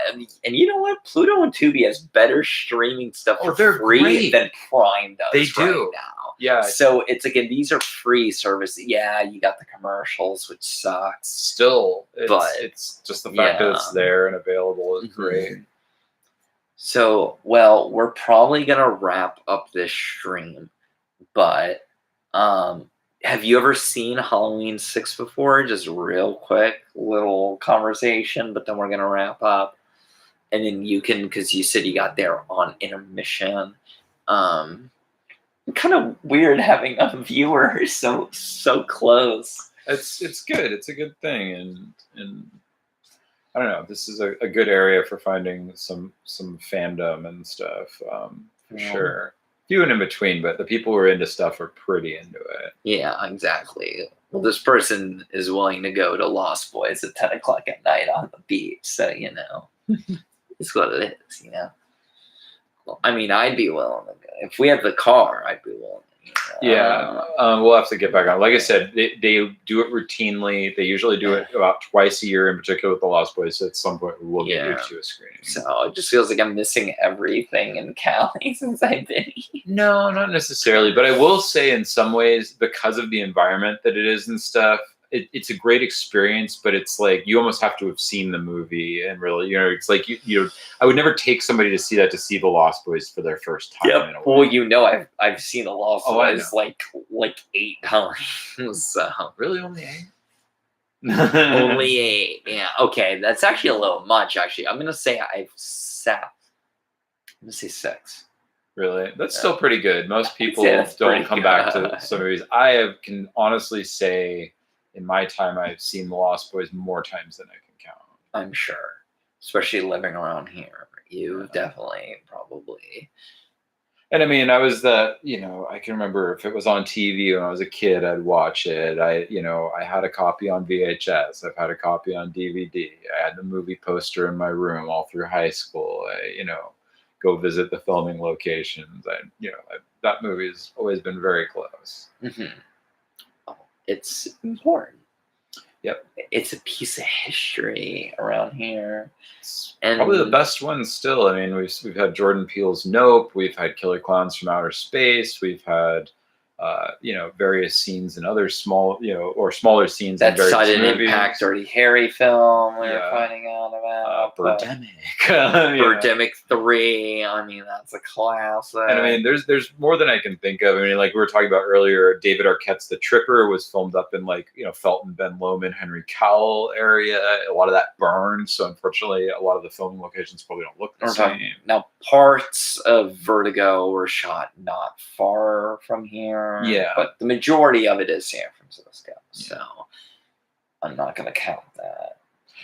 and you know what? Pluto and Tubi has better streaming stuff for they're free great. than Prime does. They right do. now. Yeah. So it's again, these are free services. Yeah, you got the commercials, which sucks. Still, it's just the fact that it's Yeah. there and available is great. So, well, we're probably gonna wrap up this stream, but have you ever seen Halloween 6 before? Just real quick little conversation, but then we're gonna wrap up, and then you can, because you said you got there on intermission. Kind of weird having a viewer so close. It's good. It's a good thing, and I don't know. This is a good area for finding some fandom and stuff, for sure. Few and in between, but the people who are into stuff are pretty into it. Yeah, exactly. Well, this person is willing to go to Lost Boys at 10 o'clock at night on the beach, so you know, it's what it is, you know. Well, I mean, I'd be willing to go. If we have the car, I'd be willing to. Yeah, we'll have to get back on. Like I said, they do it routinely. They usually do it about twice a year, in particular with the Lost Boys. So at some point, we will get you to a screening. So it just feels like I'm missing everything in Cali since I've been here. No, not necessarily. But I will say, in some ways, because of the environment that it is and stuff, it's a great experience. But it's like you almost have to have seen the movie and really, you know, it's like you know, I would never take somebody to see the Lost Boys for their first time. Yep. In a way. Well, you know, I've seen the Lost Boys I like 8 times. So. Really, only 8? Only 8. Yeah. Okay, that's actually a little much. Actually, I'm gonna say I'm gonna say 6. Really, that's still pretty good. Most people that's don't pretty come back good. to some movies. Can honestly say, in my time, I've seen The Lost Boys more times than I can count. I'm sure, especially living around here, you definitely probably. And I mean, I can remember if it was on TV when I was a kid, I'd watch it. I had a copy on VHS. I've had a copy on DVD. I had the movie poster in my room all through high school. Go visit the filming locations. That movie has always been very close. Mm-hmm. It's important. Yep. It's a piece of history around here. It's probably the best one still. I mean, we've had Jordan Peele's Nope. We've had Killer Clowns from Outer Space. We've had, various scenes in other smaller scenes in various sudden movies. impact Dirty Harry film we were finding out about. Birdemic. Birdemic 3. I mean, that's a classic. And I mean, there's more than I can think of. I mean, like we were talking about earlier, David Arquette's The Tripper was filmed up in Felton, Ben Lomond, Henry Cowell area. A lot of that burned, so unfortunately, a lot of the filming locations probably don't look the same. Now, parts of Vertigo were shot not far from here. Yeah, but the majority of it is San Francisco, so I'm not going to count that.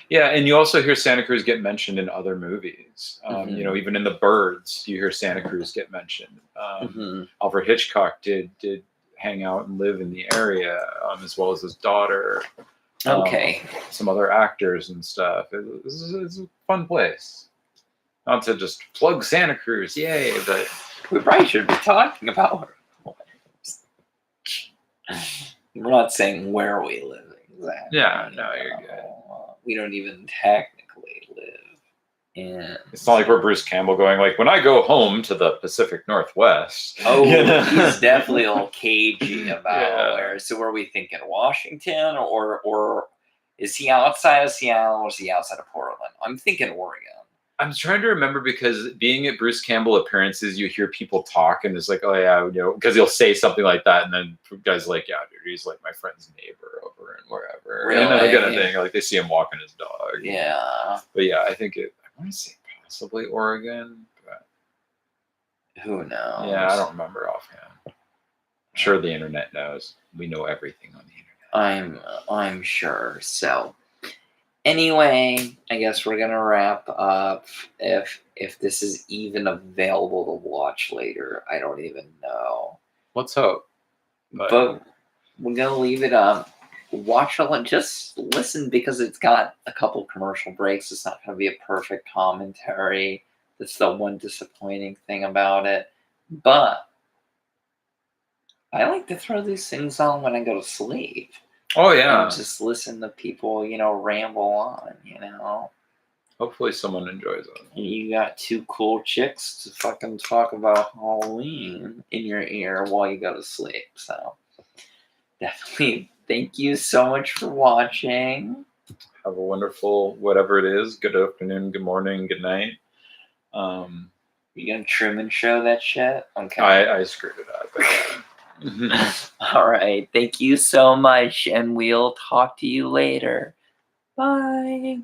Yeah, and you also hear Santa Cruz get mentioned in other movies. Even in The Birds, you hear Santa Cruz get mentioned. Alfred Hitchcock did hang out and live in the area, as well as his daughter. Okay. Some other actors and stuff. It's a fun place. Not to just plug Santa Cruz, yay! But we probably should be talking about her. We're not saying where we live exactly. Yeah, no, you're good. we don't even technically live in. It's not like we're Bruce Campbell going like, when I go home to the Pacific Northwest. Oh, you know? he's definitely a little cagey about Yeah. where. So, were we thinking Washington, or is he outside of Seattle, or is he outside of Portland? I'm thinking Oregon. I'm trying to remember, because being at Bruce Campbell appearances, you hear people talk, and it's like, oh yeah, because he'll say something like that, and then guys like, yeah, dude, he's like my friend's neighbor over and wherever, Really? and that kind of thing. Like they see him walking his dog. Yeah. But yeah, I think I want to say possibly Oregon, but who knows? yeah, I don't remember offhand. I'm sure the internet knows. We know everything on the internet. I'm sure. So. Anyway, I guess we're gonna wrap up. If this is even available to watch later, I don't even know. Let's hope. But we're gonna leave it up. Watch it. Just listen, because it's got a couple commercial breaks. It's not gonna be a perfect commentary. That's the one disappointing thing about it. But I like to throw these things on when I go to sleep. Oh yeah, and just listen to people, ramble on, Hopefully someone enjoys it. You got two cool chicks to fucking talk about Halloween in your ear while you go to sleep. So definitely thank you so much for watching. Have a wonderful whatever it is. Good afternoon, good morning, good night. You gonna Truman Show that shit? Okay. I screwed it up. All right. Thank you so much, and we'll talk to you later. Bye.